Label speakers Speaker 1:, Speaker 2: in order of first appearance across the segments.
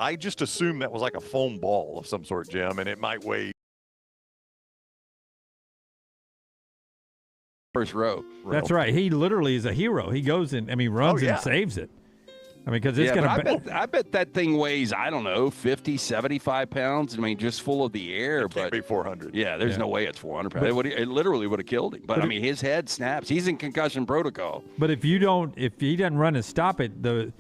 Speaker 1: I just assumed that was like a foam ball of some sort, Jim, and it might weigh.
Speaker 2: First row.
Speaker 3: That's right. He literally is a hero. He goes in, runs and saves it. Because it's going
Speaker 2: to. I bet that thing weighs, I don't know, 50, 75 pounds. Just full of the air.
Speaker 1: It can't be 400.
Speaker 2: Yeah, there's no way it's 400 pounds. It literally would have killed him. But his head snaps. He's in concussion protocol.
Speaker 3: But if he doesn't run and stop it, the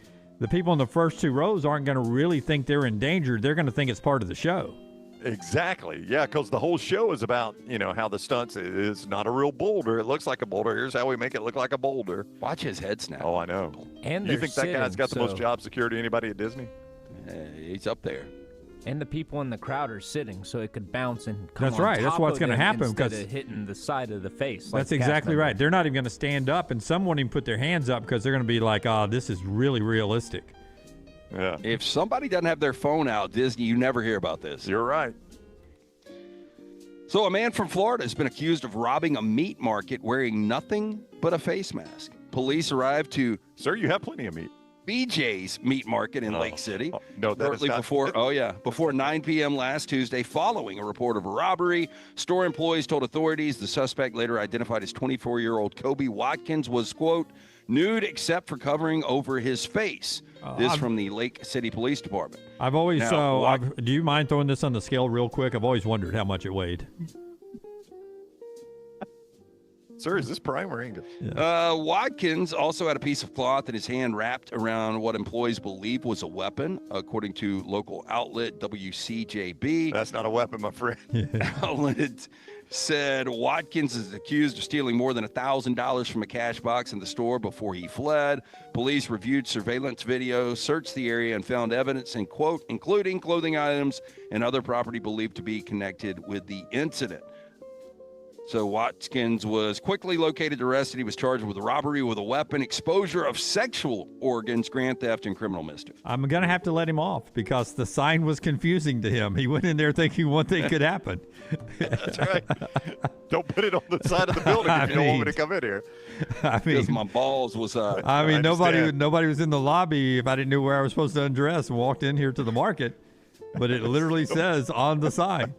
Speaker 3: people in the first two rows aren't going to really think they're in danger. They're going to think it's part of the show.
Speaker 1: Exactly. Yeah, because the whole show is about, how the stunts is not a real boulder. It looks like a boulder. Here's how we make it look like a boulder.
Speaker 2: Watch his head snap.
Speaker 1: Oh, I know.
Speaker 4: And
Speaker 1: you think that guy's got the most job security anybody at Disney?
Speaker 2: He's up there.
Speaker 4: And the people in the crowd are sitting, so it could bounce and come
Speaker 3: That's right. That's what's going to happen
Speaker 4: instead of hitting the side of the face.
Speaker 3: That's exactly right. They're not even going to stand up, and some won't even put their hands up because they're going to be like, this is really realistic.
Speaker 1: Yeah.
Speaker 2: If somebody doesn't have their phone out, Disney, you never hear about this.
Speaker 1: You're right.
Speaker 2: So a man from Florida has been accused of robbing a meat market wearing nothing but a face mask. Police arrived to...
Speaker 1: Sir, you have plenty of meat.
Speaker 2: BJ's Meat Market in Lake City.
Speaker 1: No, that is not.
Speaker 2: Before 9 p.m. last Tuesday, following a report of a robbery. Store employees told authorities the suspect, later identified as 24-year-old Kobe Watkins, was, quote, nude except for covering over his face. This from the Lake City Police Department.
Speaker 3: I've always, do you mind throwing this on the scale real quick? I've always wondered how much it weighed.
Speaker 1: Sir, is this prime or Angus?
Speaker 2: Yeah. Watkins also had a piece of cloth in his hand wrapped around what employees believe was a weapon, according to local outlet WCJB.
Speaker 1: That's not a weapon, my friend.
Speaker 2: Outlet said Watkins is accused of stealing more than $1,000 from a cash box in the store before he fled. Police reviewed surveillance video, searched the area, and found evidence, in quote, including clothing items and other property believed to be connected with the incident. So Watkins was quickly located and arrested. He was charged with robbery with a weapon, exposure of sexual organs, grand theft, and criminal mischief.
Speaker 3: I'm going to have to let him off because the sign was confusing to him. He went in there thinking one thing could happen.
Speaker 1: That's right. Don't put it on the side of the building if you don't want me to come in here.
Speaker 2: Because my balls was up.
Speaker 3: Nobody was in the lobby if I didn't know where I was supposed to undress and walked in here to the market. But it literally says on the sign.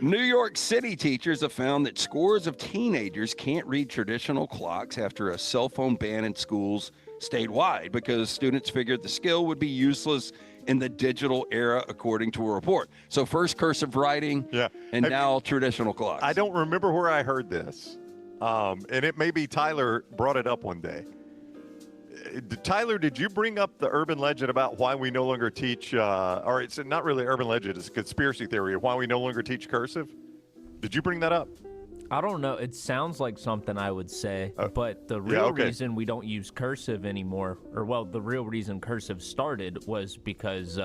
Speaker 2: New York City teachers have found that scores of teenagers can't read traditional clocks after a cell phone ban in schools statewide because students figured the skill would be useless in the digital era, according to a report. So first cursive writing, and now traditional clocks.
Speaker 1: I don't remember where I heard this, and it may be Tyler brought it up one day. Tyler, did you bring up the urban legend about why we no longer teach, or it's not really urban legend, it's a conspiracy theory of why we no longer teach cursive? Did you bring that up?
Speaker 4: I don't know. It sounds like something I would say, but the real reason we don't use cursive anymore, the real reason cursive started was because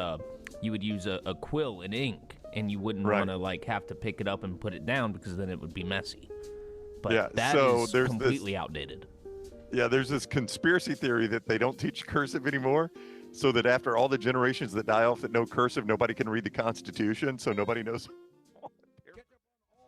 Speaker 4: you would use a quill and ink, and you wouldn't want to have to pick it up and put it down because then it would be messy. But that is completely outdated.
Speaker 1: Yeah, there's this conspiracy theory that they don't teach cursive anymore, so that after all the generations that die off that know cursive, nobody can read the Constitution, so nobody knows.
Speaker 5: Catch up on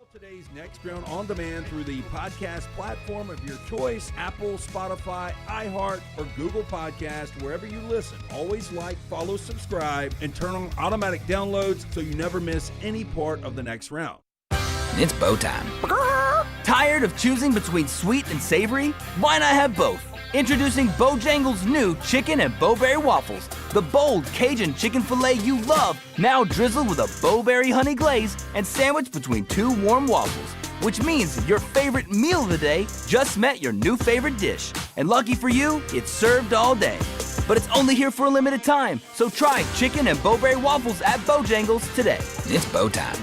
Speaker 5: all today's Next Round on demand through the podcast platform of your choice, Apple, Spotify, iHeart, or Google Podcast, wherever you listen. Always like, follow, subscribe, and turn on automatic downloads so you never miss any part of the Next Round.
Speaker 6: It's bow time. Tired of choosing between sweet and savory? Why not have both? Introducing Bojangles' new chicken and bowberry waffles. The bold Cajun chicken filet you love, now drizzled with a bowberry honey glaze and sandwiched between two warm waffles. Which means your favorite meal of the day just met your new favorite dish. And lucky for you, it's served all day. But it's only here for a limited time, so try chicken and bowberry waffles at Bojangles today. It's bow time.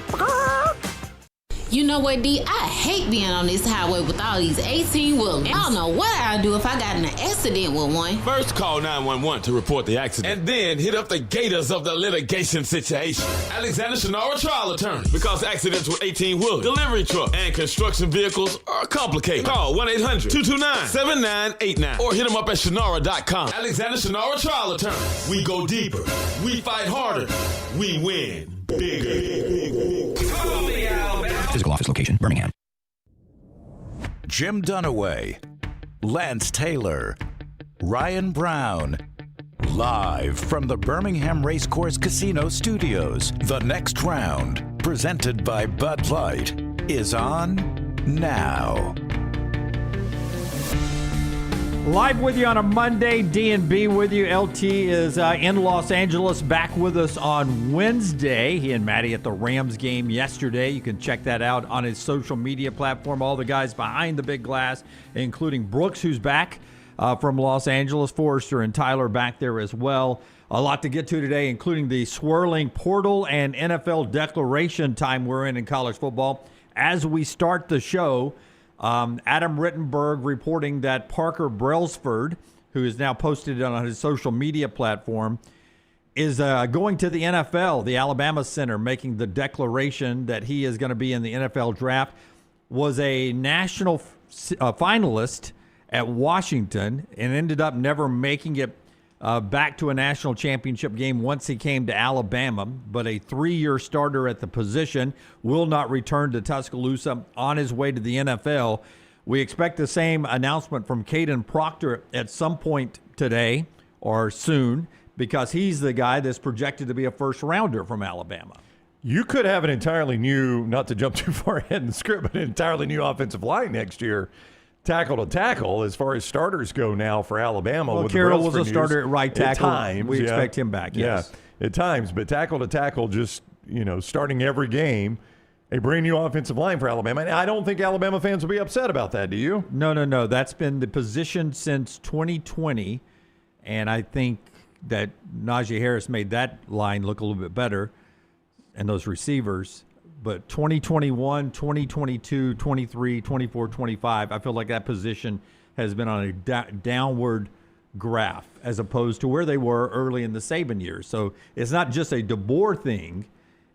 Speaker 7: You know what, D? I hate being on this highway with all these 18-wheelers. I don't know what I'd do if I got in an accident with one.
Speaker 8: First, call 911 to report the accident, and then hit up the gators of the litigation situation. Alexander Shinara Trial Attorney, because accidents with 18-wheelers, delivery truck, and construction vehicles are complicated. Call 1-800-229-7989 or hit them up at Shinara.com. Alexander Shinara Trial Attorney. We go deeper. We fight harder. We win bigger.
Speaker 9: Physical office location, Birmingham.
Speaker 10: Jim Dunaway, Lance Taylor, Ryan Brown, Live from the Birmingham Racecourse Casino Studios, the next round, presented by Bud Light, is on now.
Speaker 3: Live with you on a Monday, D&B with you. LT is in Los Angeles, back with us on Wednesday. He and Maddie at the Rams game yesterday. You can check that out on his social media platform. All the guys behind the big glass, including Brooks, who's back from Los Angeles, Forrester and Tyler back there as well. A lot to get to today, including the swirling portal and NFL declaration time we're in college football. As we start the show, Adam Rittenberg reporting that Parker Brailsford, who is now posted on his social media platform, is going to the NFL, the Alabama Center, making the declaration that he is going to be in the NFL draft. Was a national finalist at Washington and ended up never making it back to a national championship game once he came to Alabama, but a 3-year starter at the position, will not return to Tuscaloosa, on his way to the NFL. We expect the same announcement from Caden Proctor at some point today or soon, because he's the guy that's projected to be a first-rounder from Alabama.
Speaker 1: You could have an entirely new, not to jump too far ahead in the script, but an entirely new offensive line next year. Tackle to tackle, as far as starters go now for Alabama.
Speaker 3: Well, Carroll was a starter at right tackle.
Speaker 1: At times,
Speaker 3: we expect him back, yes.
Speaker 1: Yeah, at times. But tackle to tackle, just, starting every game, a brand new offensive line for Alabama. And I don't think Alabama fans will be upset about that, do you?
Speaker 3: No. That's been the position since 2020. And I think that Najee Harris made that line look a little bit better, and those receivers. But 2021, 2022, 23, 24, 25, I feel like that position has been on a downward graph as opposed to where they were early in the Saban years. So it's not just a DeBoer thing,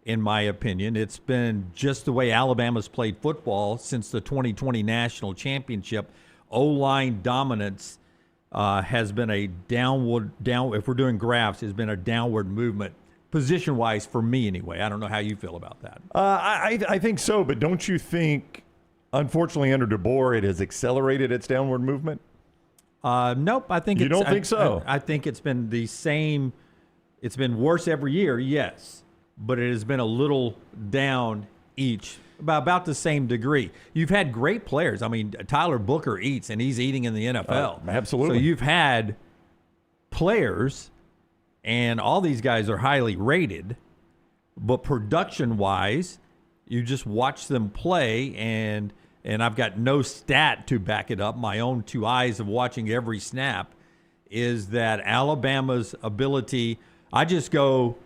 Speaker 3: in my opinion. It's been just the way Alabama's played football since the 2020 national championship. O-line dominance has been a downward, if we're doing graphs, has been a downward movement. Position-wise, for me anyway. I don't know how you feel about that.
Speaker 1: I think so, but don't you think, unfortunately, under DeBoer, it has accelerated its downward movement?
Speaker 3: Nope. I think
Speaker 1: you don't think so.
Speaker 3: I think it's been the same. It's been worse every year, yes, but it has been a little down each, about the same degree. You've had great players. I mean, Tyler Booker eats, and he's eating in the NFL.
Speaker 1: Absolutely.
Speaker 3: So you've had players. And all these guys are highly rated, but production-wise, you just watch them play, and I've got no stat to back it up. My own 2 eyes of watching every snap is that Alabama's ability, I just go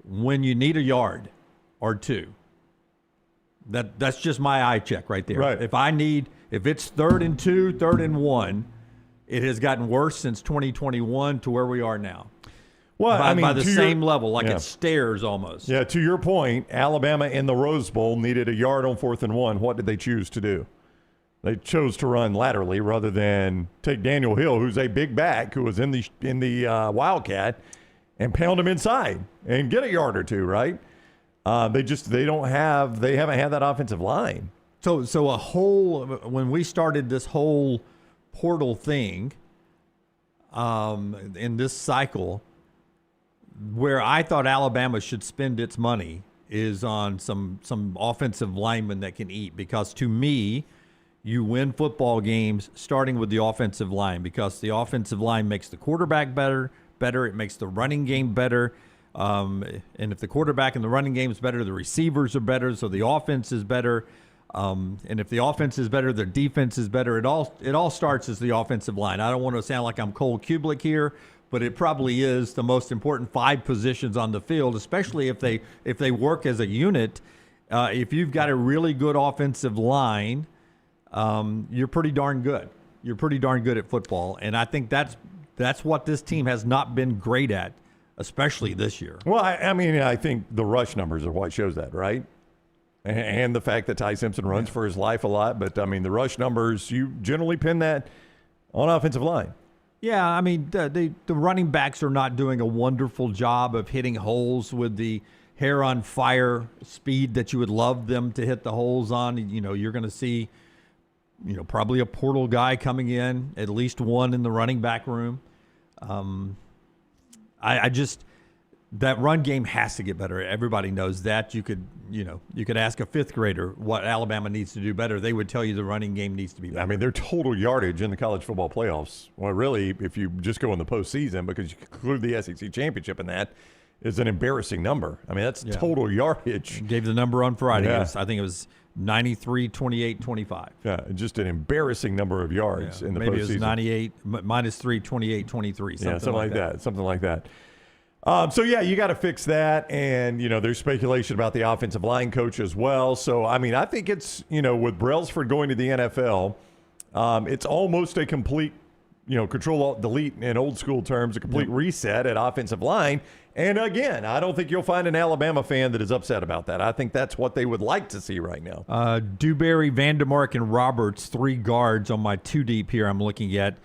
Speaker 3: when you need a yard or 2. That's just my eye check right there.
Speaker 1: Right.
Speaker 3: If it's 3rd and 2, 3rd and 1, it has gotten worse since 2021 to where we are now.
Speaker 1: Well,
Speaker 3: by the same level, like it stairs almost.
Speaker 1: Yeah, to your point, Alabama in the Rose Bowl needed a yard on 4th and 1. What did they choose to do? They chose to run laterally rather than take Daniel Hill, who's a big back, who was in the Wildcat, and pound him inside and get a yard or 2, right? They haven't had that offensive line.
Speaker 3: So when we started this whole portal thing in this cycle, where I thought Alabama should spend its money is on some offensive linemen that can eat, because to me, you win football games starting with the offensive line, because the offensive line makes the quarterback better, it makes the running game better, and if the quarterback and the running game is better, the receivers are better, so the offense is better, and if the offense is better, the defense is better. It all starts as the offensive line. I don't want to sound like I'm Cole Kublik here, but it probably is the most important 5 positions on the field, especially if they work as a unit. If you've got a really good offensive line, you're pretty darn good. You're pretty darn good at football, and I think that's what this team has not been great at, especially this year.
Speaker 1: Well, I think the rush numbers are what shows that, right? And the fact that Ty Simpson runs for his life a lot, but the rush numbers, you generally pin that on offensive line.
Speaker 3: Yeah, the running backs are not doing a wonderful job of hitting holes with the hair on fire speed that you would love them to hit the holes on. You're going to see, probably a portal guy coming in, at least one in the running back room. I just that run game has to get better. Everybody knows that. You could ask a fifth grader what Alabama needs to do better. They would tell you the running game needs to be better.
Speaker 1: I mean, their total yardage in the college football playoffs, well, really, if you just go in the postseason, because you include the SEC championship in that, is an embarrassing number. I mean, that's total yardage.
Speaker 3: Gave the number on Friday.
Speaker 1: Yeah.
Speaker 3: I think it was 93, 28, 25.
Speaker 1: Yeah, just an embarrassing number of yards in the postseason.
Speaker 3: Maybe it was 98, minus 3, 28, 23, something like that.
Speaker 1: Something like that. So, you got to fix that. And, there's speculation about the offensive line coach as well. So, I mean, I think it's, with Brailsford going to the NFL, it's almost a complete, Control-Alt-Delete in old school terms, a complete reset at offensive line. And again, I don't think you'll find an Alabama fan that is upset about that. I think that's what they would like to see right now.
Speaker 3: Dewberry, Vandermark, and Roberts, 3 guards on my 2 deep here I'm looking at.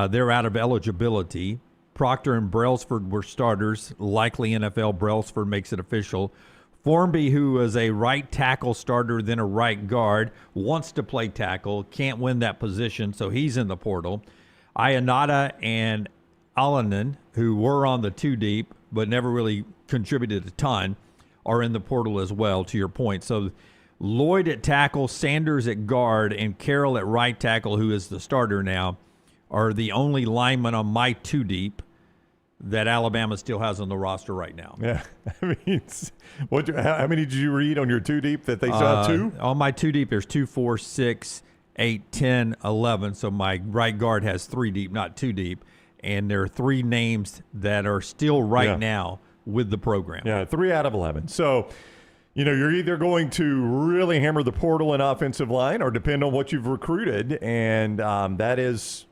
Speaker 3: They're out of eligibility. Proctor and Brailsford were starters. Likely NFL. Brailsford makes it official. Formby, who is a right tackle starter, then a right guard, wants to play tackle, can't win that position, so he's in the portal. Ionata and Alanen, who were on the 2 deep but never really contributed a ton, are in the portal as well, to your point. So Lloyd at tackle, Sanders at guard, and Carroll at right tackle, who is the starter now, are the only linemen on my 2 deep that Alabama still has on the roster right now.
Speaker 1: Yeah. I mean, how many did you read on your 2 deep that they still have 2?
Speaker 3: On my 2 deep, there's 2, 4, 6, 8, 10, 11. So my right guard has 3 deep, not 2 deep. And there are 3 names that are still now with the program.
Speaker 1: Yeah, 3 out of 11. So, you're either going to really hammer the portal and offensive line or depend on what you've recruited. And that is,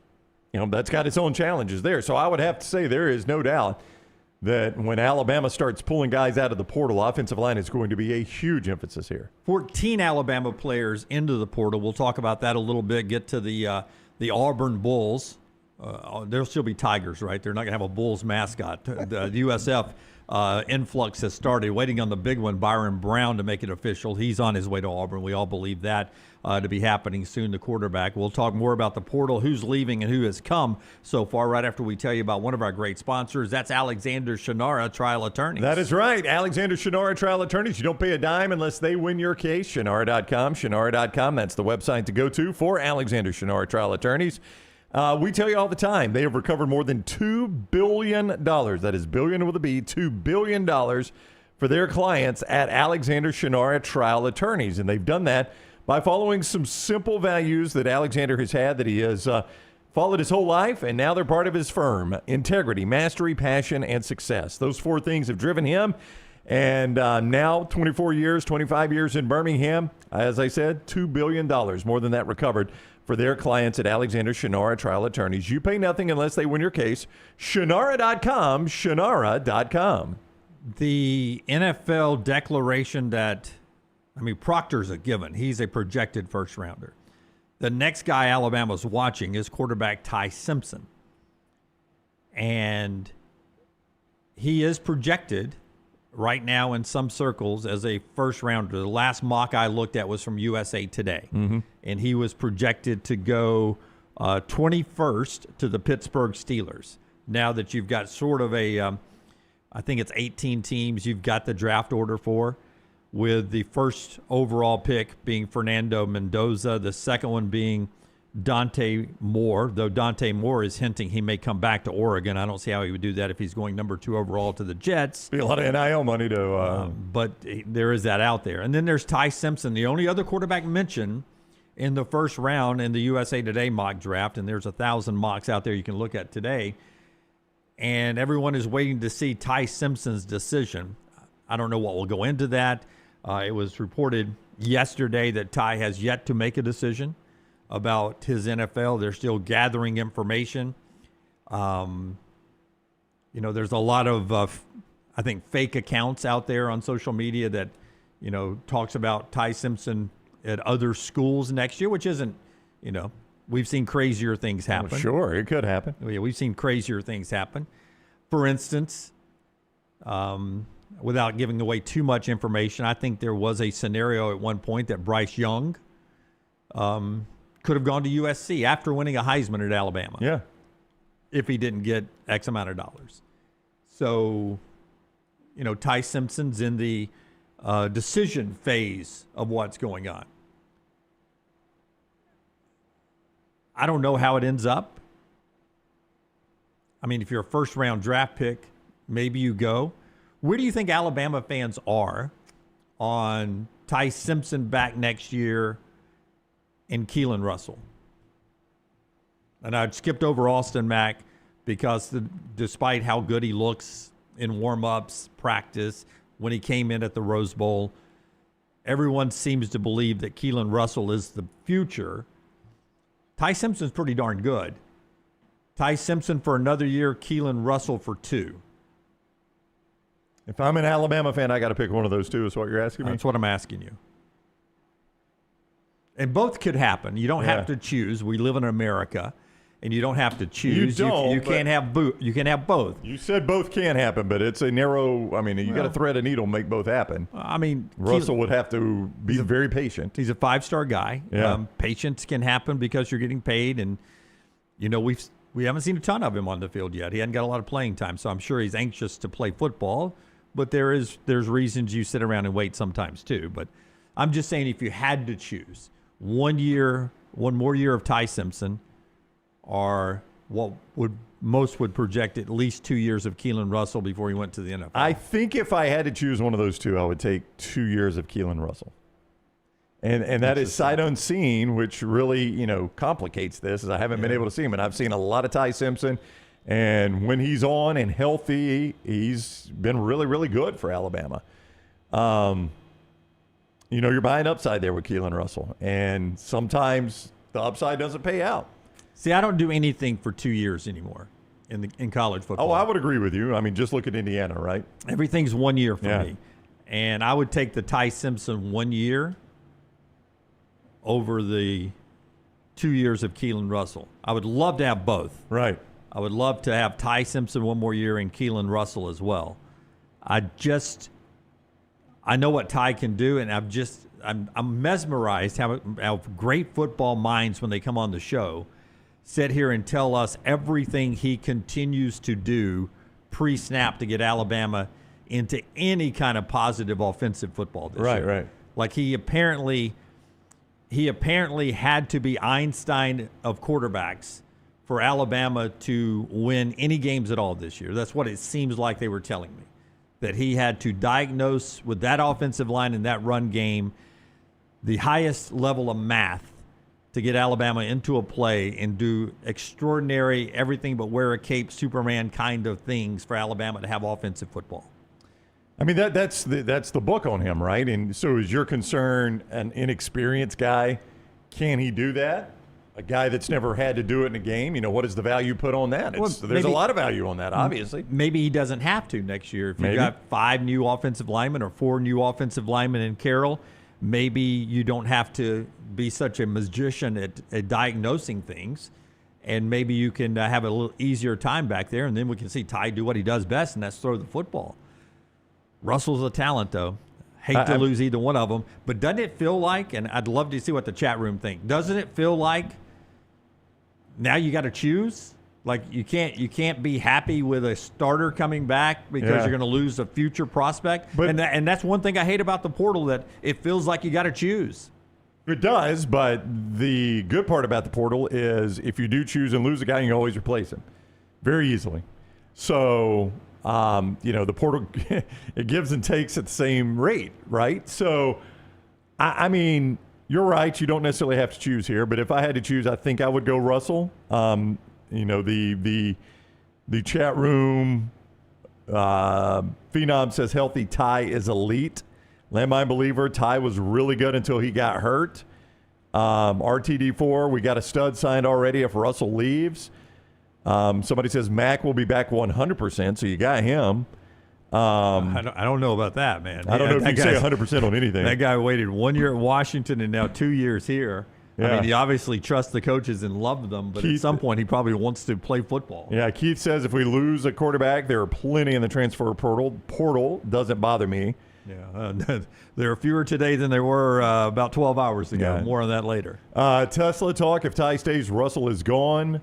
Speaker 1: that's got its own challenges there. So I would have to say there is no doubt that when Alabama starts pulling guys out of the portal, offensive line is going to be a huge emphasis here.
Speaker 3: 14 Alabama players into the portal. We'll talk about that a little bit, get to the Auburn Bulls. There'll still be Tigers, right? They're not going to have a Bulls mascot. The USF influx has started, waiting on the big one, Byron Brown, to make it official. He's on his way to Auburn. We all believe that to be happening soon, the quarterback. We'll talk more about the portal, who's leaving and who has come so far, right after we tell you about one of our great sponsors. That's Alexander Shannara Trial Attorneys.
Speaker 1: That is right. Alexander Shannara Trial Attorneys. You don't pay a dime unless they win your case. Shannara.com. Shannara.com. That's the website to go to for Alexander Shannara Trial Attorneys. We tell you all the time, they have recovered more than $2 billion. That is billion with a B, $2 billion for their clients at Alexander Shannara Trial Attorneys. And they've done that by following some simple values that Alexander has had, that he has followed his whole life, and now they're part of his firm: integrity, mastery, passion, and success. Those 4 things have driven him. And now 24 years, 25 years in Birmingham, as I said, $2 billion, more than that recovered for their clients at Alexander Shannara Trial Attorneys. You pay nothing unless they win your case. Shannara.com, Shannara.com.
Speaker 3: The NFL declaration that, Proctor's a given. He's a projected first rounder. The next guy Alabama's watching is quarterback Ty Simpson. And he is projected right now in some circles as a first rounder. The last mock I looked at was from USA Today.
Speaker 1: Mm-hmm.
Speaker 3: And he was projected to go 21st to the Pittsburgh Steelers. Now that you've got sort of a, I think it's 18 teams you've got the draft order for, with the first overall pick being Fernando Mendoza, the second one being Dante Moore, though Dante Moore is hinting he may come back to Oregon. I don't see how he would do that if he's going number 2 overall to the Jets.
Speaker 1: Be a lot of NIL money to...
Speaker 3: But there is that out there. And then there's Ty Simpson, the only other quarterback mentioned in the first round in the USA Today mock draft, and there's 1,000 mocks out there you can look at today. And everyone is waiting to see Ty Simpson's decision. I don't know what will go into that. It was reported yesterday that Ty has yet to make a decision about his NFL. They're still gathering information. There's a lot of, I think, fake accounts out there on social media that, talks about Ty Simpson at other schools next year, which isn't, we've seen crazier things happen.
Speaker 1: Well, sure, it could happen.
Speaker 3: Yeah, we've seen crazier things happen. For instance, without giving away too much information, I think there was a scenario at one point that Bryce Young could have gone to USC after winning a Heisman at Alabama.
Speaker 1: Yeah.
Speaker 3: If he didn't get X amount of dollars. So, Ty Simpson's in the decision phase of what's going on. I don't know how it ends up. I mean, if you're a first-round draft pick, maybe you go. Where do you think Alabama fans are on Ty Simpson back next year and Keelan Russell? And I skipped over Austin Mack because despite how good he looks in warm-ups, practice, when he came in at the Rose Bowl, everyone seems to believe that Keelan Russell is the future. Ty Simpson's pretty darn good. Ty Simpson for another year, Keelan Russell for 2.
Speaker 1: If I'm an Alabama fan, I got to pick one of those two, is what you're asking me?
Speaker 3: That's what I'm asking you. And both could happen. You don't have to choose. We live in America, and you don't have to choose.
Speaker 1: You don't.
Speaker 3: You can't have you can have both.
Speaker 1: You said both can happen, but it's a narrow. I mean, you got to thread a needle, make both happen.
Speaker 3: I mean,
Speaker 1: Russell would have to be very patient.
Speaker 3: He's a 5-star guy.
Speaker 1: Yeah.
Speaker 3: Patience can happen because you're getting paid, and we haven't seen a ton of him on the field yet. He hadn't got a lot of playing time, so I'm sure he's anxious to play football. But there's reasons you sit around and wait sometimes too. But I'm just saying, if you had to choose one more year of Ty Simpson, or what most would project at least 2 years of Keelan Russell before he went to the NFL.
Speaker 1: I think if I had to choose one of those two, I would take 2 years of Keelan Russell. And that is sight unseen, which really, complicates this, as I haven't been able to see him. And I've seen a lot of Ty Simpson. And when he's on and healthy, he's been really, really good for Alabama. You're buying upside there with Keelan Russell. And sometimes the upside doesn't pay out.
Speaker 3: See, I don't do anything for 2 years anymore in college football.
Speaker 1: Oh, I would agree with you. I mean, just look at Indiana, right?
Speaker 3: Everything's 1 year for me. And I would take the Ty Simpson 1 year over the 2 years of Keelan Russell. I would love to have both.
Speaker 1: Right.
Speaker 3: I would love to have Ty Simpson 1 more year and Keelan Russell as well. I know what Ty can do, and I'm mesmerized how great football minds, when they come on the show, sit here and tell us everything he continues to do pre-snap to get Alabama into any kind of positive offensive football this year.
Speaker 1: Right.
Speaker 3: Like he apparently had to be Einstein of quarterbacks for Alabama to win any games at all this year. That's what it seems like they were telling me, that he had to diagnose with that offensive line and that run game the highest level of math to get Alabama into a play and do extraordinary, everything but wear a cape, Superman kind of things for Alabama to have offensive football.
Speaker 1: I mean, that's the book on him, right? And so is your concern an inexperienced guy? Can he do that? A guy that's never had to do it in a game? What is the value put on that? There's a lot of value on that, obviously.
Speaker 3: Maybe he doesn't have to next year. If
Speaker 1: Maybe.
Speaker 3: you got 5 new offensive linemen or 4 new offensive linemen in Carroll, maybe you don't have to be such a magician at diagnosing things, and maybe you can have a little easier time back there, and then we can see Ty do what he does best, and that's throw the football. Russell's a talent, though. Hate to lose either one of them. But doesn't it feel like, and I'd love to see what the chat room think, doesn't it feel like now you got to choose? Like you can't be happy with a starter coming back because you're going to lose a future prospect. And that's one thing I hate about the portal, that it feels like you got to choose.
Speaker 1: It does, but the good part about the portal is if you do choose and lose a guy, you can always replace him very easily. So, the portal, it gives and takes at the same rate, right? So, I mean, you're right. You don't necessarily have to choose here, but if I had to choose, I think I would go Russell. The chat room, Phenom says healthy Ty is elite. Landmine believer, Ty was really good until he got hurt. RTD4, we got a stud signed already if Russell leaves. Somebody says Mac will be back 100%, so you got him.
Speaker 3: I don't know about that, man.
Speaker 1: I don't know if you can say 100% on anything.
Speaker 3: That guy waited 1 year at Washington and now 2 years here.
Speaker 1: Yeah.
Speaker 3: I mean, he obviously trusts the coaches and loves them, but at some point he probably wants to play football.
Speaker 1: Yeah, Keith says if we lose a quarterback, there are plenty in the transfer portal. Portal doesn't bother me.
Speaker 3: Yeah, there are fewer today than there were about 12 hours ago. Yeah. More on that later.
Speaker 1: Tesla talk, if Ty stays, Russell is gone.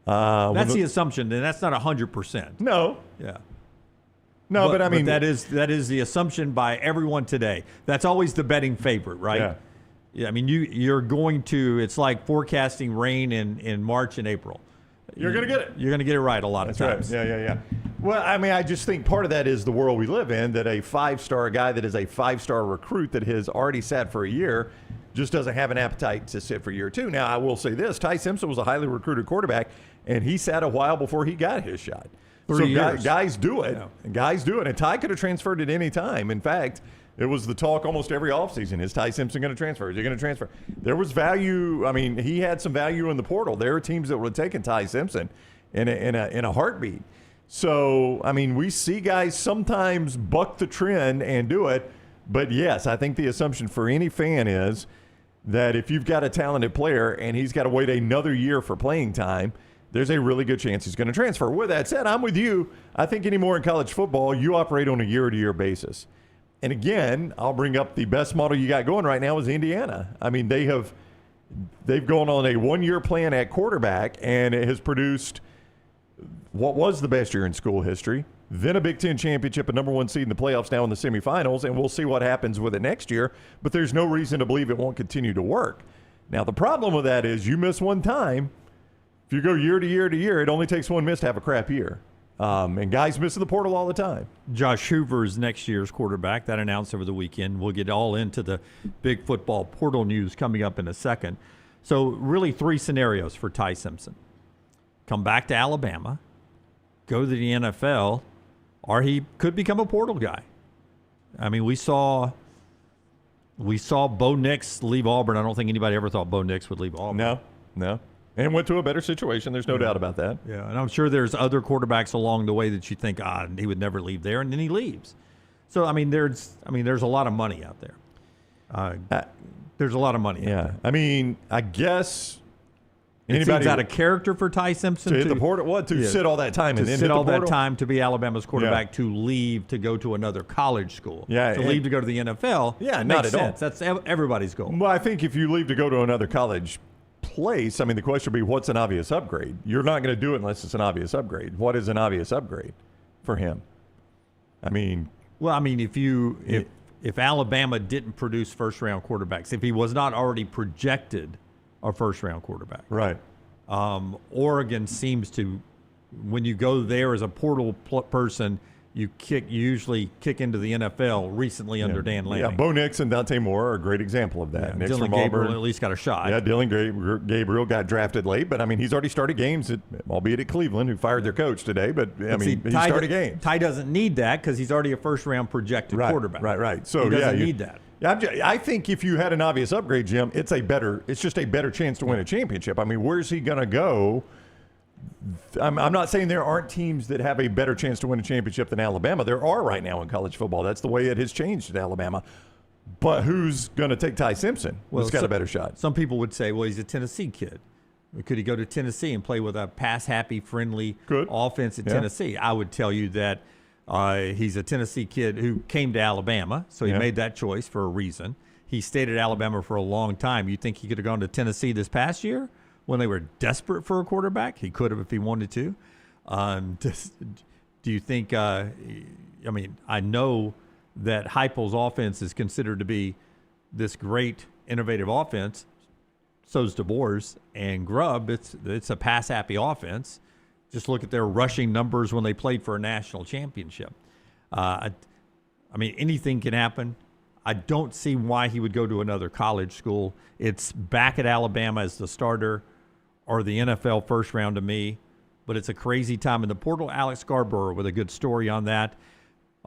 Speaker 3: That's the assumption, and that's not 100%.
Speaker 1: No.
Speaker 3: Yeah.
Speaker 1: No, but I mean
Speaker 3: that is the assumption by everyone today. That's always the betting favorite, right? Yeah. I mean, you're going to. It's like forecasting rain in March and April.
Speaker 1: You're going to get it.
Speaker 3: You're going to get it right a lot of times.
Speaker 1: Right. Yeah. Well, I mean, I just think part of that is the world we live in, that a 5-star guy that is a 5-star recruit that has already sat for a year just doesn't have an appetite to sit for a year or two. Now, I will say this. Ty Simpson was a highly recruited quarterback, and he sat a while before he got his shot.
Speaker 3: 3 years.
Speaker 1: Guys do it. Yeah. Guys do it. And Ty could have transferred at any time. In fact, it was the talk almost every offseason. Is Ty Simpson going to transfer? Is he going to transfer? There was value. I mean, he had some value in the portal. There are teams that would have taken Ty Simpson in a heartbeat. So, I mean, we see guys sometimes buck the trend and do it. But, yes, I think the assumption for any fan is that if you've got a talented player and he's got to wait another year for playing time, there's a really good chance he's going to transfer. With that said, I'm with you. I think anymore in college football, you operate on a year-to-year basis. And again, I'll bring up the best model you got going right now is Indiana. I mean, they've gone on a one-year plan at quarterback, and it has produced what was the best year in school history, then a Big Ten championship, a number one seed in the playoffs, now in the semifinals, and we'll see what happens with it next year. But there's no reason to believe it won't continue to work. Now, the problem with that is you miss one time. If you go year to year to year, it only takes one miss to have a crap year. And guys miss the portal all the time.
Speaker 3: Josh Hoover is next year's quarterback. That announced over the weekend. We'll get all into the big football portal news coming up in a second. So really 3 scenarios for Ty Simpson. Come back to Alabama, go to the NFL, or he could become a portal guy. I mean, we saw Bo Nix leave Auburn. I don't think anybody ever thought Bo Nix would leave Auburn.
Speaker 1: No. And went to a better situation. There's no doubt about that.
Speaker 3: Yeah, and I'm sure there's other quarterbacks along the way that you think, he would never leave there, and then he leaves. So, I mean, there's a lot of money out there. There's a lot of money.
Speaker 1: Yeah. I mean, I guess
Speaker 3: it seems out of character for Ty Simpson
Speaker 1: to hit the portal. What to sit all that time and then
Speaker 3: sit all that time to be Alabama's quarterback, to leave to go to another college school.
Speaker 1: Yeah,
Speaker 3: to leave to go to the NFL.
Speaker 1: Yeah, not at all.
Speaker 3: That's everybody's goal.
Speaker 1: Well, I think if you leave to go to another college place, I mean, the question would be, what's an obvious upgrade? You're not going to do it unless it's an obvious upgrade. What is an obvious upgrade for him? I mean,
Speaker 3: if Alabama didn't produce first-round quarterbacks, if he was not already projected a first-round quarterback,
Speaker 1: right?
Speaker 3: Oregon seems to, when you go there as a portal person, you usually kick into the NFL recently under Dan Lanning.
Speaker 1: Yeah, Bo Nix and Dante Moore are a great example of that.
Speaker 3: Yeah, Dylan Gabriel at least got a shot.
Speaker 1: Yeah, Dylan Gabriel got drafted late, but I mean, he's already started games, albeit at Cleveland, who fired their coach today. But I mean, he started games.
Speaker 3: Ty doesn't need that because he's already a first-round projected quarterback.
Speaker 1: Right. So
Speaker 3: he doesn't need that.
Speaker 1: I think if you had an obvious upgrade, Jim, it's just a better chance to win a championship. I mean, where's he going to go? I'm not saying there aren't teams that have a better chance to win a championship than Alabama. There are right now in college football. That's the way it has changed at Alabama. But who's going to take Ty Simpson? Who's got a better shot?
Speaker 3: Some people would say, well, he's a Tennessee kid. Could he go to Tennessee and play with a pass-happy, friendly offense at Tennessee? I would tell you that he's a Tennessee kid who came to Alabama, so he made that choice for a reason. He stayed at Alabama for a long time. You think he could have gone to Tennessee this past year when they were desperate for a quarterback? He could have if he wanted to. Do you think I know that Heupel's offense is considered to be this great, innovative offense. So's DeBoer's and Grubb. It's a pass-happy offense. Just look at their rushing numbers when they played for a national championship. Anything can happen. I don't see why he would go to another college school. It's back at Alabama as the starter or the NFL first round to me. But it's a crazy time in the portal. Alex Scarborough with a good story on that.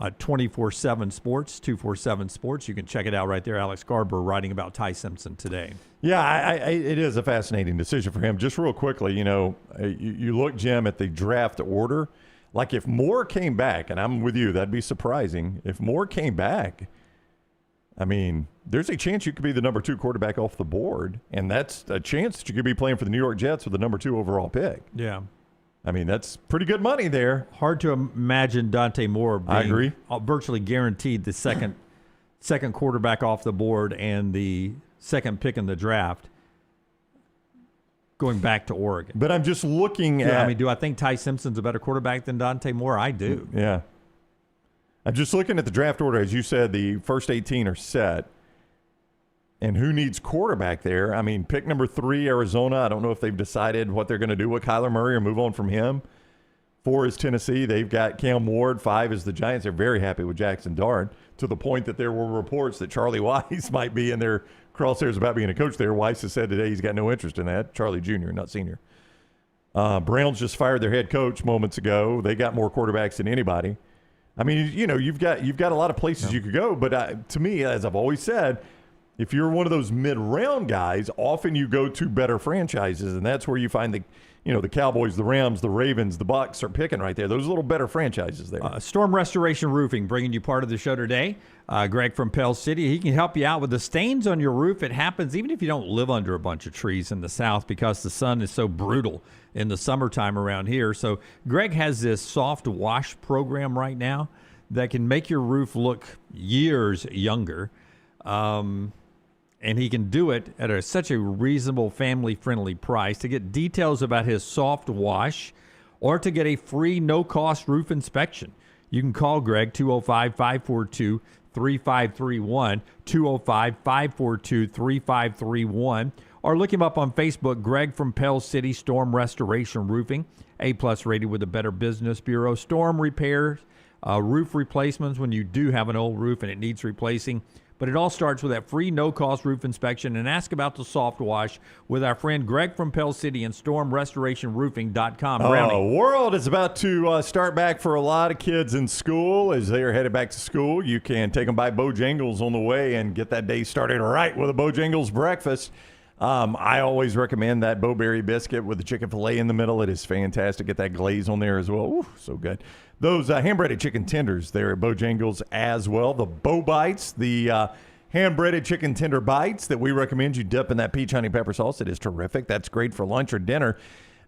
Speaker 3: 24/7 Sports, 247 Sports. You can check it out right there. Alex Scarborough writing about Ty Simpson today.
Speaker 1: Yeah, it is a fascinating decision for him. Just real quickly, you look, Jim, at the draft order. Like if Moore came back, and I'm with you, that'd be surprising. If Moore came back, there's a chance you could be the number 2 quarterback off the board, and that's a chance that you could be playing for the New York Jets with the number 2 overall pick.
Speaker 3: Yeah.
Speaker 1: That's pretty good money there.
Speaker 3: Hard to imagine Dante Moore being virtually guaranteed the second quarterback off the board and the second pick in the draft going back to Oregon.
Speaker 1: But I'm just looking at...
Speaker 3: do I think Ty Simpson's a better quarterback than Dante Moore? I do.
Speaker 1: Yeah. I'm just looking at the draft order. As you said, the first 18 are set. And who needs quarterback there? I mean, pick number 3, Arizona. I don't know if they've decided what they're going to do with Kyler Murray or move on from him. 4 is Tennessee. They've got Cam Ward. 5 is the Giants. They're very happy with Jackson Dart, to the point that there were reports that Charlie Weiss might be in their crosshairs about being a coach there. Weiss has said today he's got no interest in that. Charlie Jr., not senior. Browns just fired their head coach moments ago. They got more quarterbacks than anybody. I mean, you've got a lot of places you could go. But to me, as I've always said, if you're one of those mid-round guys, often you go to better franchises, and that's where you find the Cowboys, the Rams, the Ravens, the Bucs are picking right there. Those little better franchises there.
Speaker 3: Storm Restoration Roofing bringing you part of the show today. Greg from Pell City. He can help you out with the stains on your roof. It happens even if you don't live under a bunch of trees in the South because the sun is so brutal in the summertime around here. So Greg has this soft wash program right now that can make your roof look years younger. And he can do it at such a reasonable, family-friendly price. To get details about his soft wash or to get a free, no-cost roof inspection, you can call Greg, 205-542-3531, 205-542-3531, or look him up on Facebook, Greg from Pell City Storm Restoration Roofing, A-plus rated with the Better Business Bureau. Storm repairs, roof replacements when you do have an old roof and it needs replacing. But it all starts with that free no-cost roof inspection, and ask about the soft wash with our friend Greg from Pell City and StormRestorationRoofing.com.
Speaker 1: The world is about to start back for a lot of kids in school. As they are headed back to school, you can take them by Bojangles on the way and get that day started right with a Bojangles breakfast. I always recommend that Bowberry biscuit with the chicken filet in the middle. It is fantastic. Get that glaze on there as well. Ooh, so good. Those hand-breaded chicken tenders there at Bojangles as well. The Bo Bites, the hand-breaded chicken tender bites that we recommend you dip in that peach honey pepper sauce. It is terrific. That's great for lunch or dinner.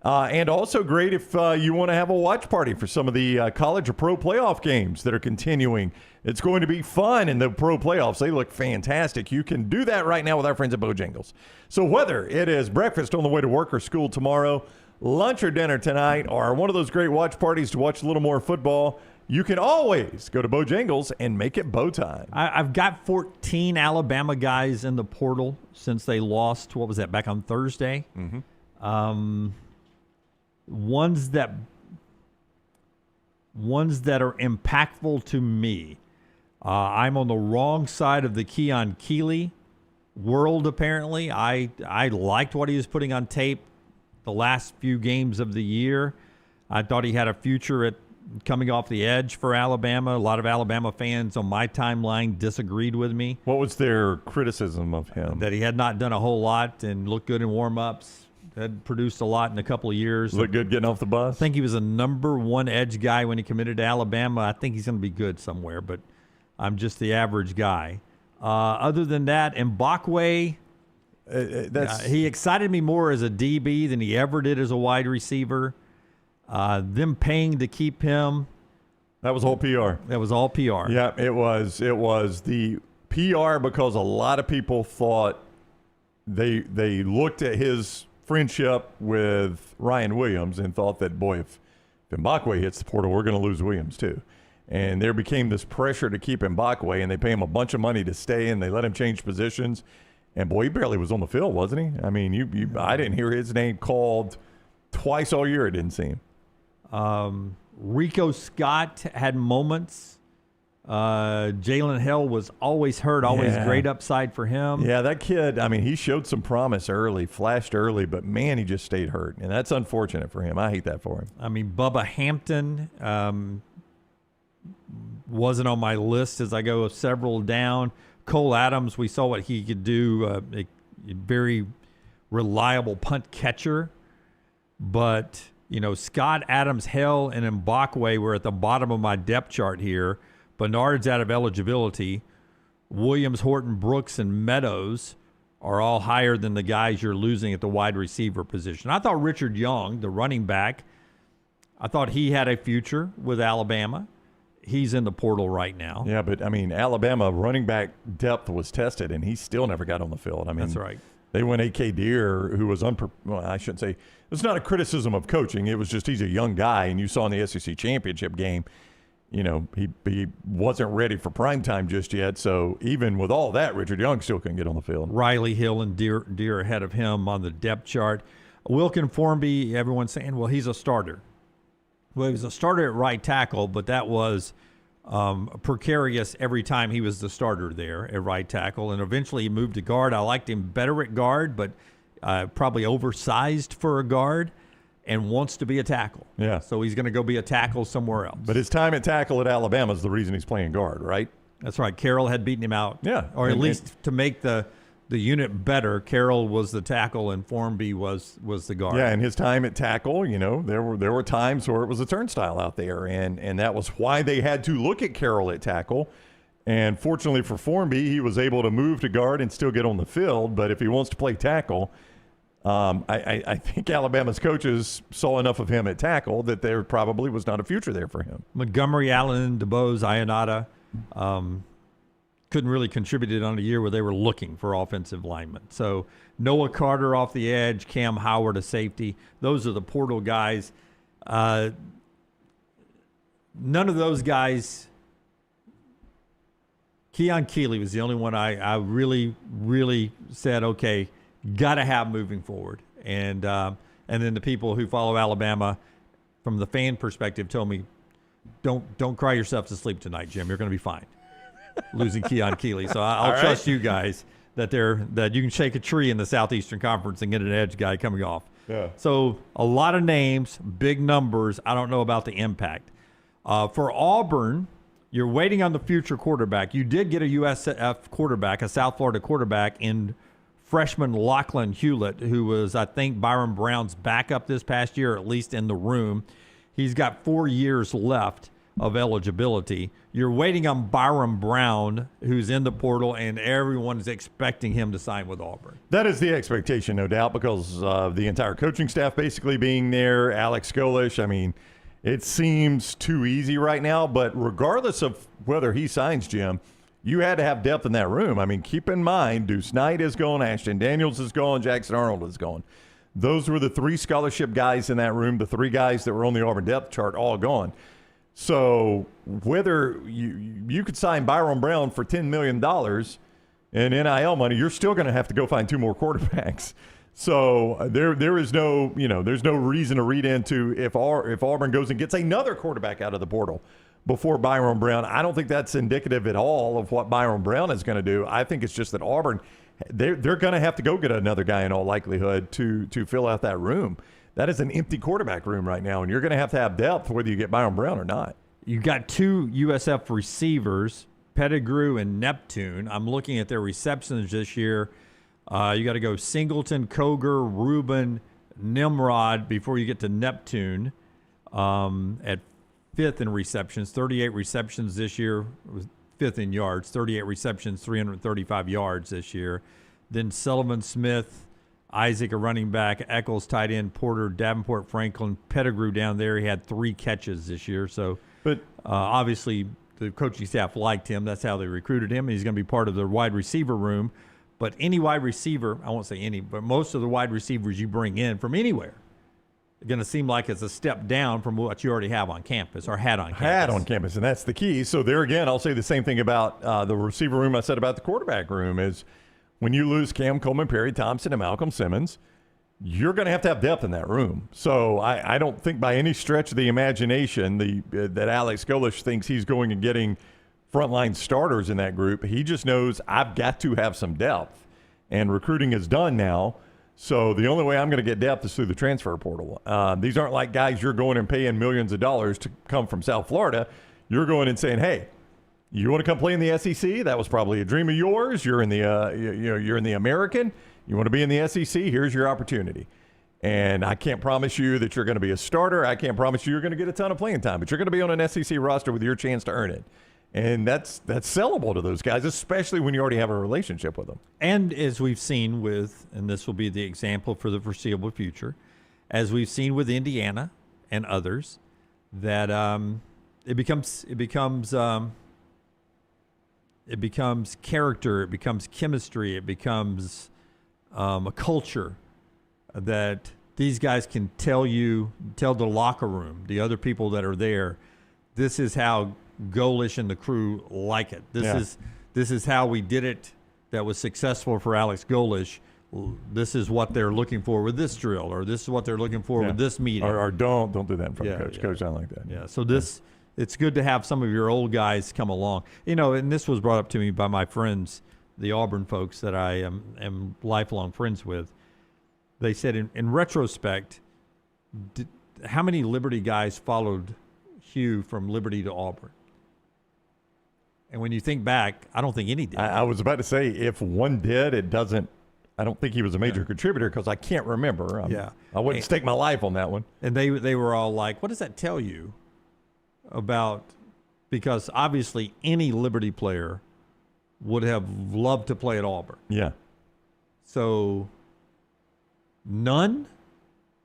Speaker 1: And also great if you want to have a watch party for some of the college or pro playoff games that are continuing. It's going to be fun in the pro playoffs. They look fantastic. You can do that right now with our friends at Bojangles. So whether it is breakfast on the way to work or school tomorrow, lunch or dinner tonight, or one of those great watch parties to watch a little more football, you can always go to Bojangles and make it bow time.
Speaker 3: I've got 14 Alabama guys in the portal since they lost, what was that, back on Thursday? Mm-hmm. Ones that are impactful to me. I'm on the wrong side of the Keon Keeley world, apparently. I liked what he was putting on tape the last few games of the year. I thought he had a future at coming off the edge for Alabama. A lot of Alabama fans on my timeline disagreed with me.
Speaker 1: What was their criticism of him?
Speaker 3: That he had not done a whole lot and looked good in warm-ups. Had produced a lot in a couple of years.
Speaker 1: Looked good getting off the bus?
Speaker 3: I think he was a number 1 edge guy when he committed to Alabama. I think he's going to be good somewhere, but I'm just the average guy. Other than that, Mbakwe, he excited me more as a DB than he ever did as a wide receiver. Them paying to keep him.
Speaker 1: That was all PR.
Speaker 3: That was all PR.
Speaker 1: Yeah, it was. It was the PR because a lot of people thought they looked at his friendship with Ryan Williams and thought that, boy, if Mbakwe hits the portal, we're going to lose Williams too. And there became this pressure to keep Mbakwe, and they pay him a bunch of money to stay, and they let him change positions. And, boy, he barely was on the field, wasn't he? I mean, I didn't hear his name called twice all year, it didn't seem.
Speaker 3: Rico Scott had moments. Jalen Hill was always hurt, always great upside for him.
Speaker 1: Yeah, that kid, I mean, he showed some promise early, flashed early, but, man, he just stayed hurt. And that's unfortunate for him. I hate that for him.
Speaker 3: I mean, Bubba Hampton wasn't on my list as I go several down. Cole Adams, we saw what he could do, a very reliable punt catcher. But, Scott, Adams, Hill, and Mbakwe were at the bottom of my depth chart here. Bernard's out of eligibility. Williams, Horton, Brooks, and Meadows are all higher than the guys you're losing at the wide receiver position. I thought Richard Young, the running back, I thought he had a future with Alabama. He's in the portal right now.
Speaker 1: Yeah, but, I mean, Alabama running back depth was tested, and he still never got on the field. I mean,
Speaker 3: that's right.
Speaker 1: They went A.K. Deere, who was I shouldn't say – it's not a criticism of coaching. It was just he's a young guy, and you saw in the SEC championship game, he wasn't ready for prime time just yet. So even with all that, Richard Young still couldn't get on the field.
Speaker 3: Riley Hill and Deere ahead of him on the depth chart. Wilkin Formby, everyone's saying, well, he's a starter. Well, he was a starter at right tackle, but that was precarious every time he was the starter there at right tackle. And eventually he moved to guard. I liked him better at guard, but probably oversized for a guard. And wants to be a tackle.
Speaker 1: Yeah.
Speaker 3: So he's going to go be a tackle somewhere else.
Speaker 1: But his time at tackle at Alabama is the reason he's playing guard, right?
Speaker 3: That's right. Carroll had beaten him out.
Speaker 1: Yeah.
Speaker 3: Or at least to make the unit better, Carroll was the tackle and Formby was the guard.
Speaker 1: Yeah, and his time at tackle, there were times where it was a turnstile out there, and that was why they had to look at Carroll at tackle. And fortunately for Formby, he was able to move to guard and still get on the field. But if he wants to play tackle, I think Alabama's coaches saw enough of him at tackle that there probably was not a future there for him.
Speaker 3: Montgomery, Allen, DeBose, Ionata couldn't really contribute on a year where they were looking for offensive linemen. So Noah Carter off the edge, Cam Howard a safety. Those are the portal guys. None of those guys. Keon Keeley was the only one I really, really said, okay, got to have moving forward. And then the people who follow Alabama from the fan perspective told me, don't cry yourself to sleep tonight, Jim. You're going to be fine. Losing Keon Keeley. So I'll trust you guys that you can shake a tree in the Southeastern Conference and get an edge guy coming off.
Speaker 1: Yeah.
Speaker 3: So a lot of names, big numbers. I don't know about the impact. For Auburn, you're waiting on the future quarterback. You did get a USF quarterback, a South Florida quarterback in freshman Lachlan Hewlett, who was, I think, Byron Brown's backup this past year, at least in the room. He's got 4 years left of eligibility. You're waiting on Byron Brown, who's in the portal, and everyone's expecting him to sign with Auburn.
Speaker 1: That is the expectation, no doubt, because of the entire coaching staff basically being there. Alex Golish, I mean, it seems too easy right now, but regardless of whether he signs, Jim, you had to have depth in that room. I mean, keep in mind, Deuce Knight is gone, Ashton Daniels is gone, Jackson Arnold is gone. Those were the 3 scholarship guys in that room, the 3 guys that were on the Auburn depth chart, all gone. So whether you could sign Byron Brown for $10 million in NIL money, you're still going to have to go find 2 more quarterbacks. So there is no, there's no reason to read into if Auburn goes and gets another quarterback out of the portal before Byron Brown. I don't think that's indicative at all of what Byron Brown is going to do. I think it's just that Auburn, they're going to have to go get another guy in all likelihood to fill out that room. That is an empty quarterback room right now, and you're going to have depth whether you get Byron Brown or not.
Speaker 3: You got 2 USF receivers, Pettigrew and Neptune. I'm looking at their receptions this year. You got to go Singleton, Koger, Rubin, Nimrod before you get to Neptune at 5th in receptions, 38 receptions this year, 5th in yards, 38 receptions, 335 yards this year. Then Sullivan, Smith, Isaac, a running back, Eccles, tight end, Porter, Davenport, Franklin, Pettigrew down there. He had 3 catches this year. So, but obviously the coaching staff liked him. That's how they recruited him. He's going to be part of the wide receiver room. But any wide receiver, I won't say any, but most of the wide receivers you bring in from anywhere are going to seem like it's a step down from what you already have on campus or had on campus.
Speaker 1: Had on campus, and that's the key. So there again, I'll say the same thing about the receiver room I said about the quarterback room is when you lose Cam Coleman, Perry Thompson, and Malcolm Simmons, you're going to have depth in that room. So I don't think by any stretch of the imagination that Alex Golish thinks he's going and getting frontline starters in that group. He just knows I've got to have some depth, and recruiting is done now. So the only way I'm going to get depth is through the transfer portal. These aren't like guys you're going and paying millions of dollars to come from South Florida. You're going and saying, hey, you want to come play in the SEC? That was probably a dream of yours. You're in the you're in the American. You want to be in the SEC? Here's your opportunity. And I can't promise you that you're going to be a starter. I can't promise you you're going to get a ton of playing time, but you're going to be on an SEC roster with your chance to earn it. And that's sellable to those guys, especially when you already have a relationship with them.
Speaker 3: And as we've seen with, and this will be the example for the foreseeable future, as we've seen with Indiana and others, that it becomes character, it becomes chemistry, it becomes a culture that these guys can tell the locker room, the other people that are there, this is how Golish and the crew like it. This is how we did it that was successful for Alex Golish. This is what they're looking for with this drill, or this is what they're looking for with this meeting.
Speaker 1: Or don't do that in front of coach. Coach, I don't like that.
Speaker 3: Yeah, so it's good to have some of your old guys come along. And this was brought up to me by my friends, the Auburn folks that I am lifelong friends with. They said in retrospect, how many Liberty guys followed Hugh from Liberty to Auburn? And when you think back, I don't think any did.
Speaker 1: I was about to say, if one did, I don't think he was a major contributor because I can't remember. I wouldn't stake my life on that one.
Speaker 3: And they were all like, what does that tell you about, because obviously any Liberty player would have loved to play at Auburn.
Speaker 1: Yeah.
Speaker 3: So none,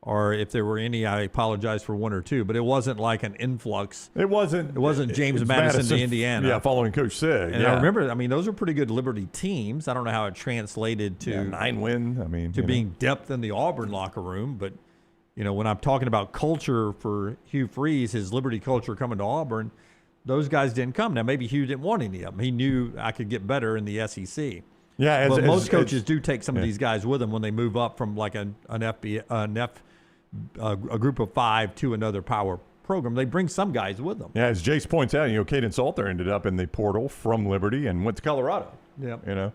Speaker 3: or if there were any, I apologize for one or two, but it wasn't like an influx.
Speaker 1: It wasn't
Speaker 3: James Madison to Indiana.
Speaker 1: Yeah, following Coach Sig.
Speaker 3: And I remember, those were pretty good Liberty teams. I don't know how it translated to
Speaker 1: 9-win.
Speaker 3: To being depth in the Auburn locker room. But, when I'm talking about culture for Hugh Freeze, his Liberty culture coming to Auburn, those guys didn't come. Now, maybe Hugh didn't want any of them. He knew I could get better in the SEC.
Speaker 1: Yeah,
Speaker 3: but most coaches do take some of these guys with them when they move up from like a group of 5 to another power program. They bring some guys with them.
Speaker 1: Yeah, as Jace points out, Caden Salter ended up in the portal from Liberty and went to Colorado.
Speaker 3: Yeah,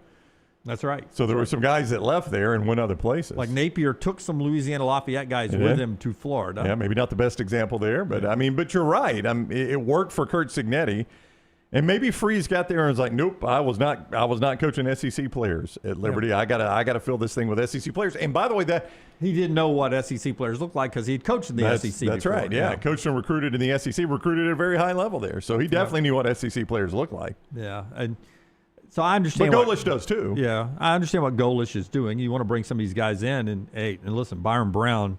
Speaker 3: that's right.
Speaker 1: So there were some guys that left there and went other places.
Speaker 3: Like Napier took some Louisiana Lafayette guys with him to Florida.
Speaker 1: Yeah, maybe not the best example there, but but you're right. It worked for Kurt Cignetti. And maybe Freeze got there and was like, "Nope, I was not coaching SEC players at Liberty. Yeah. I gotta fill this thing with SEC players." And by the way, that
Speaker 3: he didn't know what SEC players looked like because he'd coached in the SEC.
Speaker 1: That's
Speaker 3: before.
Speaker 1: right. Yeah, coached and recruited in the SEC, recruited at a very high level there. So he definitely knew what SEC players looked like.
Speaker 3: Yeah, and so I understand.
Speaker 1: But Golish does too.
Speaker 3: Yeah, I understand what Golish is doing. You want to bring some of these guys in, and listen, Byron Brown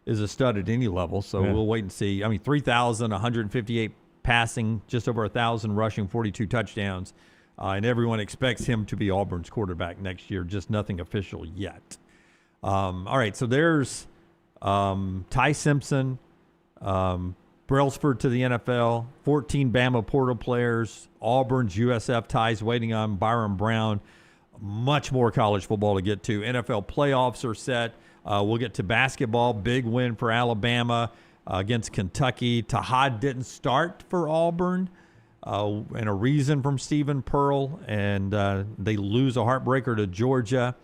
Speaker 3: is a stud at any level. So we'll wait and see. 3,158. Passing, just over 1,000 rushing, 42 touchdowns. And everyone expects him to be Auburn's quarterback next year, just nothing official yet. All right, so there's Ty Simpson, Brailsford to the NFL, 14 Bama portal players, Auburn's USF ties waiting on Byron Brown. Much more college football to get to. NFL playoffs are set. We'll get to basketball, big win for Alabama. Against Kentucky. Tahaad didn't start for Auburn, and a reason from Stephen Pearl, and they lose a heartbreaker to Georgia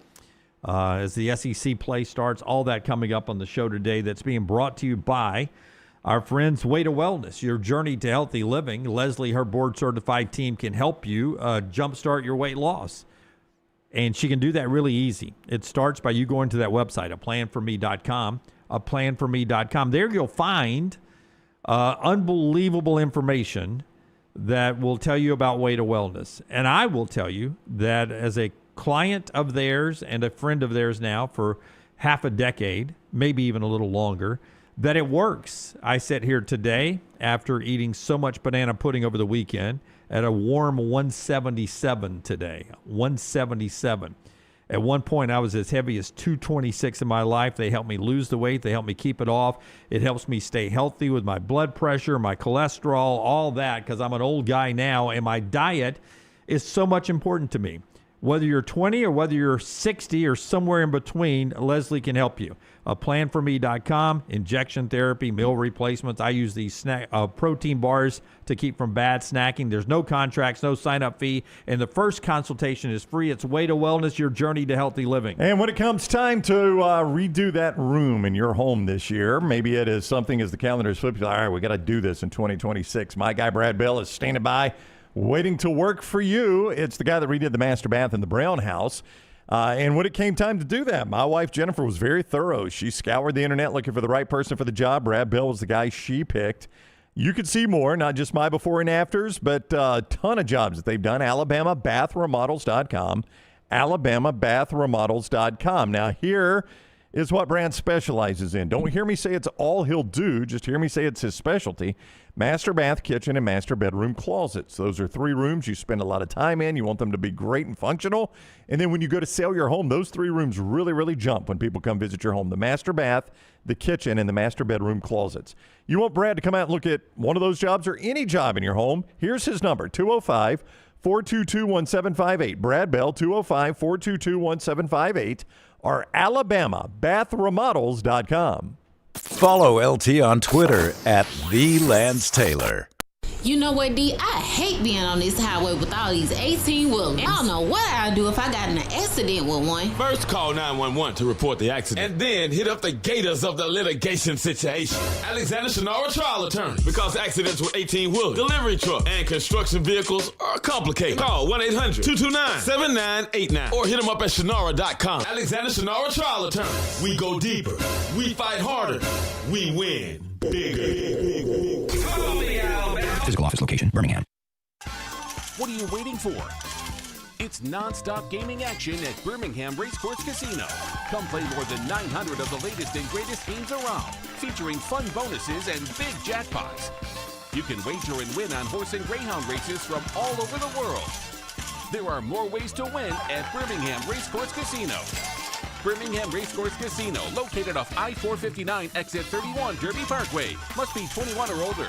Speaker 3: as the SEC play starts. All that coming up on the show today that's being brought to you by our friends Way to Wellness, your journey to healthy living. Leslie, her board-certified team can help you jumpstart your weight loss, and she can do that really easy. It starts by you going to that website, aplanforme.com. aplanforme.com. There you'll find unbelievable information that will tell you about Way to Wellness. And I will tell you that as a client of theirs and a friend of theirs now for half a decade, maybe even a little longer, that it works. I sit here today after eating so much banana pudding over the weekend at a warm 177 today. 177. At one point, I was as heavy as 226 in my life. They helped me lose the weight. They helped me keep it off. It helps me stay healthy with my blood pressure, my cholesterol, all that, because I'm an old guy now, and my diet is so much important to me. Whether you're 20 or whether you're 60 or somewhere in between, Leslie can help you. Planforme.com, injection therapy, meal replacements. I use these protein bars to keep from bad snacking. There's no contracts, no sign-up fee, and the first consultation is free. It's Way to Wellness, your journey to healthy living.
Speaker 1: And when it comes time to redo that room in your home this year, maybe it is something as the calendar is flipped. All right, we got to do this in 2026. My guy Brad Bell is standing by, waiting to work for you. It's the guy that redid the master bath in the Brown house. And when it came time to do that, my wife Jennifer was very thorough. She scoured the internet looking for the right person for the job. Brad Bell was the guy she picked. You could see more, not just my before and afters, but a ton of jobs that they've done. AlabamaBathRemodels.com. AlabamaBathRemodels.com. Now here is what Brad specializes in. Don't hear me say it's all he'll do. Just hear me say it's his specialty. Master bath, kitchen, and master bedroom closets. Those are 3 rooms you spend a lot of time in. You want them to be great and functional. And then when you go to sell your home, those 3 rooms really, really jump when people come visit your home. The master bath, the kitchen, and the master bedroom closets. You want Brad to come out and look at one of those jobs or any job in your home? Here's his number, 205-422-1758. Brad Bell, 205-422-1758. Or AlabamaBathRemodels.com.
Speaker 10: Follow LT on Twitter at TheLanceTaylor.
Speaker 7: You know what, D? I hate being on this highway with all these 18-wheelers. I don't know what I'd do if I got in an accident with one.
Speaker 8: First, call 911 to report the accident, and then hit up the gators of the litigation situation. Alexander Shinara trial attorney, because accidents with 18-wheelers, delivery truck, and construction vehicles are complicated. Call 1-800-229-7989 or hit him up at Shinara.com. Alexander Shinara trial attorney. We go deeper. We fight harder. We win bigger. Call me Alabama.
Speaker 9: Physical office location, Birmingham.
Speaker 11: What are you waiting for? It's non-stop gaming action at Birmingham Racecourse Casino. Come play more than 900 of the latest and greatest games around, featuring fun bonuses and big jackpots. You can wager and win on horse and greyhound races from all over the world. There are more ways to win at Birmingham Racecourse Casino. Birmingham Racecourse Casino, located off I-459, exit 31, Derby Parkway. Must be 21 or older.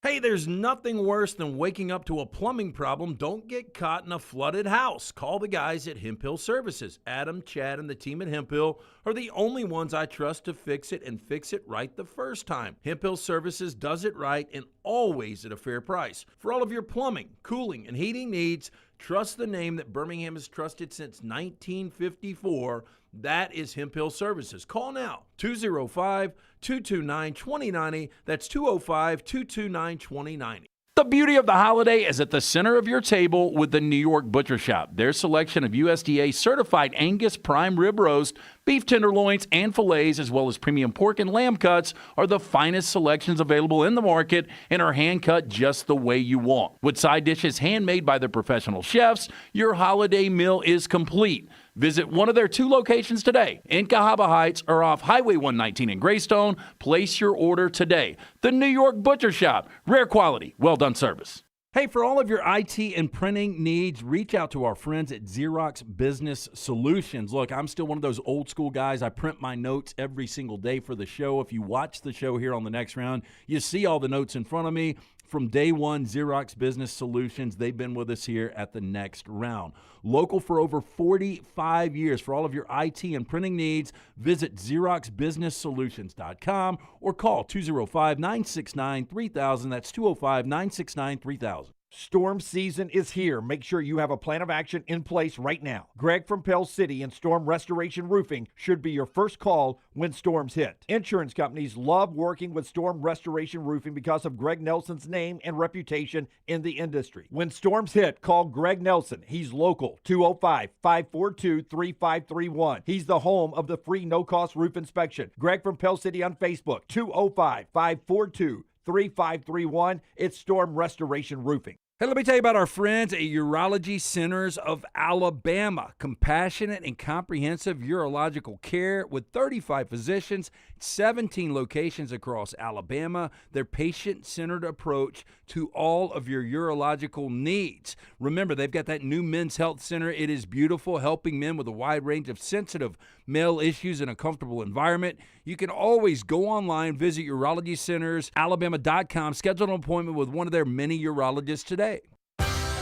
Speaker 5: Hey, there's nothing worse than waking up to a plumbing problem. Don't get caught in a flooded house. Call the guys at Hemphill Services. Adam, Chad, and the team at Hemphill are the only ones I trust to fix it and fix it right the first time. Hemphill Services does it right and always at a fair price. For all of your plumbing, cooling, and heating needs, trust the name that Birmingham has trusted since 1954. That is Hemphill Services. Call now, 205-229-2090. That's 205-229-2090.
Speaker 12: The beauty of the holiday is at the center of your table with the New York Butcher Shop. Their selection of USDA certified Angus prime rib roast, beef tenderloins, and fillets, as well as premium pork and lamb cuts, are the finest selections available in the market and are hand-cut just the way you want. With side dishes handmade by their professional chefs, your holiday meal is complete. Visit one of their 2 locations today in Cahaba Heights or off Highway 119 in Greystone. Place your order today. The New York Butcher Shop. Rare quality, well-done service.
Speaker 5: Hey, for all of your IT and printing needs, reach out to our friends at Xerox Business Solutions. Look, I'm still one of those old school guys. I print my notes every single day for the show. If you watch the show here on the next round, you see all the notes in front of me. From day one, Xerox Business Solutions, they've been with us here at the next round. Local for over 45 years. For all of your IT and printing needs, visit XeroxBusinessSolutions.com or call 205-969-3000. That's 205-969-3000.
Speaker 13: Storm season is here. Make sure you have a plan of action in place right now. Greg from Pell City and Storm Restoration Roofing should be your first call when storms hit. Insurance companies love working with Storm Restoration Roofing because of Greg Nelson's name and reputation in the industry. When storms hit, call Greg Nelson. He's local, 205-542-3531. He's the home of the free no-cost roof inspection. Greg from Pell City on Facebook, 205-542-3531. It's Storm Restoration Roofing.
Speaker 5: Hey, let me tell you about our friends at Urology Centers of Alabama. Compassionate and comprehensive urological care with 35 physicians, 17 locations across Alabama. Their patient-centered approach to all of your urological needs. Remember, they've got that new men's health center. It is beautiful, helping men with a wide range of sensitive male issues in a comfortable environment. You can always go online, visit urologycentersalabama.com, schedule an appointment with one of their many urologists today.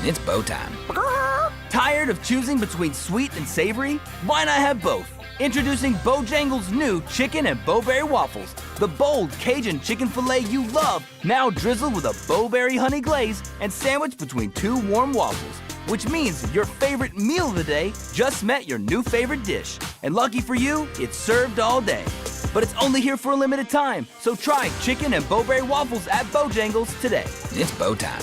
Speaker 6: It's bow time. Tired of choosing between sweet and savory? Why not have both? Introducing Bojangles' new chicken and bowberry waffles. The bold Cajun chicken filet you love, now drizzled with a bowberry honey glaze and sandwiched between 2 warm waffles. Which means your favorite meal of the day just met your new favorite dish. And lucky for you, it's served all day. But it's only here for a limited time, so try chicken and bowberry waffles at Bojangles today. It's bow time.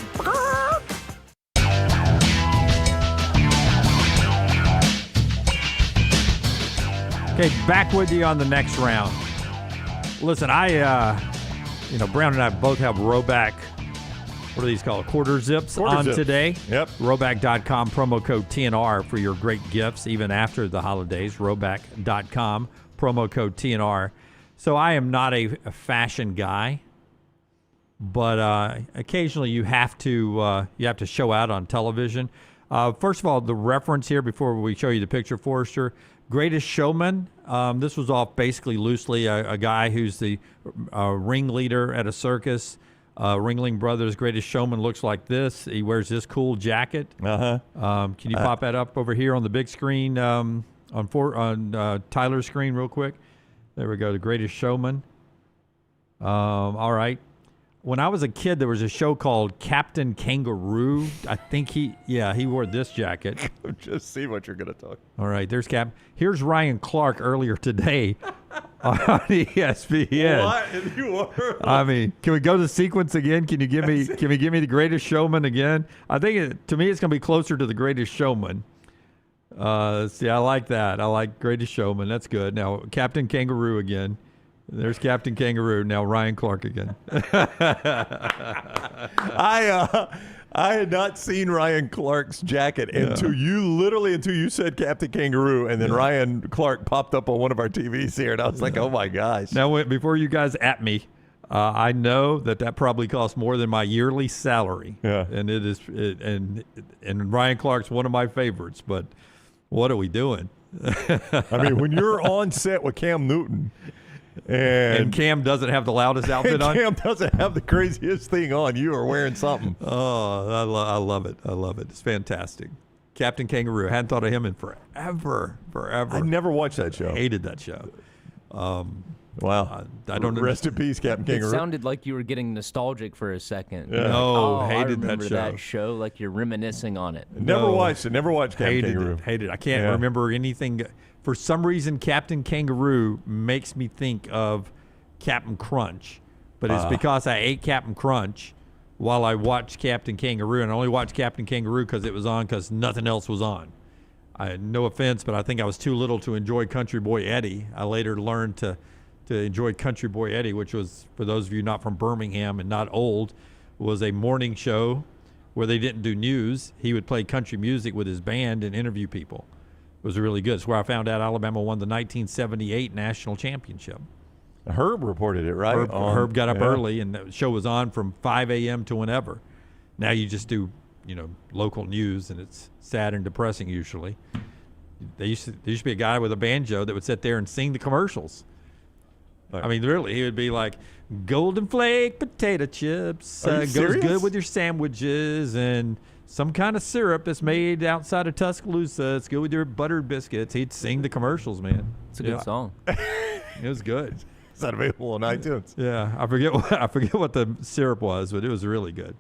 Speaker 3: Okay, back with you on the next round. Listen, Brown and I both have Roback what are these called? Quarter zips today.
Speaker 1: Yep.
Speaker 3: Roback.com, promo code TNR for your great gifts, even after the holidays. Roback.com, promo code TNR. So I am not a fashion guy, but occasionally you have to show out on television. First of all, the reference here before we show you the picture, Forrester, Greatest Showman. This was off basically loosely a guy who's the ringleader at a circus. Ringling Brothers' Greatest Showman looks like this. He wears this cool jacket. Can you pop that up over here on the big screen on Tyler's screen real quick? There we go, The Greatest Showman. All right. When I was a kid, there was a show called Captain Kangaroo. I think he wore this jacket.
Speaker 1: Just see what you're going to talk.
Speaker 3: All right, there's Cap. Here's Ryan Clark earlier today on ESPN.
Speaker 1: What? You were?
Speaker 3: I mean, can we go to the sequence again? Can you give me The Greatest Showman again? I think to me it's going to be closer to The Greatest Showman. See, I like that. I like Greatest Showman. That's good. Now, Captain Kangaroo again. There's Captain Kangaroo. Now Ryan Clark again.
Speaker 1: I had not seen Ryan Clark's jacket until you said Captain Kangaroo, and then Ryan Clark popped up on one of our TVs here, and I was like, oh my gosh.
Speaker 3: Now, before you guys at me, I know that probably costs more than my yearly salary.
Speaker 1: Yeah.
Speaker 3: And it is, and Ryan Clark's one of my favorites. But what are we doing?
Speaker 1: I mean, when you're on set with Cam Newton.
Speaker 3: And Cam doesn't have the loudest outfit on.
Speaker 1: Cam doesn't have the craziest thing on. You are wearing something.
Speaker 3: Oh, I love it. I love it. It's fantastic. Captain Kangaroo. I hadn't thought of him in forever.
Speaker 1: I never watched that show.
Speaker 3: I hated that show.
Speaker 1: Wow.
Speaker 3: I don't know.
Speaker 1: Rest in peace, Captain Kangaroo.
Speaker 4: It sounded like you were getting nostalgic for a second.
Speaker 1: Yeah.
Speaker 3: No, hated
Speaker 4: I remember
Speaker 3: that show.
Speaker 4: like you're reminiscing on it.
Speaker 1: Never watched it. Never watched Captain Kangaroo.
Speaker 3: Hated it. I can't remember anything. For some reason, Captain Kangaroo makes me think of Captain Crunch. But it's because I ate Captain Crunch while I watched Captain Kangaroo. And I only watched Captain Kangaroo because it was on because nothing else was on. No offense, but I think I was too little to enjoy Country Boy Eddie. I later learned to enjoy Country Boy Eddie, which was, for those of you not from Birmingham and not old, was a morning show where they didn't do news. He would play country music with his band and interview people. It was really good. It's where I found out Alabama won the 1978 national championship.
Speaker 1: Herb reported it, right?
Speaker 3: Herb got up early, and the show was on from 5 a.m. to whenever. Now you just do, local news, and it's sad and depressing usually. There used to be a guy with a banjo that would sit there and sing the commercials. I mean, really, he would be like, Golden Flake potato chips goes good with your sandwiches, and some kind of syrup that's made outside of Tuscaloosa. It's good with your buttered biscuits. He'd sing the commercials, man.
Speaker 4: It's a good song.
Speaker 3: It was good.
Speaker 1: Is that available on iTunes?
Speaker 3: Yeah, I forget what the syrup was, but it was really good.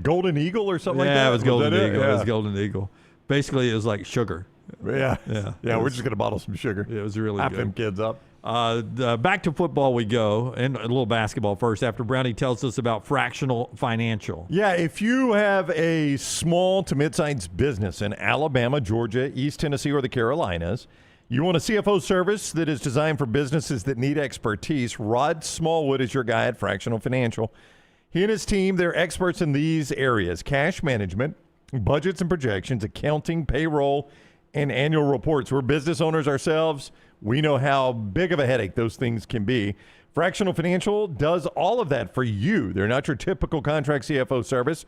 Speaker 1: Golden Eagle or something like that?
Speaker 3: Yeah, it was Golden Eagle.
Speaker 1: Yeah.
Speaker 3: It was Golden Eagle. Basically, it was like sugar.
Speaker 1: Yeah.
Speaker 3: Yeah.
Speaker 1: We're just gonna bottle some sugar.
Speaker 3: It was really
Speaker 1: Hype
Speaker 3: good.
Speaker 1: them kids up.
Speaker 3: Back to football we go, and a little basketball first after Brownie tells us about Fractional Financial.
Speaker 1: Yeah, if you have a small to mid-sized business in Alabama, Georgia, East Tennessee, or the Carolinas, you want a CFO service that is designed for businesses that need expertise, Rod Smallwood is your guy at Fractional Financial. He and his team, they're experts in these areas: cash management, budgets and projections, accounting, payroll, and annual reports. We're business owners ourselves. We know how big of a headache those things can be. Fractional Financial does all of that for you. They're not your typical contract CFO service.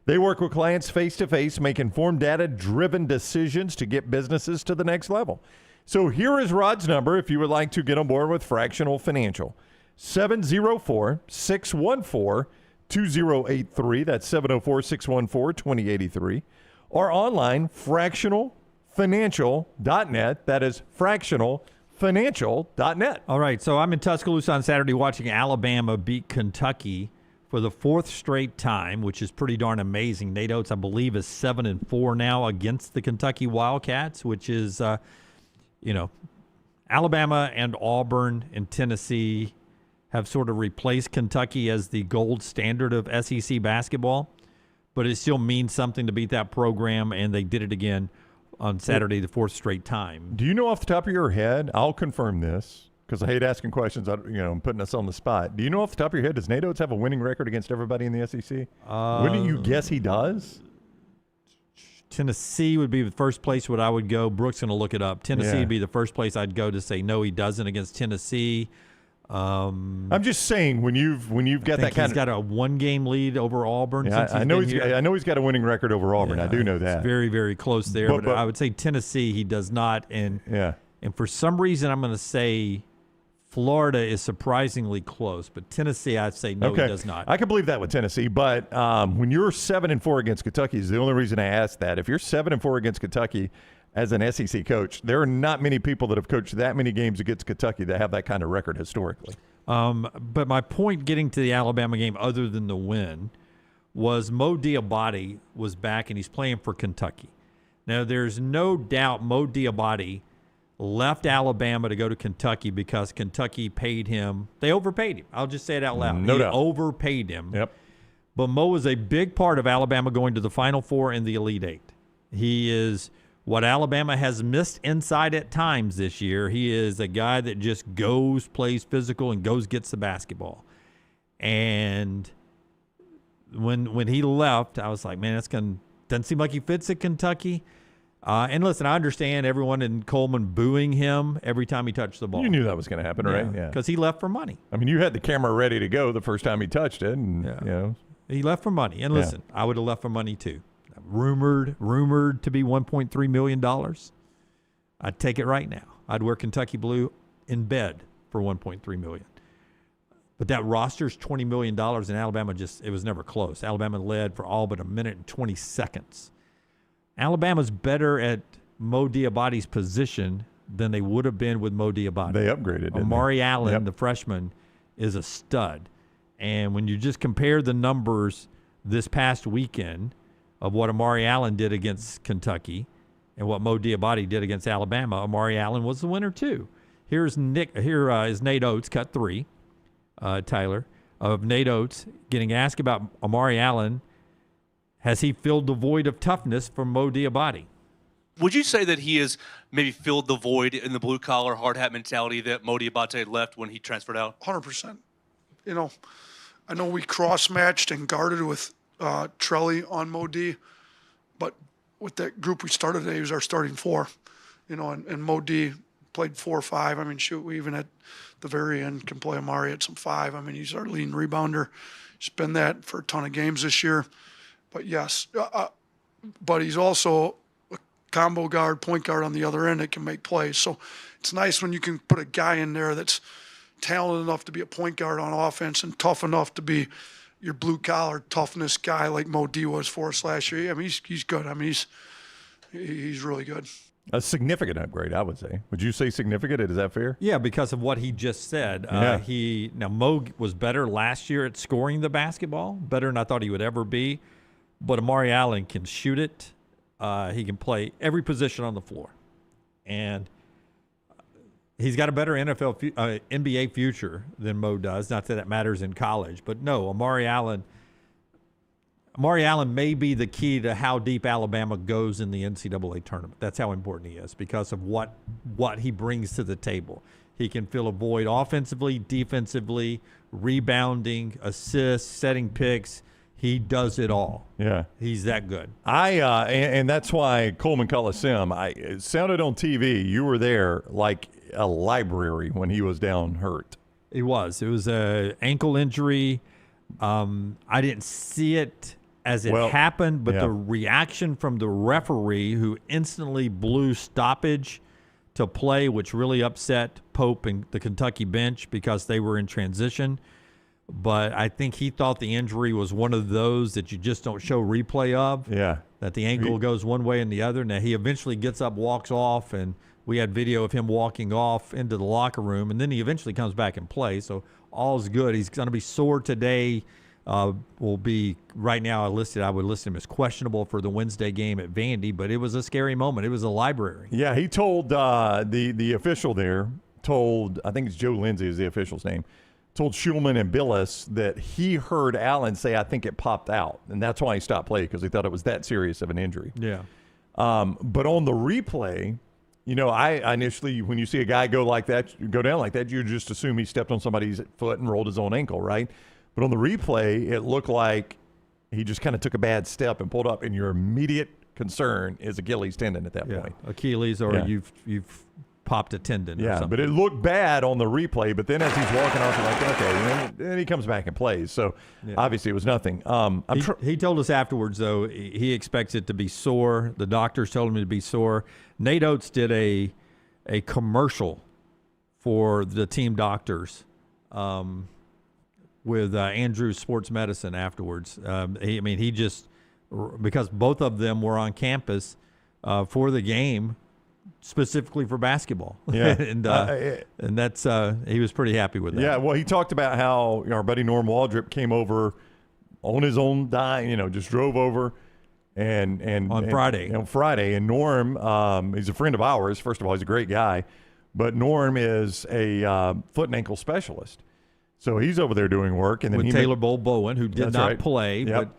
Speaker 1: They work with clients face-to-face, make informed data-driven decisions to get businesses to the next level. So here is Rod's number if you would like to get on board with Fractional Financial. 704-614-2083. That's 704-614-2083. Or online, fractionalfinancial.net. That is fractionalfinancial.net.
Speaker 3: All right, so I'm in Tuscaloosa on Saturday watching Alabama beat Kentucky for the fourth straight time, which is pretty darn amazing. Nate Oates, I believe, is 7-4 now against the Kentucky Wildcats, which is, Alabama and Auburn and Tennessee have sort of replaced Kentucky as the gold standard of SEC basketball, but it still means something to beat that program, and they did it again on Saturday, the fourth straight time.
Speaker 1: Do you know off the top of your head, I'll confirm this, because I hate asking questions, putting us on the spot. Do you know off the top of your head, does Nate Oates have a winning record against everybody in the SEC? Wouldn't you guess he does?
Speaker 3: Tennessee would be the first place where I would go. Brooks going to look it up. Tennessee would be the first place I'd go to say no, he doesn't against Tennessee.
Speaker 1: I'm just saying when you've got that kind
Speaker 3: he's got a 1-game lead over Auburn.
Speaker 1: Yeah, I know he's got a winning record over Auburn.
Speaker 3: Yeah,
Speaker 1: I do know that.
Speaker 3: It's very, very close there. But I would say Tennessee he does not. And for some reason I'm going to say Florida is surprisingly close, but Tennessee, I'd say no, he does not.
Speaker 1: I can believe that with Tennessee, but when you're 7-4 against Kentucky is the only reason I asked that. If you're 7-4 against Kentucky as an SEC coach, there are not many people that have coached that many games against Kentucky that have that kind of record historically.
Speaker 3: But my point getting to the Alabama game, other than the win, was Mo Diabate was back and he's playing for Kentucky. Now, there's no doubt Mo Diabate left Alabama to go to Kentucky because Kentucky paid him. They overpaid him. I'll just say it out loud.
Speaker 1: No doubt.
Speaker 3: Overpaid him.
Speaker 1: Yep.
Speaker 3: But Mo was a big part of Alabama going to the Final Four and the Elite Eight. He is what Alabama has missed inside at times this year. He is a guy that just goes, plays physical, and gets the basketball. And when he left, I was like, man, doesn't seem like he fits at Kentucky. And listen, I understand everyone in Coleman booing him every time he touched the ball.
Speaker 1: You knew that was going to happen, right?
Speaker 3: Yeah, because he left for money.
Speaker 1: I mean, you had the camera ready to go the first time he touched it, and
Speaker 3: he left for money. And listen, I would have left for money too. Rumored to be $1.3 million. I'd take it right now. I'd wear Kentucky blue in bed for $1.3 million. But that roster's $20 million, and Alabama it was never close. Alabama led for all but a minute and 20 seconds. Alabama's better at Mo Diabate's position than they would have been with Mo Diabate.
Speaker 1: They upgraded.
Speaker 3: Amari Allen, the freshman, is a stud. And when you just compare the numbers this past weekend of what Amari Allen did against Kentucky and what Mo Diabate did against Alabama, Amari Allen was the winner too. Here is Nate Oates, cut 3, Tyler, of Nate Oates getting asked about Amari Allen. Has he filled the void of toughness from Mo Diabate?
Speaker 14: Would you say that he has maybe filled the void in the blue-collar, hard-hat mentality that Mo Diabate left when he transferred out?
Speaker 15: 100%. I know we cross-matched and guarded with Trelly on Mo D, but with that group we started today, he was our starting 4. And Mo D played 4 or 5. I mean, shoot, we even at the very end can play Amari at some 5. I mean, he's our leading rebounder. He's been that for a ton of games this year. But yes, but he's also a combo guard, point guard on the other end that can make plays. So it's nice when you can put a guy in there that's talented enough to be a point guard on offense and tough enough to be your blue-collar toughness guy like Mo D was for us last year. I mean, he's good. I mean, he's really good.
Speaker 1: A significant upgrade, I would say. Would you say significant? Is that fair?
Speaker 3: Yeah, because of what he just said. Mo was better last year at scoring the basketball, better than I thought he would ever be. But Amari Allen can shoot it. He can play every position on the floor. And he's got a better NBA future than Mo does. Not that it matters in college. But no, Amari Allen may be the key to how deep Alabama goes in the NCAA tournament. That's how important he is because of what he brings to the table. He can fill a void offensively, defensively, rebounding, assists, setting picks. He does it all.
Speaker 1: Yeah.
Speaker 3: He's that good.
Speaker 1: And that's why Coleman Coliseum, it sounded on TV, you were there like a library when he was down hurt.
Speaker 3: It was. It was an ankle injury. I didn't see it as it happened, but the reaction from the referee who instantly blew stoppage to play, which really upset Pope and the Kentucky bench because they were in transition. But I think he thought the injury was one of those that you just don't show replay of.
Speaker 1: Yeah.
Speaker 3: That the ankle goes one way and the other. Now, he eventually gets up, walks off, and we had video of him walking off into the locker room, and then he eventually comes back and plays. So all's good. He's going to be sore today. Will be right now I would list him as questionable for the Wednesday game at Vandy, but it was a scary moment. It was a library.
Speaker 1: Yeah, he told the official there, I think it's Joe Lindsay is the official's name, told Schulman and Billis that he heard Allen say, I think it popped out. And that's why he stopped playing, because he thought it was that serious of an injury.
Speaker 3: Yeah.
Speaker 1: But on the replay, I initially, when you see a guy go down like that, you just assume he stepped on somebody's foot and rolled his own ankle, right? But on the replay, it looked like he just kind of took a bad step and pulled up, and your immediate concern is Achilles tendon at that point.
Speaker 3: Achilles, or you've popped a tendon. Or something.
Speaker 1: But it looked bad on the replay. But then as he's walking off, you're like, okay, and then he comes back and plays. So obviously it was nothing.
Speaker 3: He told us afterwards, though, he expects it to be sore. The doctors told him to be sore. Nate Oates did a commercial for the team doctors with Andrews Sports Medicine afterwards. He just, because both of them were on campus for the game, specifically for basketball.
Speaker 1: Yeah.
Speaker 3: and that's he was pretty happy with that.
Speaker 1: Yeah, well, he talked about how our buddy Norm Waldrop came over on his own dime, just drove over and
Speaker 3: on Friday.
Speaker 1: And Norm, he's a friend of ours. First of all, he's a great guy, but Norm is a foot and ankle specialist. So he's over there doing work. And then
Speaker 3: with Taylor Bowen, who did not play,
Speaker 1: yep.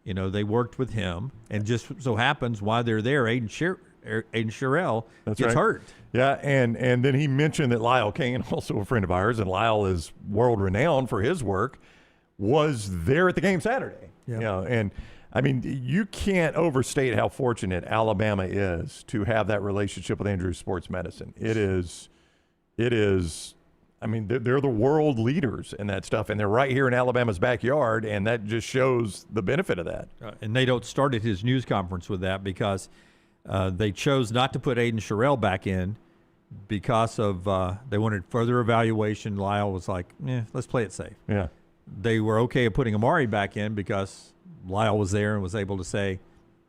Speaker 3: but they worked with him. And just so happens while they're there, Aiden Sherrill gets hurt.
Speaker 1: Yeah, and then he mentioned that Lyle Kane, also a friend of ours, and Lyle is world-renowned for his work, was there at the game Saturday.
Speaker 3: Yeah.
Speaker 1: And, you can't overstate how fortunate Alabama is to have that relationship with Andrews Sports Medicine. It is. They're the world leaders in that stuff, and they're right here in Alabama's backyard, and that just shows the benefit of that.
Speaker 3: And Nate Oates started his news conference with that because they chose not to put Aiden Sherrill back in because of they wanted further evaluation. Lyle was like, let's play it safe.
Speaker 1: Yeah.
Speaker 3: They were okay at putting Amari back in because Lyle was there and was able to say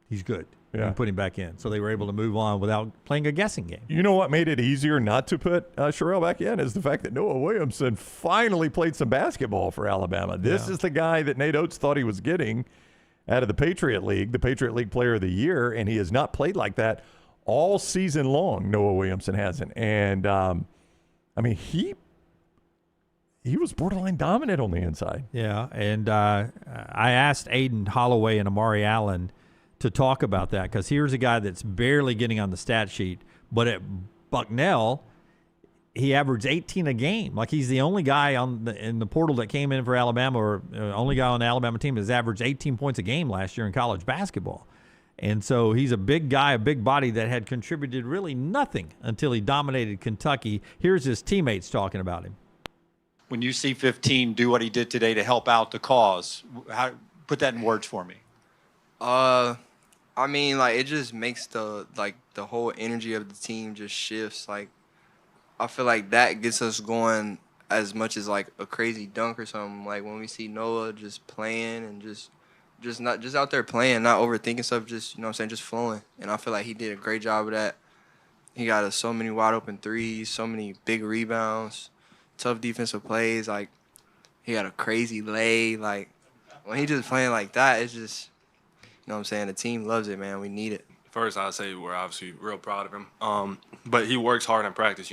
Speaker 3: he's good and put him back in. So they were able to move on without playing a guessing game.
Speaker 1: You know what made it easier not to put Sherrill back in is the fact that Noah Williamson finally played some basketball for Alabama. This is the guy that Nate Oates thought he was getting out of the Patriot League Player of the Year, and he has not played like that all season long. Noah Williamson hasn't. And, he was borderline dominant on the inside.
Speaker 3: Yeah, and I asked Aiden Holloway and Amari Allen to talk about that because here's a guy that's barely getting on the stat sheet, but at Bucknell, he averaged 18 a game. Like he's the only guy in the portal that came in for Alabama, or only guy on the Alabama team that's averaged 18 points a game last year in college basketball. And so he's a big guy, a big body that had contributed really nothing until he dominated Kentucky. Here's his teammates talking about him.
Speaker 16: When you see 15 do what he did today to help out the cause, put that in words for me.
Speaker 17: It just makes the whole energy of the team just shifts. Like, I feel like that gets us going as much as like a crazy dunk or something. Like when we see Noah just playing and just out there playing, not overthinking stuff, just just flowing. And I feel like he did a great job of that. He got us so many wide open threes, so many big rebounds, tough defensive plays. Like he had a crazy lay. Like when he just playing like that, it's just the team loves it, man. We need it.
Speaker 18: First, I'd say we're obviously real proud of him. But he works hard in practice,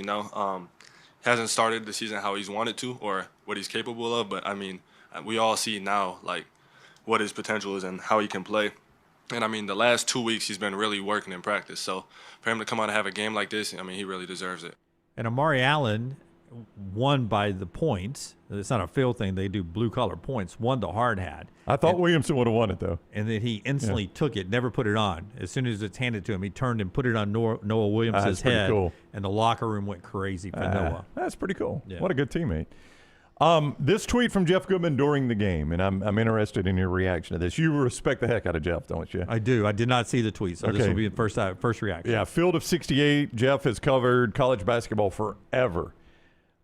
Speaker 18: Hasn't started the season how he's wanted to or what he's capable of. But, we all see now, like, what his potential is and how he can play. And, the last 2 weeks he's been really working in practice. So for him to come out and have a game like this, he really deserves it.
Speaker 3: And Amari Allen won by the points. It's not a field thing. They do blue-collar points. Won the hard hat.
Speaker 1: I thought Williamson would have won it, though.
Speaker 3: And then he instantly took it, never put it on. As soon as it's handed to him, he turned and put it on Noah Williamson's head.
Speaker 1: Cool.
Speaker 3: And the locker room went crazy for Noah.
Speaker 1: That's pretty cool.
Speaker 3: Yeah.
Speaker 1: What a good teammate. This tweet from Jeff Goodman during the game, and I'm interested in your reaction to this. You respect the heck out of Jeff, don't you?
Speaker 3: I do. I did not see the tweet, so this will be the first reaction.
Speaker 1: Yeah, Field of 68. Jeff has covered college basketball forever.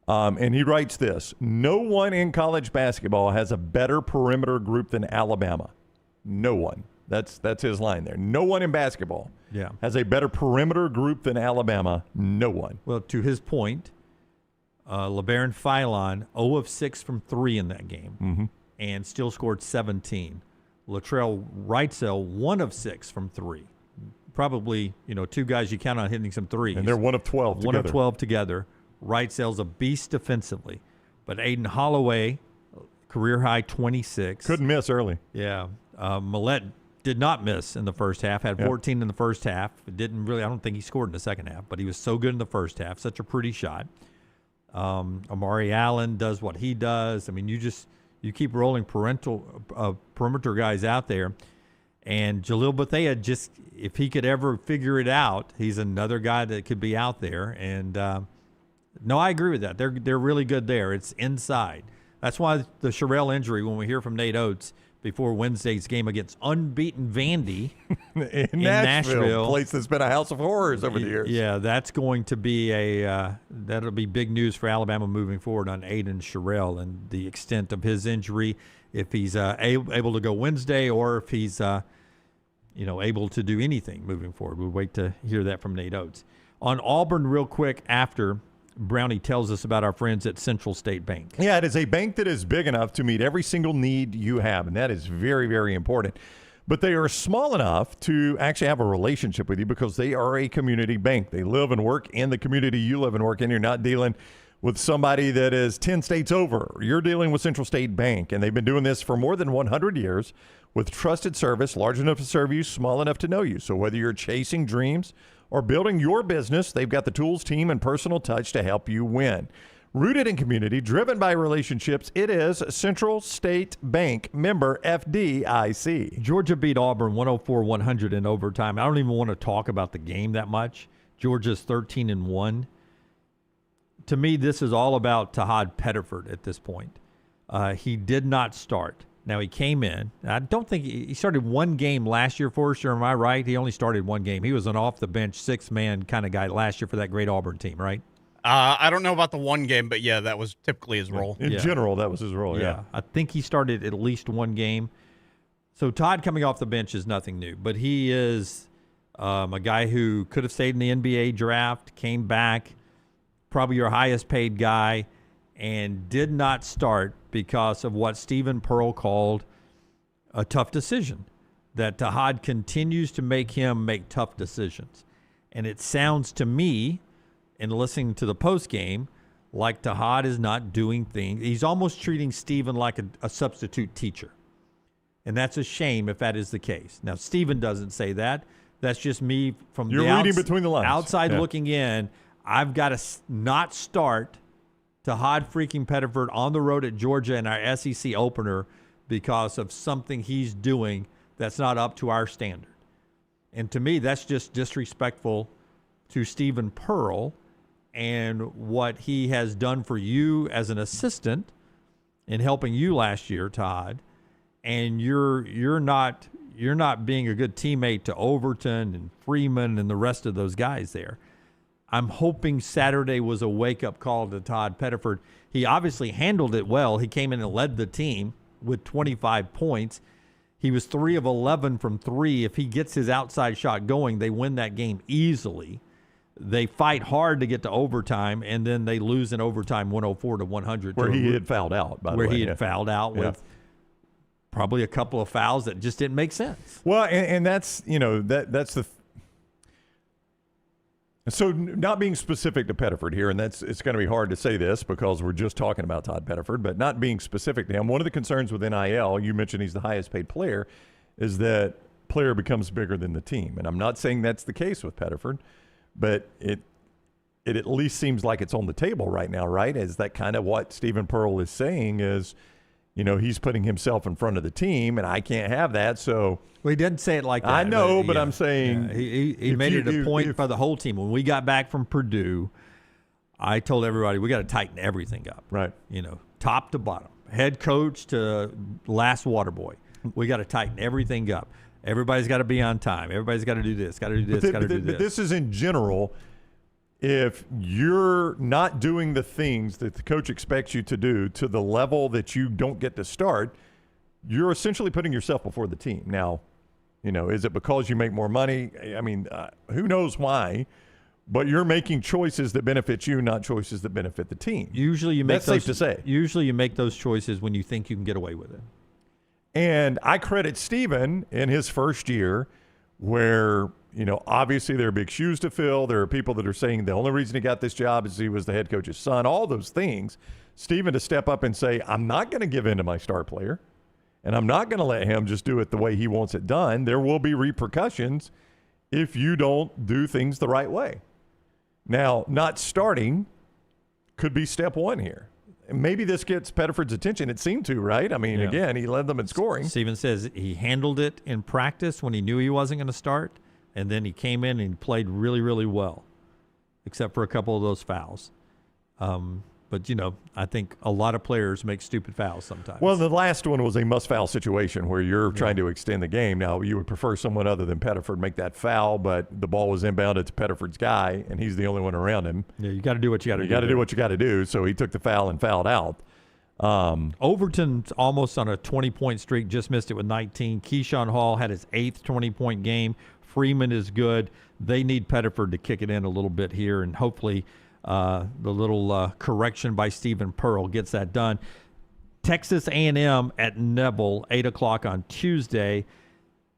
Speaker 1: And he writes this: no one in college basketball has a better perimeter group than Alabama. No one. That's his line there. No one in basketball has a better perimeter group than Alabama. No one.
Speaker 3: Well, to his point, LeBaron Philon 0 of 6 from 3 in that game and still scored 17. Latrell Wrightsell 1 of 6 from 3. Probably, two guys you count on hitting some threes.
Speaker 1: And they're 1 of 12 together.
Speaker 3: 1 of 12 together. Wrightsell's a beast defensively. But Aiden Holloway, career high 26.
Speaker 1: Couldn't miss early.
Speaker 3: Yeah. Millette did not miss in the first half, had 14 in the first half. Didn't really, I don't think he scored in the second half, but he was so good in the first half. Such a pretty shot. Amari Allen does what he does. I mean, you keep rolling perimeter guys out there. And Jalil Bethea, just if he could ever figure it out, he's another guy that could be out there. And no, I agree with that. They're really good there. It's inside. That's why the Sherrell injury, when we hear from Nate Oates before Wednesday's game against unbeaten Vandy
Speaker 1: in Nashville, a place that's been a house of horrors over the years.
Speaker 3: Yeah, that's going to be that'll be big news for Alabama moving forward on Aiden Sherrell and the extent of his injury, if he's able to go Wednesday or if he's able to do anything moving forward. We'll wait to hear that from Nate Oates. On Auburn, real quick, after Brownie tells us about our friends at Central State Bank.
Speaker 1: Yeah, it is a bank that is big enough to meet every single need you have, and that is very, very important. But they are small enough to actually have a relationship with you because they are a community bank. They live and work in the community you live and work in. You're not dealing with somebody that is 10 states over. You're dealing with Central State Bank, and they've been doing this for more than 100 years with trusted service, large enough to serve you, small enough to know you. So whether you're chasing dreams or building your business, they've got the tools, team, and personal touch to help you win. Rooted in community, driven by relationships, it is Central State Bank, member FDIC.
Speaker 3: Georgia beat Auburn 104-100 in overtime. I don't even want to talk about the game that much. Georgia's 13-1. To me, this is all about Tahaad Pettiford at this point. He did not start. Now, he came in. I don't think he started one game last year for us, or am I right? He only started one game. He was an off-the-bench, six-man kind of guy last year for that great Auburn team, right?
Speaker 19: I don't know about the one game, but, yeah, that was typically his role.
Speaker 1: In general, that was his role, yeah.
Speaker 3: I think he started at least one game. So Todd coming off the bench is nothing new, but he is a guy who could have stayed in the NBA draft, came back, probably your highest-paid guy, and did not start because of what Stephen Pearl called a tough decision, that Tahaad continues to make him make tough decisions. And it sounds to me, in listening to the postgame, like Tahaad is not doing things. He's almost treating Stephen like a substitute teacher. And that's a shame if that is the case. Now, Stephen doesn't say that. That's just me from
Speaker 1: You're reading between the lines.
Speaker 3: Outside looking in. I've got to not start Tahaad freaking Pettiford on the road at Georgia in our SEC opener because of something he's doing that's not up to our standard. And to me, that's just disrespectful to Stephen Pearl and what he has done for you as an assistant in helping you last year, Todd. And you're not being a good teammate to Overton and Freeman and the rest of those guys there. I'm hoping Saturday was a wake-up call to Tahaad Pettiford. He obviously handled it well. He came in and led the team with 25 points. He was 3 of 11 from 3. If he gets his outside shot going, they win that game easily. They fight hard to get to overtime, and then they lose in overtime 104-100.
Speaker 1: Where he had fouled out, by the way.
Speaker 3: Where he had fouled out with probably a couple of fouls that just didn't make sense.
Speaker 1: Well, and that's, that's the So not being specific to Pettiford here, and it's going to be hard to say this because we're just talking about Tahaad Pettiford, but not being specific to him, one of the concerns with NIL, you mentioned he's the highest paid player, is that player becomes bigger than the team. And I'm not saying that's the case with Pettiford, but it at least seems like it's on the table right now, right? Is that kind of what Stephen Pearl is saying is, he's putting himself in front of the team, and I can't have that, so...
Speaker 3: Well, he didn't say it like that.
Speaker 1: I know, but I'm saying...
Speaker 3: He made it a point for the whole team. When we got back from Purdue, I told everybody, we got to tighten everything up.
Speaker 1: Right.
Speaker 3: Top to bottom. Head coach to last water boy. We got to tighten everything up. Everybody's got to be on time. Everybody's got to do this, got to do this, got to do this.
Speaker 1: But this is in general... If you're not doing the things that the coach expects you to do to the level that you don't get to start, you're essentially putting yourself before the team. Now, is it because you make more money? I mean, who knows why? But you're making choices that benefit you, not choices that benefit the team.
Speaker 3: Usually you make
Speaker 1: That's safe to say.
Speaker 3: Usually you make those choices when you think you can get away with it.
Speaker 1: And I credit Stephen in his first year where – obviously there are big shoes to fill. There are people that are saying the only reason he got this job is he was the head coach's son, all those things. Stephen to step up and say, I'm not going to give in to my star player. And I'm not going to let him just do it the way he wants it done. There will be repercussions if you don't do things the right way. Now, not starting could be step one here. Maybe this gets Pettiford's attention. It seemed to, right? I mean, again, he led them in scoring.
Speaker 3: Steven says he handled it in practice when he knew he wasn't going to start, and then he came in and played really, really well, except for a couple of those fouls. But, I think a lot of players make stupid fouls sometimes.
Speaker 1: Well, the last one was a must-foul situation where you're trying to extend the game. Now, you would prefer someone other than Pettiford make that foul, but the ball was inbounded to Pettiford's guy, and he's the only one around him.
Speaker 3: Yeah, you got to do what you got to do.
Speaker 1: You got to do what you got to do, so he took the foul and fouled out.
Speaker 3: Overton's almost on a 20-point streak, just missed it with 19. Keyshawn Hall had his 8th 20-point game. Freeman is good. They need Pettiford to kick it in a little bit here, and hopefully the little correction by Stephen Pearl gets that done. Texas A&M at Neville, 8 o'clock on Tuesday.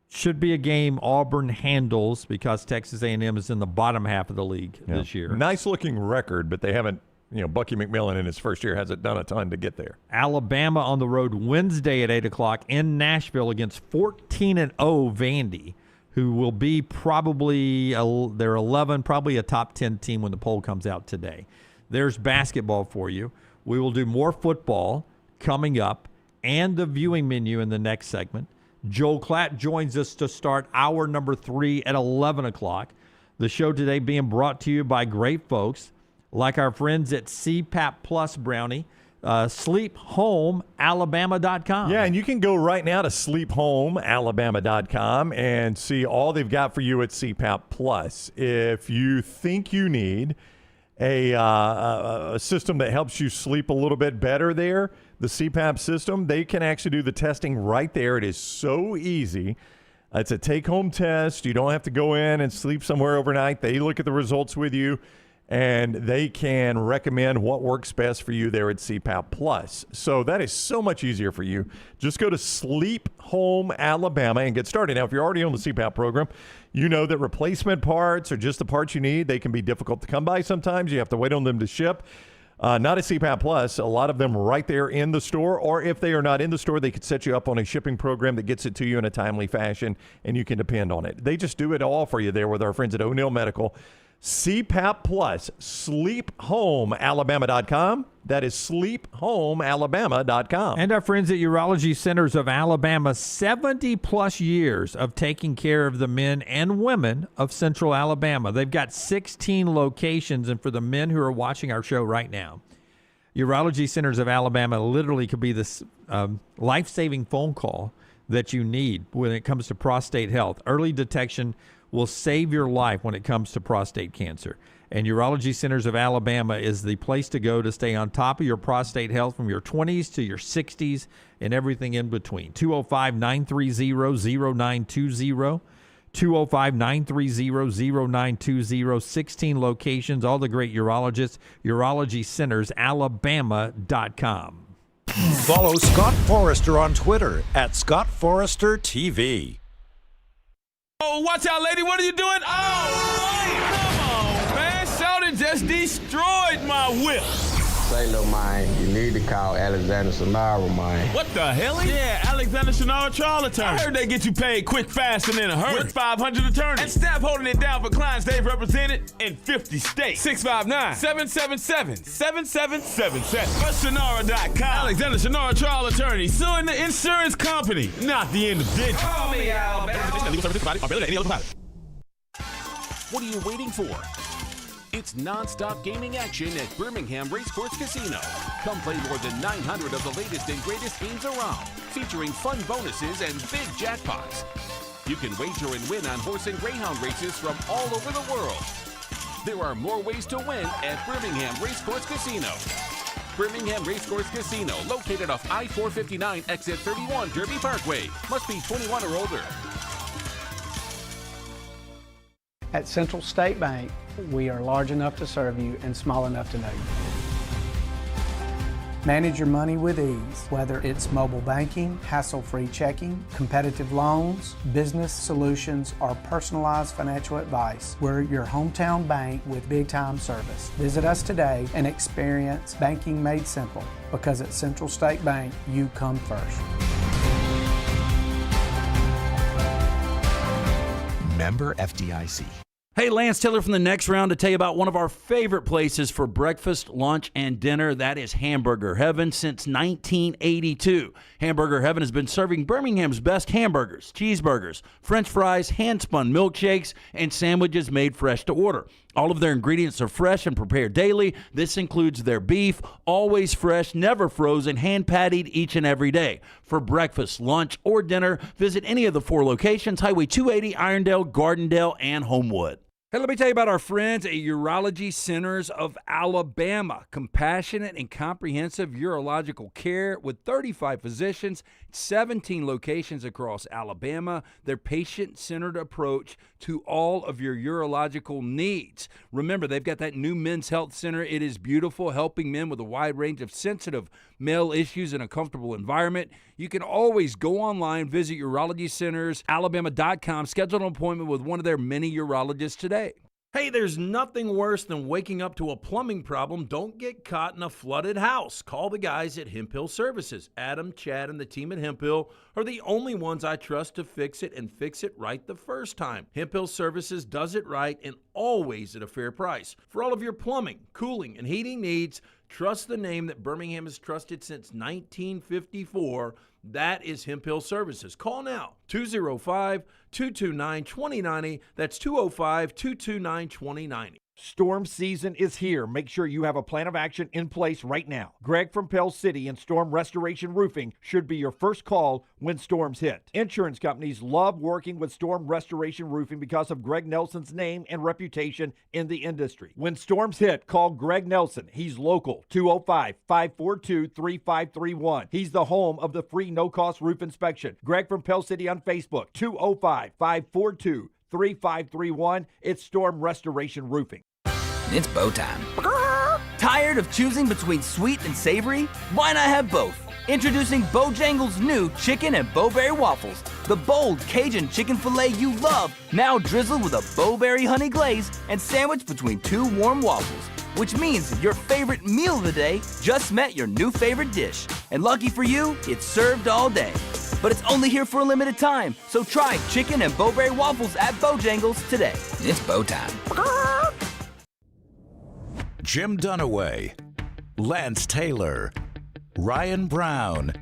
Speaker 3: Should be a game Auburn handles because Texas A&M is in the bottom half of the league this year.
Speaker 1: Nice-looking record, but they haven't, Bucky McMillan in his first year hasn't done a ton to get there.
Speaker 3: Alabama on the road Wednesday at 8 o'clock in Nashville against 14-0 Vandy, who will be probably they're 11, probably a top 10 team when the poll comes out today. There's basketball for you. We will do more football coming up and the viewing menu in the next segment. Joel Klatt joins us to start hour number 3 at 11 o'clock. The show today being brought to you by great folks like our friends at CPAP Plus Brownie. SleepHomeAlabama.com.
Speaker 1: Yeah, and you can go right now to SleepHomeAlabama.com and see all they've got for you at CPAP Plus. If you think you need a system that helps you sleep a little bit better there, the CPAP system, they can actually do the testing right there. It is so easy. It's a take-home test. You don't have to go in and sleep somewhere overnight. They look at the results with you, and they can recommend what works best for you there at CPAP Plus. So that is so much easier for you. Just go to Sleep Home Alabama and get started. Now, if you're already on the CPAP program, you know that replacement parts are just the parts you need. They can be difficult to come by sometimes. You have to wait on them to ship. Not at CPAP Plus. A lot of them right there in the store, or if they are not in the store, they could set you up on a shipping program that gets it to you in a timely fashion, and you can depend on it. They just do it all for you there with our friends at O'Neill Medical. CPAP Plus, SleepHomeAlabama.com. That is SleepHomeAlabama.com.
Speaker 3: And our friends at Urology Centers of Alabama, 70-plus years of taking care of the men and women of Central Alabama. They've got 16 locations, and for the men who are watching our show right now, Urology Centers of Alabama literally could be this life-saving phone call that you need when it comes to prostate health. Early detection will save your life when it comes to prostate cancer. And Urology Centers of Alabama is the place to go to stay on top of your prostate health from your 20s to your 60s and everything in between. 205-930-0920. 205-930-0920. 16 locations, all the great urologists. UrologyCentersAlabama.com.
Speaker 10: Follow Scott Forrester on Twitter at ScottForresterTV.
Speaker 8: Oh, watch out, lady. What are you doing? Oh, boy, come on, man. Shawty just destroyed my whip.
Speaker 20: Say, little man, you need to call Alexander Sonara, man.
Speaker 8: What the hell? Yeah, Alexander Sonara trial attorney. I heard they get you paid quick, fast, and in a hurry. With 500 attorneys. And staff holding it down for clients they've represented in 50 states. 659-777-7777. Or Sonara.com. Alexander Sonara trial attorney suing the insurance company, not the individual.
Speaker 11: Call me, Alabama. Legal services provided. Any other provider. What are you waiting for? It's non-stop gaming action at Birmingham Racecourse Casino. Come play more than 900 of the latest and greatest games around, featuring fun bonuses and big jackpots. You can wager and win on horse and greyhound races from all over the world. There are more ways to win at Birmingham Racecourse Casino. Birmingham Racecourse Casino, located off I-459, exit 31, Derby Parkway. Must be 21 or older.
Speaker 21: At Central State Bank, we are large enough to serve you and small enough to know you. Manage your money with ease, whether it's mobile banking, hassle-free checking, competitive loans, business solutions, or personalized financial advice. We're your hometown bank with big-time service. Visit us today and experience banking made simple, because at Central State Bank, you come first.
Speaker 2: Member FDIC.
Speaker 12: Hey, Lance Taylor from the Next Round to tell you about one of our favorite places for breakfast, lunch, and dinner. That is Hamburger Heaven since 1982. Hamburger Heaven has been serving Birmingham's best hamburgers, cheeseburgers, French fries, hand-spun milkshakes, and sandwiches made fresh to order. All of their ingredients are fresh and prepared daily. This includes their beef, always fresh, never frozen, hand-pattied each and every day. For breakfast, lunch, or dinner, visit any of the 4 locations, Highway 280, Irondale, Gardendale, and Homewood.
Speaker 5: Hey, let me tell you about our friends at Urology Centers of Alabama. Compassionate and comprehensive urological care with 35 physicians, 17 locations across Alabama. Their patient-centered approach to all of your urological needs. Remember, they've got that new men's health center. It is beautiful, helping men with a wide range of sensitive male issues in a comfortable environment. You can always go online, visit urologycentersalabama.com, schedule an appointment with one of their many urologists today. Hey, there's nothing worse than waking up to a plumbing problem. Don't get caught in a flooded house. Call the guys at Hemp Hill Services. Adam, Chad, and the team at Hemp Hill are the only ones I trust to fix it and fix it right the first time. Hemp Hill Services does it right and always at a fair price. For all of your plumbing, cooling, and heating needs, trust the name that Birmingham has trusted since 1954. That is Hemp Hill Services. Call now, 205-229-2090. That's 205-229-2090.
Speaker 13: Storm season is here. Make sure you have a plan of action in place right now. Greg from Pell City and Storm Restoration Roofing should be your first call when storms hit. Insurance companies love working with Storm Restoration Roofing because of Greg Nelson's name and reputation in the industry. When storms hit, call Greg Nelson. He's local, 205-542-3531. He's the home of the free no-cost roof inspection. Greg from Pell City on Facebook, 205-542-3531. It's Storm Restoration Roofing.
Speaker 6: It's bow time. Tired of choosing between sweet and savory? Why not have both? Introducing Bojangles' new chicken and bowberry waffles. The bold Cajun chicken filet you love, now drizzled with a bowberry honey glaze and sandwiched between 2 warm waffles. Which means your favorite meal of the day just met your new favorite dish. And lucky for you, it's served all day. But it's only here for a limited time, so try chicken and bowberry waffles at Bojangles today. It's bow time.
Speaker 10: Jim Dunaway, Lance Taylor, Ryan Brown.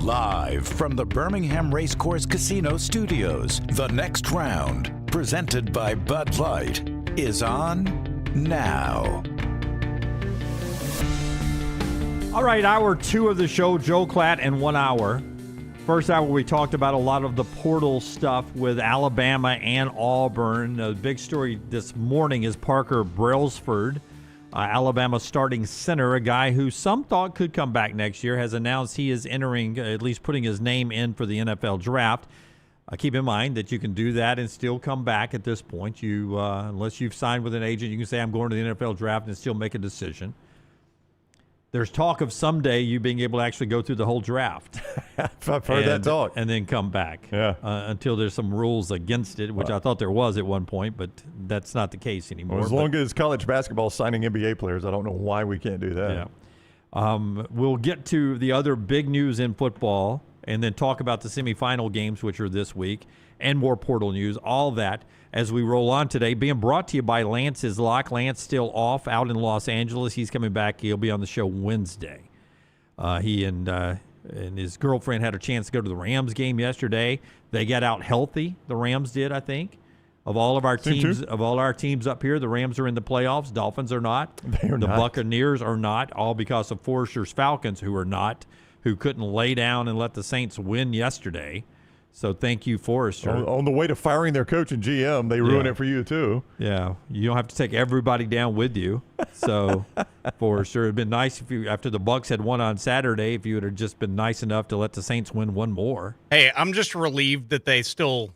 Speaker 10: Live from the Birmingham Racecourse Casino Studios, the next round, presented by Bud Light, is on now.
Speaker 3: All right, hour 2 of the show, Joel Klatt in 1 hour. First hour, we talked about a lot of the portal stuff with Alabama and Auburn. The big story this morning is Parker Brailsford, Alabama starting center, a guy who some thought could come back next year, has announced he is entering, at least putting his name in for the NFL draft. Keep in mind that you can do that and still come back at this point. You, unless you've signed with an agent, you can say, I'm going to the NFL draft and still make a decision. There's talk of someday you being able to actually go through the whole draft.
Speaker 1: I've heard that talk.
Speaker 3: And then come back.
Speaker 1: Yeah.
Speaker 3: Until there's some rules against it, which I thought there was at one point, but that's not the case anymore.
Speaker 1: Well, as long as college basketball is signing NBA players, I don't know why we can't do that.
Speaker 3: Yeah. We'll get to the other big news in football and then talk about the semifinal games, which are this week, and more portal news, all that as we roll on today. Being brought to you by Lance's Lock. Lance still off out in Los Angeles. He's coming back. He'll be on the show Wednesday. He and his girlfriend had a chance to go to the Rams game yesterday. They got out healthy. The Rams did, I think. Of all of our teams, up here, the Rams are in the playoffs. Dolphins are not.
Speaker 1: They are
Speaker 3: the
Speaker 1: not.
Speaker 3: Buccaneers are not, all because of Forrester's Falcons, who are not, who couldn't lay down and let the Saints win yesterday. So thank you, Forrester.
Speaker 1: On the way to firing their coach and GM, they ruin it for you too.
Speaker 3: Yeah, you don't have to take everybody down with you. So, Forrester, it'd been nice if you, after the Bucs had won on Saturday, if you would have just been nice enough to let the Saints win one more.
Speaker 19: Hey, I'm just relieved that they still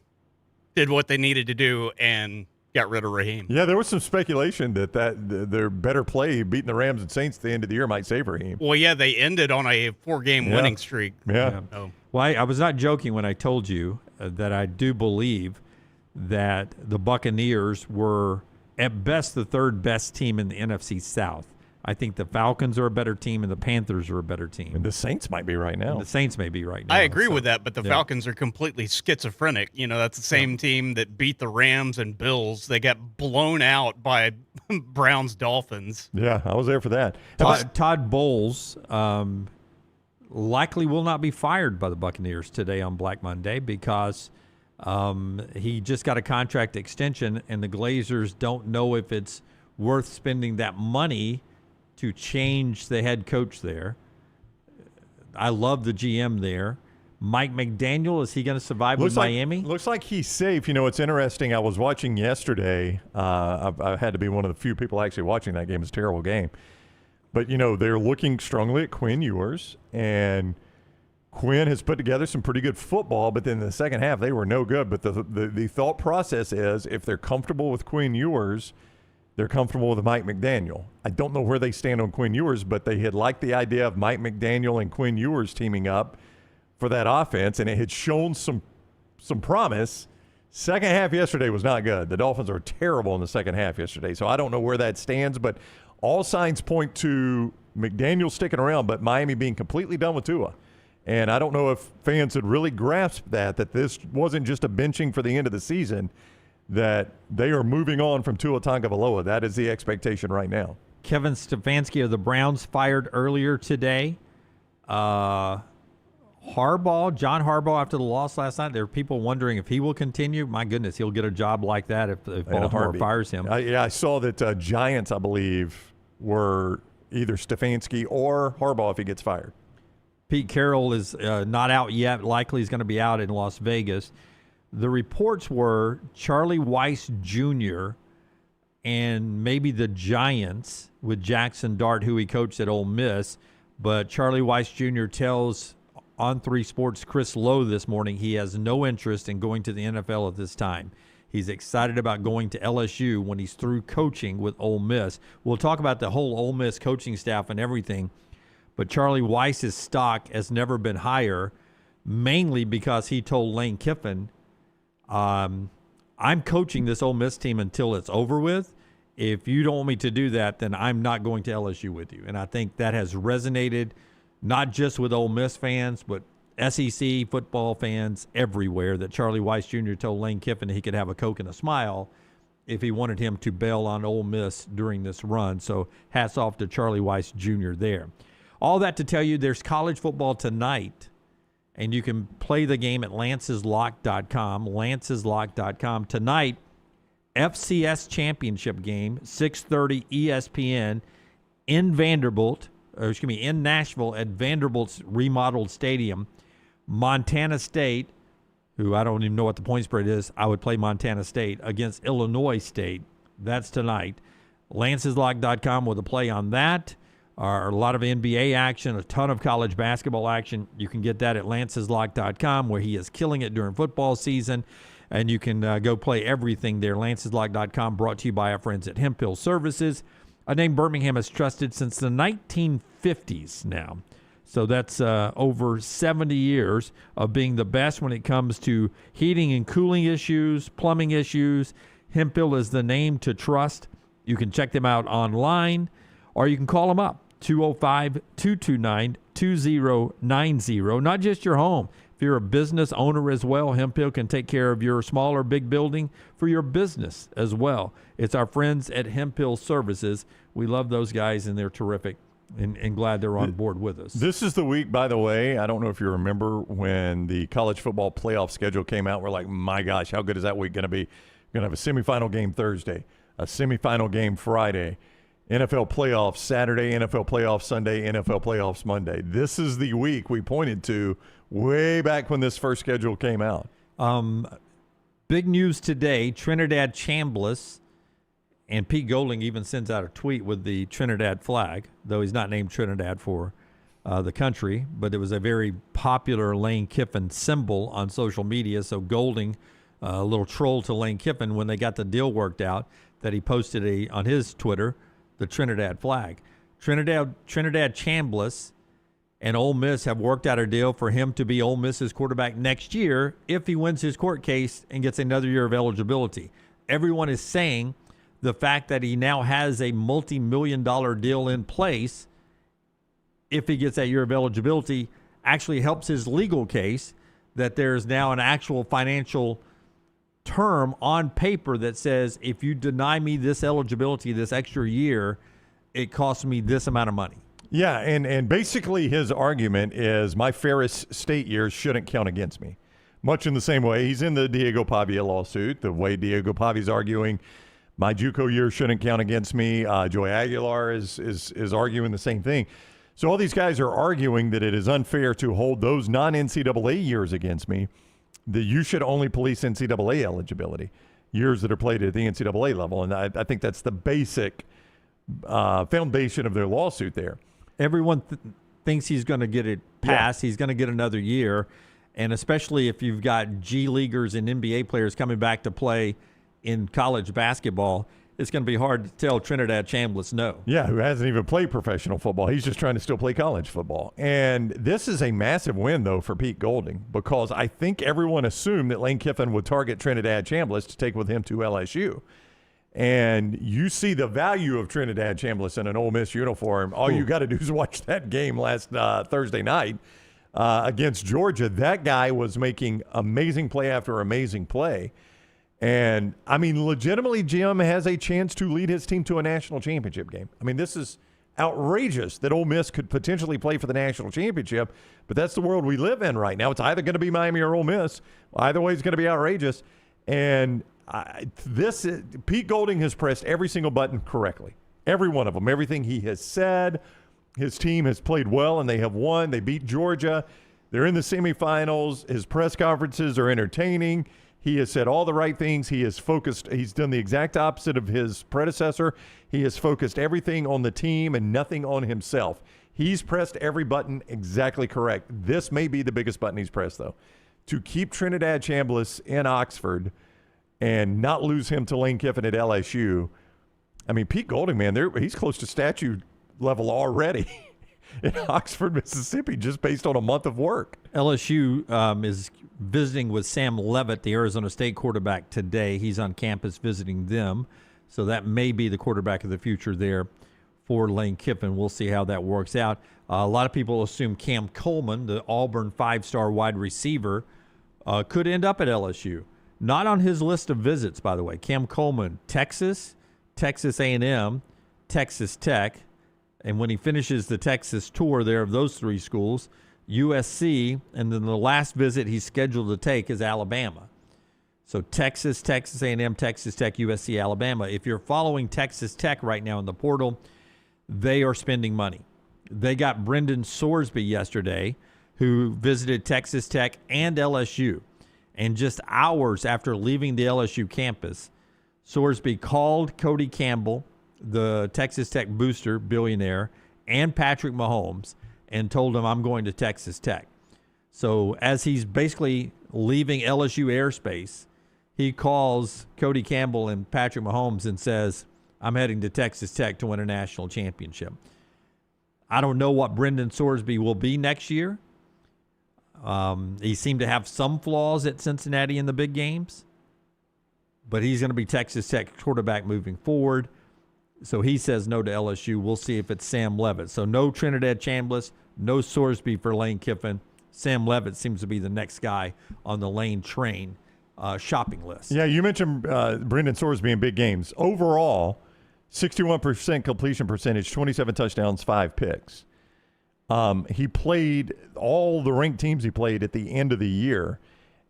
Speaker 19: did what they needed to do and got rid of Raheem.
Speaker 1: Yeah, there was some speculation that their better play, beating the Rams and Saints at the end of the year, might save Raheem.
Speaker 19: Well, yeah, they ended on a 4-game winning streak.
Speaker 1: Yeah.
Speaker 19: So.
Speaker 3: Well, I was not joking when I told you that I do believe that the Buccaneers were, at best, the third best team in the NFC South. I think the Falcons are a better team and the Panthers are a better team.
Speaker 1: And the Saints might be right now.
Speaker 3: And the Saints may be right now.
Speaker 19: I agree with that, but the Falcons are completely schizophrenic. That's the same team that beat the Rams and Bills. They got blown out by Browns Dolphins.
Speaker 1: Yeah, I was there for that.
Speaker 3: Todd Bowles likely will not be fired by the Buccaneers today on Black Monday because he just got a contract extension, and the Glazers don't know if it's worth spending that money to change the head coach there. I love the GM there. Mike McDaniel, is he going to survive with Miami?
Speaker 1: Looks like he's safe. It's interesting. I was watching yesterday. I had to be one of the few people actually watching that game. It's a terrible game. But, they're looking strongly at Quinn Ewers, and Quinn has put together some pretty good football, but then in the second half they were no good. But the thought process is if they're comfortable with Quinn Ewers, they're comfortable with Mike McDaniel. I don't know where they stand on Quinn Ewers, but they had liked the idea of Mike McDaniel and Quinn Ewers teaming up for that offense, and it had shown some promise. Second half yesterday was not good. The Dolphins are terrible in the second half yesterday, so I don't know where that stands, but all signs point to McDaniel sticking around, but Miami being completely done with Tua. And I don't know if fans had really grasped that this wasn't just a benching for the end of the season, that they are moving on from Tua Tagovailoa. That is the expectation right now.
Speaker 3: Kevin Stefanski of the Browns fired earlier today. John Harbaugh, after the loss last night, there are people wondering if he will continue. My goodness, he'll get a job like that if Baltimore fires him.
Speaker 1: I saw that Giants, I believe, were either Stefanski or Harbaugh if he gets fired.
Speaker 3: Pete Carroll is not out yet. Likely he's going to be out in Las Vegas. The reports were Charlie Weiss Jr. and maybe the Giants with Jackson Dart, who he coached at Ole Miss. But Charlie Weiss Jr. tells On3 Sports' Chris Lowe this morning he has no interest in going to the NFL at this time. He's excited about going to LSU when he's through coaching with Ole Miss. We'll talk about the whole Ole Miss coaching staff and everything. But Charlie Weiss's stock has never been higher, mainly because he told Lane Kiffin, I'm coaching this Ole Miss team until it's over with. If you don't want me to do that, then I'm not going to LSU with you. And I think that has resonated not just with Ole Miss fans, but SEC football fans everywhere, that Charlie Weiss Jr. told Lane Kiffin he could have a Coke and a smile if he wanted him to bail on Ole Miss during this run. So hats off to Charlie Weiss Jr. there. All that to tell you there's college football tonight, and you can play the game at lanceslock.com, lanceslock.com. Tonight, FCS championship game, 6:30 ESPN in in Nashville at Vanderbilt's remodeled stadium. Montana State, who I don't even know what the point spread is, I would play Montana State against Illinois State. That's tonight. lanceslock.com with a play on that. A lot of NBA action, a ton of college basketball action. You can get that at lanceslock.com, where he is killing it during football season, and you can go play everything there. lanceslock.com, brought to you by our friends at Hemp Hill Services, a name Birmingham has trusted since the 1950s now. So that's over 70 years of being the best when it comes to heating and cooling issues, plumbing issues. Hemp Hill is the name to trust. You can check them out online, or you can call them up. 205-229-2090. Not just your home. If you're a business owner as well, Hemp Hill can take care of your small or big building for your business as well. It's our friends at Hemp Hill Services. We love those guys, and they're terrific, and glad they're on board with us.
Speaker 1: This is the week, by the way, I don't know if you remember when the college football playoff schedule came out. We're like, my gosh, how good is that week going to be? We're going to have a semifinal game Thursday, a semifinal game Friday, NFL playoffs Saturday, NFL playoffs Sunday, NFL playoffs Monday. This is the week we pointed to way back when this first schedule came out.
Speaker 3: Big news today, Trinidad Chambliss, and Pete Golding even sends out a tweet with the Trinidad flag, though he's not named Trinidad for the country, but it was a very popular Lane Kiffin symbol on social media. So Golding, a little troll to Lane Kiffin when they got the deal worked out, that he posted on his Twitter the Trinidad flag. Trinidad Chambliss and Ole Miss have worked out a deal for him to be Ole Miss's quarterback next year if he wins his court case and gets another year of eligibility. Everyone is saying the fact that he now has a multi-million-dollar deal in place, if he gets that year of eligibility, actually helps his legal case that there's now an actual financial term on paper that says if you deny me this eligibility, this extra year, it costs me this amount of money.
Speaker 1: Yeah, and basically his argument is my Ferris State years shouldn't count against me. Much in the same way he's in the Diego Pavia lawsuit, the way Diego Pavia's arguing my JUCO years shouldn't count against me. Joey Aguilar is arguing the same thing. So all these guys are arguing that it is unfair to hold those non-NCAA years against me, that you should only police NCAA eligibility, years that are played at the NCAA level. And I think that's the basic foundation of their lawsuit there.
Speaker 3: Everyone thinks he's going to get it passed. Yeah. He's going to get another year. And especially if you've got G Leaguers and NBA players coming back to play in college basketball, it's going to be hard to tell Trinidad Chambliss no.
Speaker 1: Yeah, who hasn't even played professional football. He's just trying to still play college football. And this is a massive win, though, for Pete Golding, because I think everyone assumed that Lane Kiffin would target Trinidad Chambliss to take with him to LSU. And you see the value of Trinidad Chambliss in an Ole Miss uniform. All you got to do is watch that game last Thursday night against Georgia. That guy was making amazing play after amazing play. And, I mean, legitimately, Jim has a chance to lead his team to a national championship game. I mean, this is outrageous that Ole Miss could potentially play for the national championship, but that's the world we live in right now. It's either going to be Miami or Ole Miss. Either way, it's going to be outrageous. And Pete Golding has pressed every single button correctly. Every one of them. Everything he has said. His team has played well, and they have won. They beat Georgia. They're in the semifinals. His press conferences are entertaining. He has said all the right things. He is focused. He's done the exact opposite of his predecessor. He has focused everything on the team and nothing on himself. He's pressed every button exactly correct. This may be the biggest button he's pressed, though. To keep Trinidad Chambliss in Oxford and not lose him to Lane Kiffin at LSU. I mean, Pete Golding, man, he's close to statue level already in Oxford, Mississippi, just based on a month of work.
Speaker 3: LSU is visiting with Sam Leavitt, the Arizona State quarterback, today. He's on campus visiting them. So that may be the quarterback of the future there for Lane Kiffin. We'll see how that works out. A lot of people assume Cam Coleman, the Auburn five-star wide receiver, could end up at LSU. Not on his list of visits, by the way. Cam Coleman, Texas, Texas A&M, Texas Tech. And when he finishes the Texas tour there of those three schools, USC, and then the last visit he's scheduled to take is Alabama. So Texas, Texas A&M, Texas Tech, USC, Alabama. If you're following Texas Tech right now in the portal, they are spending money. They got Brendan Sorsby yesterday, who visited Texas Tech and LSU. And just hours after leaving the LSU campus, Sorsby called Cody Campbell, the Texas Tech booster billionaire, and Patrick Mahomes, and told him, I'm going to Texas Tech. So as he's basically leaving LSU airspace, he calls Cody Campbell and Patrick Mahomes and says, I'm heading to Texas Tech to win a national championship. I don't know what Brendan Sorsby will be next year. He seemed to have some flaws at Cincinnati in the big games, but he's going to be Texas Tech quarterback moving forward. So he says no to LSU. We'll see if it's Sam Leavitt. So no Trinidad Chambliss, no Sorsby for Lane Kiffin. Sam Leavitt seems to be the next guy on the Lane train shopping list.
Speaker 1: Yeah, you mentioned Brendan Sorsby in big games. Overall, 61% completion percentage, 27 touchdowns, 5 picks. He played all the ranked teams he played at the end of the year.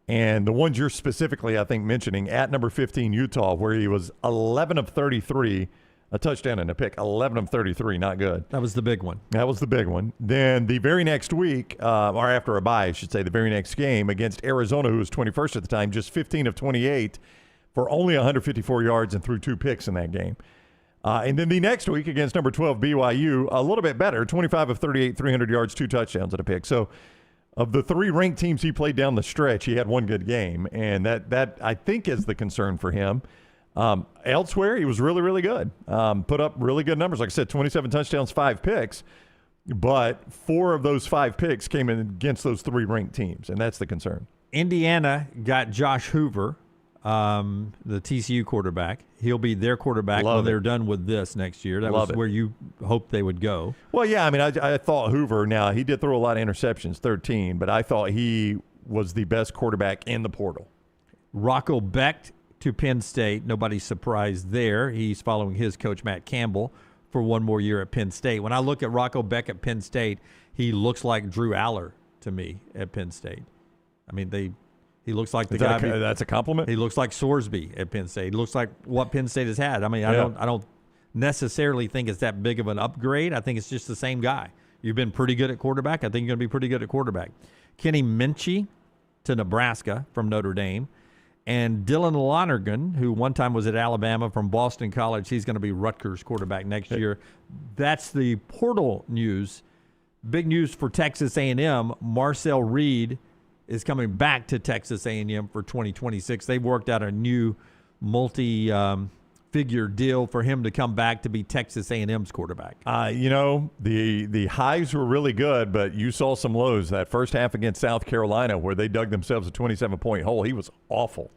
Speaker 1: And the ones you're specifically, I think, mentioning, at number 15, Utah, where he was 11 of 33, a touchdown and a pick. 11 of 33, not good.
Speaker 3: That was the big one.
Speaker 1: That was the big one. Then the very next week, or after a bye, I should say, the very next game against Arizona, who was 21st at the time, just 15 of 28 for only 154 yards and threw 2 picks in that game. And then the next week against number 12, BYU, a little bit better, 25 of 38, 300 yards, 2 touchdowns and a pick. So of the 3 ranked teams he played down the stretch, he had 1 good game. And that I think is the concern for him. Elsewhere, he was really, really good. Put up really good numbers. Like I said, 27 touchdowns, 5 picks. But 4 of those 5 picks came in against those 3 ranked teams, and that's the concern.
Speaker 3: Indiana got Josh Hoover, the TCU quarterback. He'll be their quarterback when they're done with this next year. That was where you hoped they would go.
Speaker 1: Well, yeah, I mean, I thought Hoover, now he did throw a lot of interceptions, 13, but I thought he was the best quarterback in the portal.
Speaker 3: Rocco Becht to Penn State. Nobody's surprised there. He's following his coach, Matt Campbell, for one more year at Penn State. When I look at Rocco Becht at Penn State, he looks like Drew Aller to me at Penn State. I mean, he looks like the guy.
Speaker 1: That's a compliment?
Speaker 3: He looks like Sorsby at Penn State. He looks like what Penn State has had. I mean, I don't necessarily think it's that big of an upgrade. I think it's just the same guy. You've been pretty good at quarterback. I think you're going to be pretty good at quarterback. Kenny Minchie to Nebraska from Notre Dame. And Dylan Lonergan, who one time was at Alabama from Boston College, he's going to be Rutgers quarterback next year. That's the portal news. Big news for Texas A&M. Marcel Reed is coming back to Texas A&M for 2026. They've worked out a new multi-figure deal for him to come back to be Texas A&M's quarterback.
Speaker 1: The highs were really good, but you saw some lows. That first half against South Carolina where they dug themselves a 27-point hole, he was awful.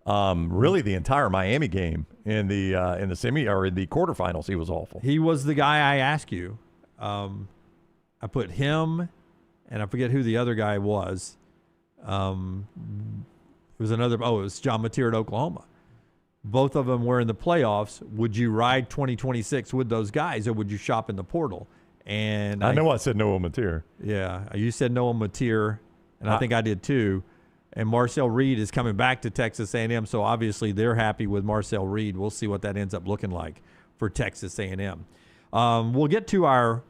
Speaker 1: Really the entire Miami game in the semi or in the quarterfinals, he was awful.
Speaker 3: He was the guy I asked you. I put him, and I forget who the other guy was. It was John Mateer at Oklahoma. Both of them were in the playoffs. Would you ride 2026 with those guys, or would you shop in the portal? And
Speaker 1: I know I said Noah Mateer.
Speaker 3: Yeah, you said Noah Mateer, and I think I did too. And Marcel Reed is coming back to Texas A&M, so obviously they're happy with Marcel Reed. We'll see what that ends up looking like for Texas A&M. We'll get to our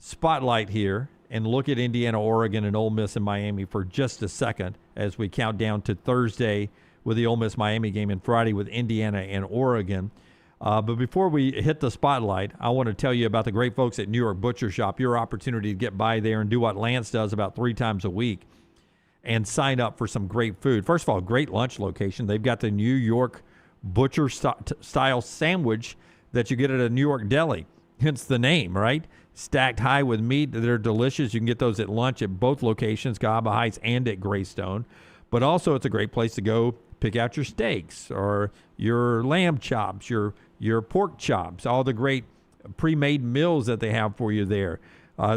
Speaker 3: spotlight here and look at Indiana, Oregon, and Ole Miss and Miami for just a second as we count down to Thursday with the Ole Miss-Miami game and Friday with Indiana and Oregon. But before we hit the spotlight, I want to tell you about the great folks at New York Butcher Shop, your opportunity to get by there and do what Lance does about 3 times a week and sign up for some great food. First of all, great lunch location. They've got the New York Butcher style sandwich that you get at a New York deli, hence the name, right? Stacked high with meat. They're delicious. You can get those at lunch at both locations, Cahaba Heights and at Greystone. But also it's a great place to go pick out your steaks or your lamb chops, your pork chops, all the great pre-made meals that they have for you there.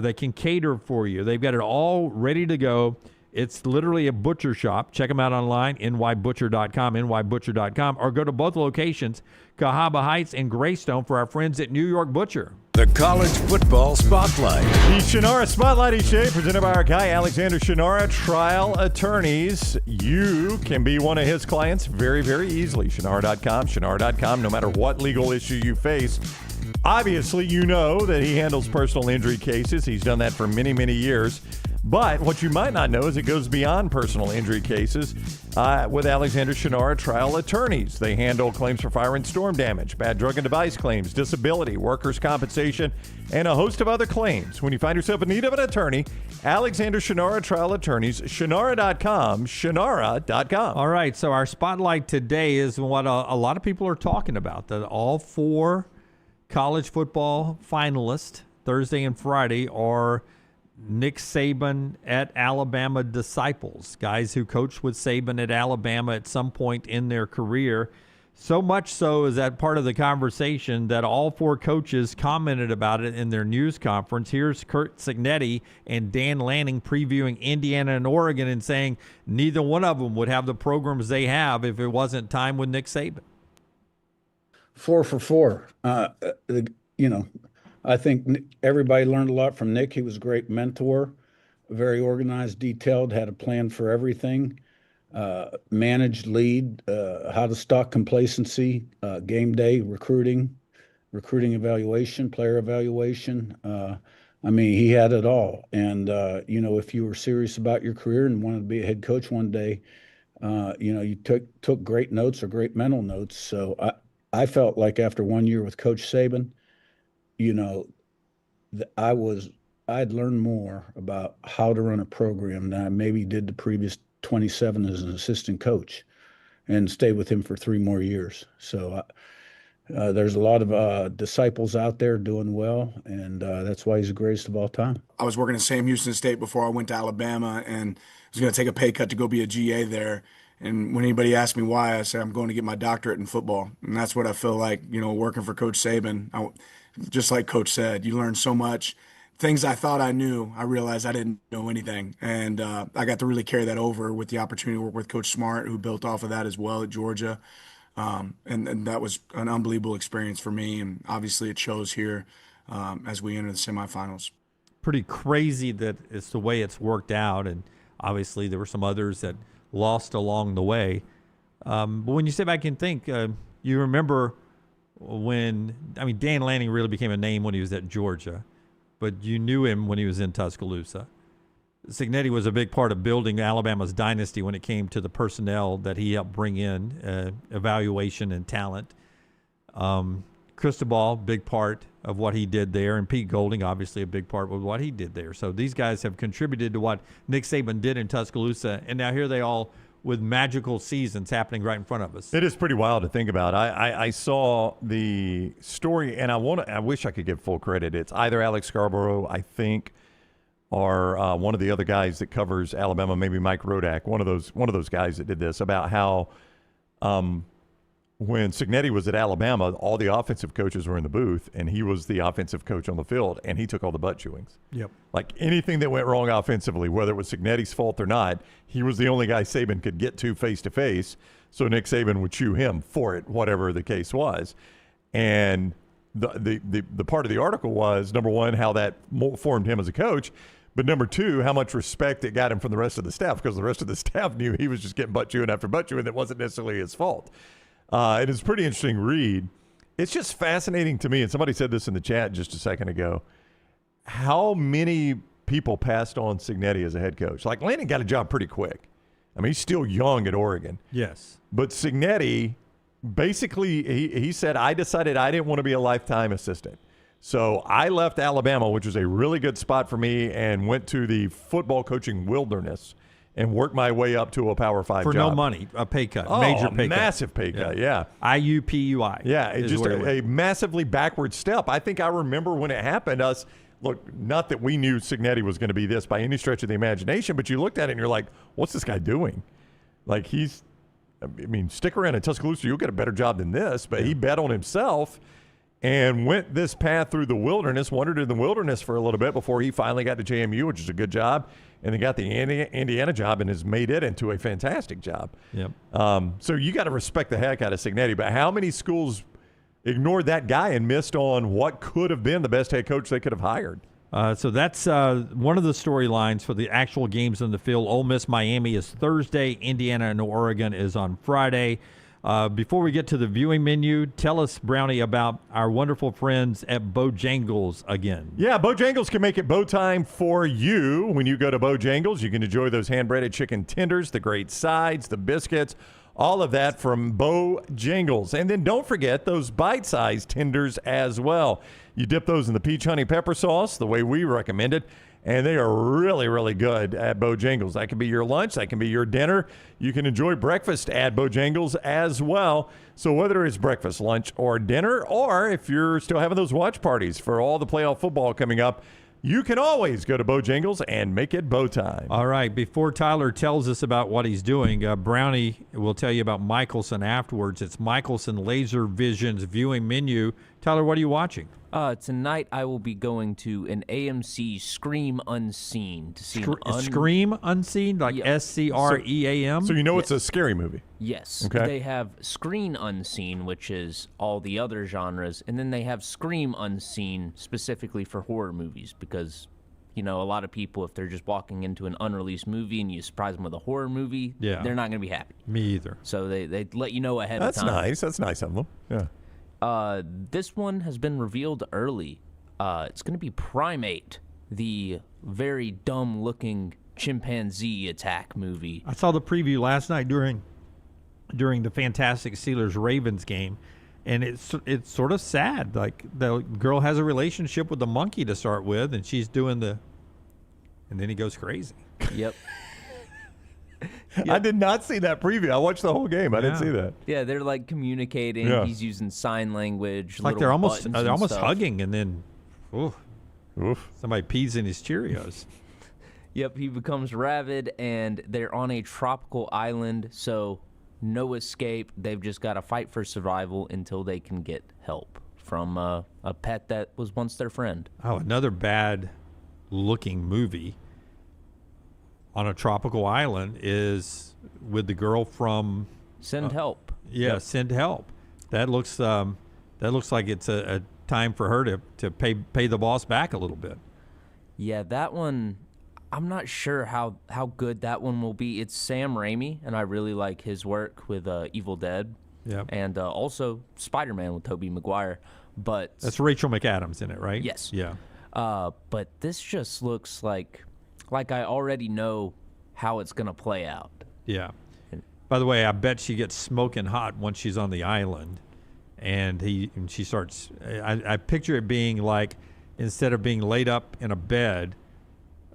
Speaker 3: They can cater for you. They've got it all ready to go. It's literally a butcher shop. Check them out online, nybutcher.com, nybutcher.com, or go to both locations, Cahaba Heights and Greystone, for our friends at New York Butcher.
Speaker 10: The College Football Spotlight.
Speaker 1: The Shannara Spotlight each day, presented by our guy, Alexander Shannara, Trial Attorneys. You can be one of his clients very, very easily. Shannara.com, no matter what legal issue you face. Obviously, you know that he handles personal injury cases. He's done that for many, many years. But what you might not know is it goes beyond personal injury cases with Alexander Shannara Trial Attorneys. They handle claims for fire and storm damage, bad drug and device claims, disability, workers' compensation, and a host of other claims. When you find yourself in need of an attorney, Alexander Shannara Trial Attorneys, Shannara.com, Shannara.com.
Speaker 3: All right, so our spotlight today is what a lot of people are talking about, that all 4 college football finalists, Thursday and Friday, are Nick Saban at Alabama disciples, guys who coached with Saban at Alabama at some point in their career. So much so is that part of the conversation that all 4 coaches commented about it in their news conference. Here's Curt Cignetti and Dan Lanning previewing Indiana and Oregon and saying neither one of them would have the programs they have if it wasn't time with Nick Saban.
Speaker 2: 4 for 4. I think everybody learned a lot from Nick. He was a great mentor, very organized, detailed, had a plan for everything, managed, lead, how to stop complacency, game day, recruiting evaluation, player evaluation. He had it all. And, if you were serious about your career and wanted to be a head coach one day, you took great notes or great mental notes. So I felt like after 1 year with Coach Saban, I'd learned more about how to run a program than I maybe did the previous 27 as an assistant coach, and stayed with him for 3 more years. So there's a lot of disciples out there doing well, and that's why he's the greatest of all time.
Speaker 22: I was working at Sam Houston State before I went to Alabama, and was going to take a pay cut to go be a GA there.
Speaker 7: And when anybody asks me why, I say I'm going to get my doctorate in football. And that's what I feel like, working for Coach Saban. Just like Coach said, you learn so much. Things I thought I knew, I realized I didn't know anything. And I got to really carry that over with the opportunity to work with Coach Smart, who built off of that as well at Georgia. And that was an unbelievable experience for me. And obviously it shows here as we enter the semifinals.
Speaker 3: Pretty crazy that it's the way it's worked out. And obviously there were some others that lost along the way. But when you sit back and think, you remember Dan Lanning really became a name when he was at Georgia, but you knew him when he was in Tuscaloosa. Signetti was a big part of building Alabama's dynasty when it came to the personnel that he helped bring in, evaluation and talent. Cristobal, big part of what he did there, and Pete Golding, obviously a big part of what he did there. So these guys have contributed to what Nick Saban did in Tuscaloosa, and now here they all with magical seasons happening right in front of us.
Speaker 1: It is pretty wild to think about. I saw the story, and I wish I could give full credit. It's either Alex Scarborough, I think, or one of the other guys that covers Alabama, maybe Mike Rodak, one of those guys that did this, about how when Signetti was at Alabama, all the offensive coaches were in the booth, and he was the offensive coach on the field, and he took all the butt chewings.
Speaker 3: Yep.
Speaker 1: Like anything that went wrong offensively, whether it was Signetti's fault or not, he was the only guy Saban could get to face-to-face, so Nick Saban would chew him for it, whatever the case was. And the part of the article was, number one, how that formed him as a coach, but number two, how much respect it got him from the rest of the staff, because the rest of the staff knew he was just getting butt chewing after butt chewing that wasn't necessarily his fault. It is a pretty interesting read. It's just fascinating to me, and somebody said this in the chat just a second ago, how many people passed on Signetti as a head coach. Like, Lanning got a job pretty quick. I mean, he's still young at Oregon.
Speaker 3: Yes.
Speaker 1: But Signetti, basically, he said, I decided I didn't want to be a lifetime assistant. So I left Alabama, which was a really good spot for me, and went to the football coaching wilderness and worked my way up to a Power 5
Speaker 3: for
Speaker 1: job.
Speaker 3: no money, a pay cut,
Speaker 1: major pay cut. Massive pay cut, yeah.
Speaker 3: IUPUI.
Speaker 1: Yeah, it's just a massively backward step. I think I remember when it happened, look, not that we knew Signetti was going to be this by any stretch of the imagination, but you looked at it and you're like, what's this guy doing? Like, stick around in Tuscaloosa, you'll get a better job than this, but he bet on himself and went this path through the wilderness, wandered in the wilderness for a little bit before he finally got to JMU, which is a good job, and then got the Indiana job and has made it into a fantastic job.
Speaker 3: Yep.
Speaker 1: So you got to respect the heck out of Signetti, but how many schools ignored that guy and missed on what could have been the best head coach they could have hired?
Speaker 3: So that's one of the storylines for the actual games on the field. Ole Miss, Miami is Thursday. Indiana and Oregon is on Friday. Before we get to the viewing menu, tell us, Brownie, about our wonderful friends at Bojangles again.
Speaker 1: Yeah, Bojangles can make it bow time for you. When you go to Bojangles, you can enjoy those hand-breaded chicken tenders, the great sides, the biscuits, all of that from Bojangles. And then don't forget those bite-sized tenders as well. You dip those in the peach honey pepper sauce, the way we recommend it, and they are really, really good at Bojangles. That can be your lunch. That can be your dinner. You can enjoy breakfast at Bojangles as well. So whether it's breakfast, lunch, or dinner, or if you're still having those watch parties for all the playoff football coming up, you can always go to Bojangles and make it bow time.
Speaker 3: All right. Before Tyler tells us about what he's doing, Brownie will tell you about Michelson afterwards. It's Michelson Laser Vision's viewing menu. Tyler, what are you watching?
Speaker 4: Tonight I will be going to an AMC Scream Unseen to see
Speaker 3: Scream Unseen, like SCREAM.
Speaker 1: So you know it's a scary movie.
Speaker 4: Yes.
Speaker 1: Okay.
Speaker 4: They have Screen Unseen, which is all the other genres, and then they have Scream Unseen specifically for horror movies because, a lot of people, if they're just walking into an unreleased movie and you surprise them with a horror movie, they're not going to be happy.
Speaker 3: Me either.
Speaker 4: So they let you know ahead of time.
Speaker 1: That's nice. That's nice of them. Yeah.
Speaker 4: This one has been revealed early. It's going to be Primate, the very dumb-looking chimpanzee attack movie.
Speaker 3: I saw the preview last night during the fantastic Steelers-Ravens game, and it's sort of sad. Like, the girl has a relationship with the monkey to start with, and she's doing and then he goes crazy.
Speaker 4: Yep.
Speaker 1: I did not see that preview. I watched the whole game. I didn't see that.
Speaker 4: Yeah, they're like communicating.
Speaker 1: Yeah.
Speaker 4: He's using sign language.
Speaker 3: Like they're almost
Speaker 4: stuff.
Speaker 3: hugging, and then somebody pees in his Cheerios.
Speaker 4: Yep, he becomes rabid, and they're on a tropical island, so no escape. They've just got to fight for survival until they can get help from a pet that was once their friend.
Speaker 3: Oh, another bad-looking movie on a tropical island is with the girl from
Speaker 4: Send Help.
Speaker 3: Yeah, yep. Send Help. That looks like it's a time for her to pay the boss back a little bit.
Speaker 4: Yeah, that one, I'm not sure how good that one will be. It's Sam Raimi, and I really like his work with Evil Dead.
Speaker 3: Yep.
Speaker 4: And also Spider-Man with Tobey Maguire. But
Speaker 3: that's Rachel McAdams in it, right?
Speaker 4: Yes.
Speaker 3: Yeah.
Speaker 4: But this just looks like I already know how it's going to play out.
Speaker 3: Yeah. By the way, I bet she gets smoking hot once she's on the island. And she starts, I picture it being like, instead of being laid up in a bed,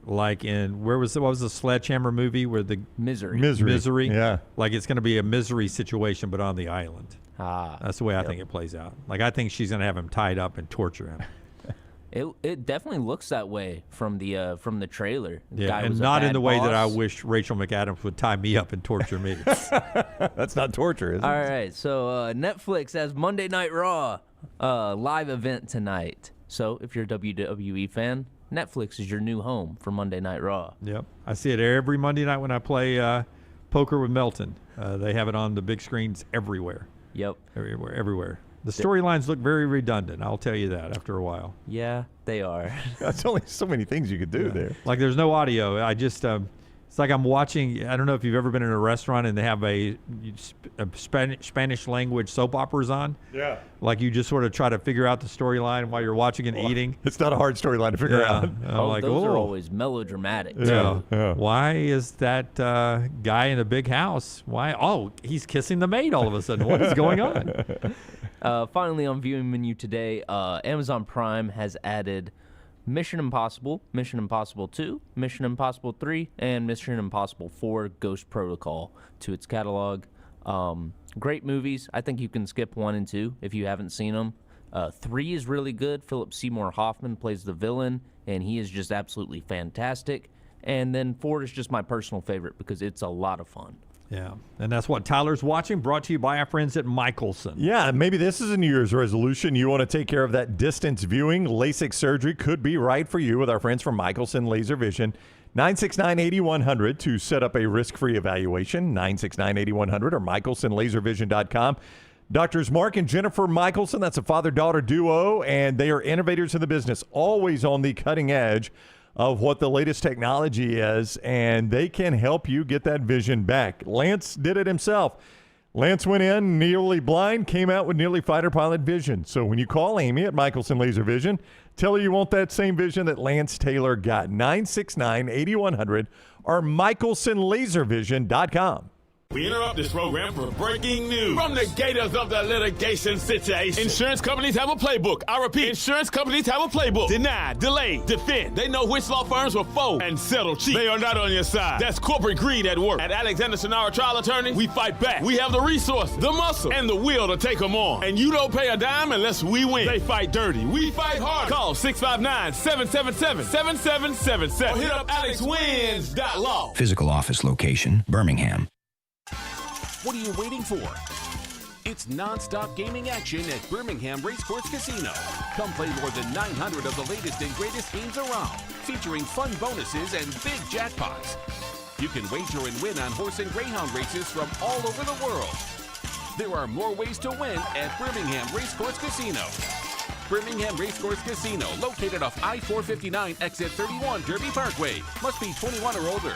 Speaker 3: like in, what was the Sledgehammer movie where the Misery.
Speaker 1: Yeah.
Speaker 3: Like it's going to be a Misery situation, but on the island. That's the way I think it plays out. Like I think she's going to have him tied up and torture him.
Speaker 4: It definitely looks that way from the trailer.
Speaker 3: Yeah, and not in the way that I wish Rachel McAdams would tie me up and torture me.
Speaker 1: That's not torture, is it?
Speaker 4: All right, so Netflix has Monday Night Raw live event tonight. So if you're a WWE fan, Netflix is your new home for Monday Night Raw.
Speaker 3: Yep, I see it every Monday night when I play poker with Melton. They have it on the big screens everywhere.
Speaker 4: Yep.
Speaker 3: Everywhere. The storylines look very redundant. I'll tell you that after a while.
Speaker 4: Yeah, they are.
Speaker 1: That's only so many things you could do there.
Speaker 3: Like there's no audio. I just, it's like I'm watching, I don't know if you've ever been in a restaurant and they have a Spanish language soap operas on.
Speaker 1: Yeah.
Speaker 3: Like you just sort of try to figure out the storyline while you're watching and eating.
Speaker 1: It's not a hard storyline to figure out.
Speaker 4: Those are always melodramatic.
Speaker 3: Yeah. Why is that guy in a big house? Why? Oh, he's kissing the maid all of a sudden. What is going on?
Speaker 4: Finally, on viewing menu today, Amazon Prime has added Mission Impossible, Mission Impossible 2, Mission Impossible 3, and Mission Impossible 4 Ghost Protocol to its catalog. Great movies. I think you can skip 1 and 2 if you haven't seen them. 3 is really good. Philip Seymour Hoffman plays the villain, and he is just absolutely fantastic. And then 4 is just my personal favorite because it's a lot of fun.
Speaker 3: Yeah, and that's what Tyler's watching, brought to you by our friends at Michelson.
Speaker 1: Yeah, maybe this is a New Year's resolution. You want to take care of that distance viewing. LASIK surgery could be right for you with our friends from Michelson Laser Vision. 969-8100 to set up a risk-free evaluation. 969-8100 or michelsonlaservision.com. Doctors Mark and Jennifer Michelson, that's a father-daughter duo, and they are innovators in the business, always on the cutting edge of what the latest technology is, and they can help you get that vision back. Lance did it himself. Lance went in nearly blind, came out with nearly fighter pilot vision. So when you call Amy at Michelson Laser Vision, tell her you want that same vision that Lance Taylor got. 969-8100 or michelsonlaservision.com.
Speaker 8: We interrupt this program for breaking news from the gators of the litigation situation. Insurance companies have a playbook. I repeat, insurance companies have a playbook. Deny, delay, defend. They know which law firms will fold and settle cheap. They are not on your side. That's corporate greed at work. At Alexander Sonara Trial Attorney, we fight back. We have the resources, the muscle, and the will to take them on. And you don't pay a dime unless we win. They fight dirty. We fight hard. Call 659-777-7777 or hit up alexwins.law.
Speaker 9: Physical office location, Birmingham.
Speaker 11: What are you waiting for? It's non-stop gaming action at Birmingham Racecourse Casino. Come play more than 900 of the latest and greatest games around, featuring fun bonuses and big jackpots. You can wager and win on horse and greyhound races from all over the world. There are more ways to win at Birmingham Racecourse Casino. Birmingham Racecourse Casino, located off I-459 exit 31 Derby Parkway. Must be 21 or older.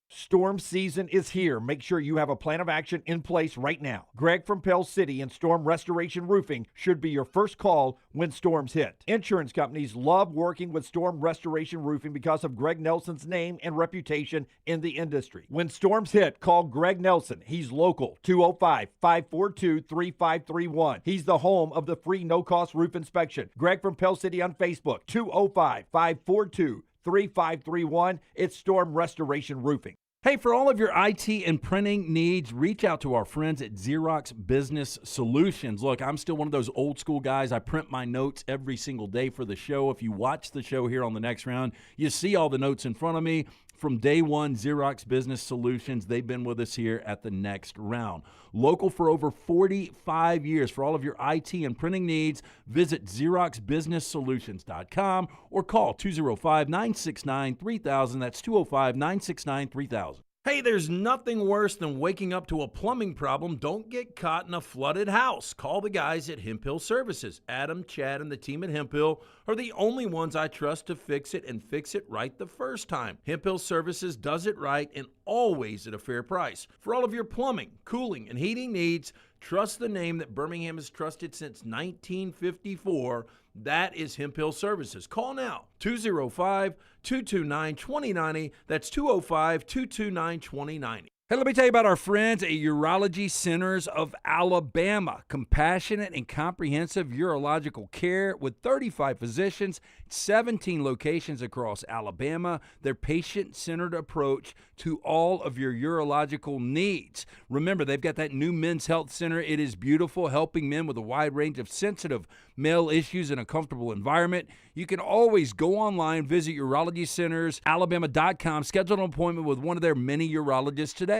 Speaker 13: Storm season is here. Make sure you have a plan of action in place right now. Greg from Pell City and Storm Restoration Roofing should be your first call when storms hit. Insurance companies love working with Storm Restoration Roofing because of Greg Nelson's name and reputation in the industry. When storms hit, call Greg Nelson. He's local, 205-542-3531. He's the home of the free no-cost roof inspection. Greg from Pell City on Facebook, 205-542-3531. It's Storm Restoration Roofing.
Speaker 12: Hey, for all of your IT and printing needs, reach out to our friends at Xerox Business Solutions. Look, I'm still one of those old school guys. I print my notes every single day for the show. If you watch the show here on The Next Round, you see all the notes in front of me. From day one, Xerox Business Solutions, they've been with us here at The Next Round. Local for over 45 years. For all of your IT and printing needs, visit XeroxBusinessSolutions.com or call 205-969-3000. That's 205-969-3000. Hey, there's nothing worse than waking up to a plumbing problem. Don't get caught in a flooded house. Call the guys at Hemp Hill Services. Adam, Chad, and the team at Hemp Hill are the only ones I trust to fix it and fix it right the first time. Hemp Hill Services does it right and always at a fair price. For all of your plumbing, cooling, and heating needs, trust the name that Birmingham has trusted since 1954. That is Hemp Hill Services. Call now, 205-229-2090. That's 205-229-2090. Hey, let me tell you about our friends at Urology Centers of Alabama. Compassionate and comprehensive urological care with 35 physicians, 17 locations across Alabama. Their patient-centered approach to all of your urological needs. Remember, they've got that new men's health center. It is beautiful, helping men with a wide range of sensitive male issues in a comfortable environment. You can always go online, visit urologycentersalabama.com, schedule an appointment with one of their many urologists today.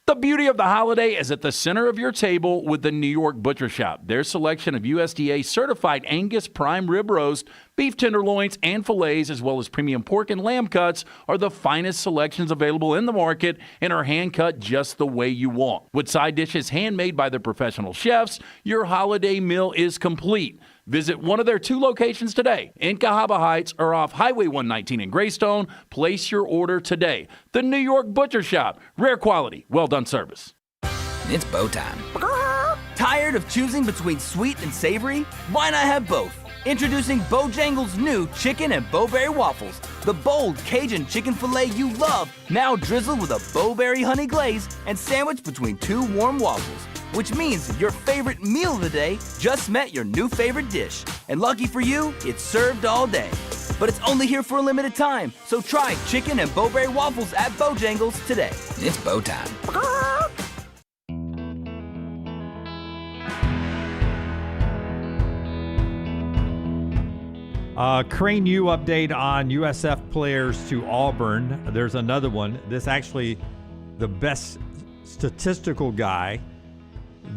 Speaker 12: The beauty of the holiday is at the center of your table with the New York Butcher Shop. Their selection of USDA certified Angus prime rib roast, beef tenderloins, and fillets, as well as premium pork and lamb cuts, are the finest selections available in the market and are hand-cut just the way you want. With side dishes handmade by their professional chefs, your holiday meal is complete. Visit one of their 2 locations today in Cahaba Heights or off Highway 119 in Greystone. Place your order today. The New York Butcher Shop. Rare quality, well-done service.
Speaker 6: It's bow time. Tired of choosing between sweet and savory? Why not have both? Introducing Bojangles' new chicken and bowberry waffles. The bold Cajun chicken filet you love, now drizzled with a bowberry honey glaze and sandwiched between 2 warm waffles. Which means your favorite meal of the day just met your new favorite dish. And lucky for you, it's served all day. But it's only here for a limited time, so try chicken and bowberry waffles at Bojangles today. It's bow time.
Speaker 3: Crane U update on USF players to Auburn. There's another one. This actually the best statistical guy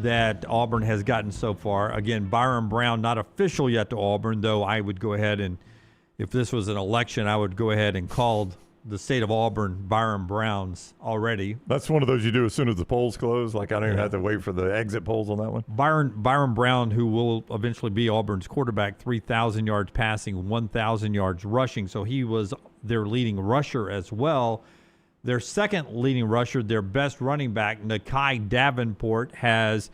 Speaker 3: that Auburn has gotten so far. Again, Byron Brown, not official yet to Auburn, though I would go ahead and, if this was an election, I would go ahead and call the state of Auburn Byron Brown's already.
Speaker 1: That's one of those you do as soon as the polls close. Like, I don't even have to wait for the exit polls on that one.
Speaker 3: Byron Brown, who will eventually be Auburn's quarterback, 3,000 yards passing, 1,000 yards rushing. So he was their leading rusher as well. Their second leading rusher, their best running back, Nakai Davenport, has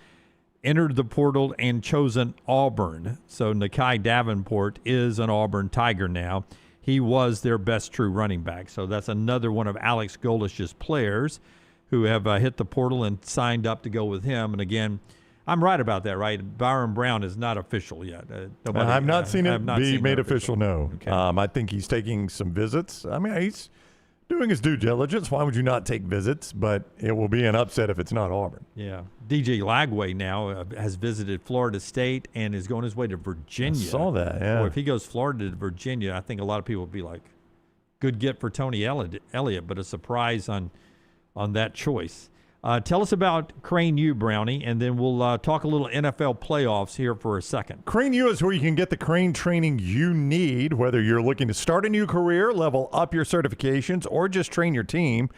Speaker 3: entered the portal and chosen Auburn. So Nakai Davenport is an Auburn Tiger now. He was their best true running back. So that's another one of Alex Golish's players who have hit the portal and signed up to go with him. And again, I'm right about that, right? Byron Brown is not official yet.
Speaker 1: I've not seen it be made official, no.
Speaker 3: Okay.
Speaker 1: I think he's taking some visits. I mean, he's doing his due diligence. Why would you not take visits? But it will be an upset if it's not Auburn.
Speaker 3: Yeah. DJ Lagway now has visited Florida State and is going his way to Virginia.
Speaker 1: I saw that, yeah.
Speaker 3: Boy, if he goes Florida to Virginia, I think a lot of people would be like, good get for Tony Elliott, but a surprise on that choice. Tell us about Crane U, Brownie, and then we'll talk a little NFL playoffs here for a second.
Speaker 1: Crane U is where you can get the crane training you need, whether you're looking to start a new career, level up your certifications, or just train your team.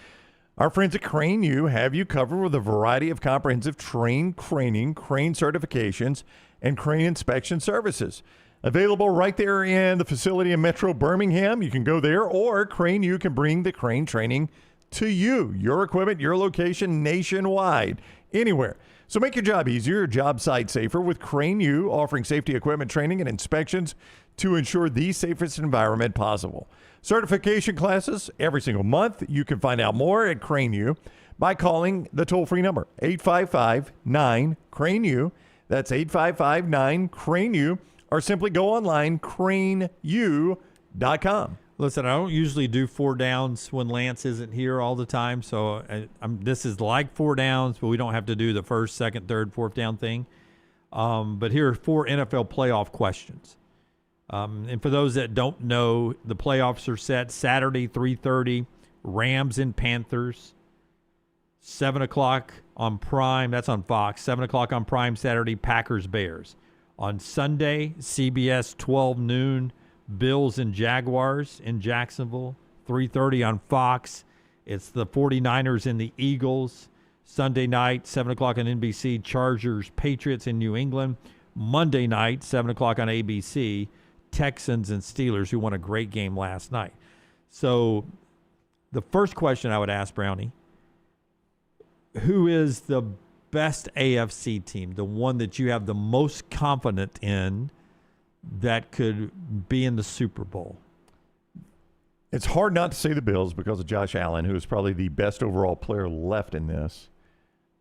Speaker 1: Our friends at Crane U have you covered with a variety of comprehensive crane certifications, and crane inspection services. Available right there in the facility in Metro Birmingham. You can go there, or Crane U can bring the crane training to you, your equipment, your location, nationwide, anywhere. So make your job easier, your job site safer with Crane U, offering safety equipment training and inspections to ensure the safest environment possible. Certification classes every single month. You can find out more at Crane U by calling the toll-free number, 855-9-CRANE-U. That's 855-9-CRANE-U, or simply go online, craneu.com.
Speaker 3: Listen, I don't usually do 4 downs when Lance isn't here all the time, so this is like 4 downs, but we don't have to do the first, second, third, fourth down thing. But here are 4 NFL playoff questions. And for those that don't know, the playoffs are set Saturday, 3:30, Rams and Panthers. 7 o'clock on Prime, that's on Fox. 7 o'clock on Prime Saturday, Packers, Bears. On Sunday, CBS 12 noon, Bills and Jaguars in Jacksonville. 3:30 on Fox, it's the 49ers and the Eagles. Sunday night, 7 o'clock on NBC, Chargers, Patriots in New England. Monday night, 7 o'clock on ABC, Texans and Steelers, who won a great game last night. So the first question I would ask, Brownie, who is the best AFC team, the one that you have the most confident in that could be in the Super Bowl?
Speaker 1: It's hard not to say the Bills because of Josh Allen, who is probably the best overall player left in this.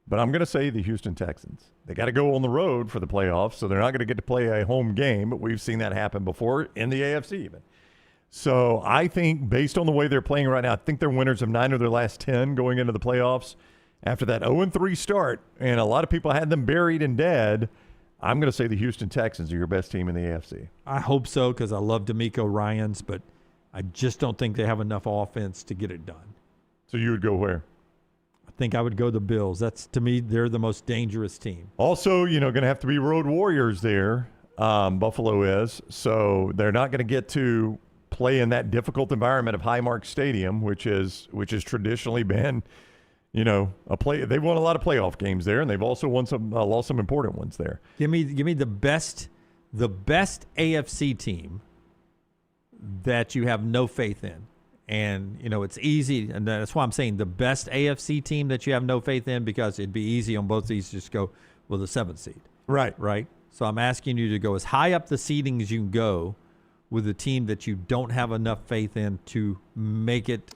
Speaker 1: But I'm going to say the Houston Texans. They got to go on the road for the playoffs, so they're not going to get to play a home game, but we've seen that happen before in the AFC even. So I think based on the way they're playing right now, I think they're winners of 9 of their last 10 going into the playoffs. After that 0-3 start, and a lot of people had them buried and dead, I'm going to say the Houston Texans are your best team in the AFC.
Speaker 3: I hope so because I love D'Amico Ryans, but I just don't think they have enough offense to get it done.
Speaker 1: So you would go where?
Speaker 3: I think I would go the Bills. That's, to me, they're the most dangerous team.
Speaker 1: Also, going to have to be road warriors there. Buffalo is. So they're not going to get to play in that difficult environment of Highmark Stadium, which is traditionally been – they've won a lot of playoff games there, and they've also won lost some important ones there.
Speaker 3: Give me the best AFC team that you have no faith in, and it's easy, and that's why I'm saying the best AFC team that you have no faith in, because it'd be easy on both these to just go with a 7th seed. Right. So I'm asking you to go as high up the seeding as you can go with a team that you don't have enough faith in to make it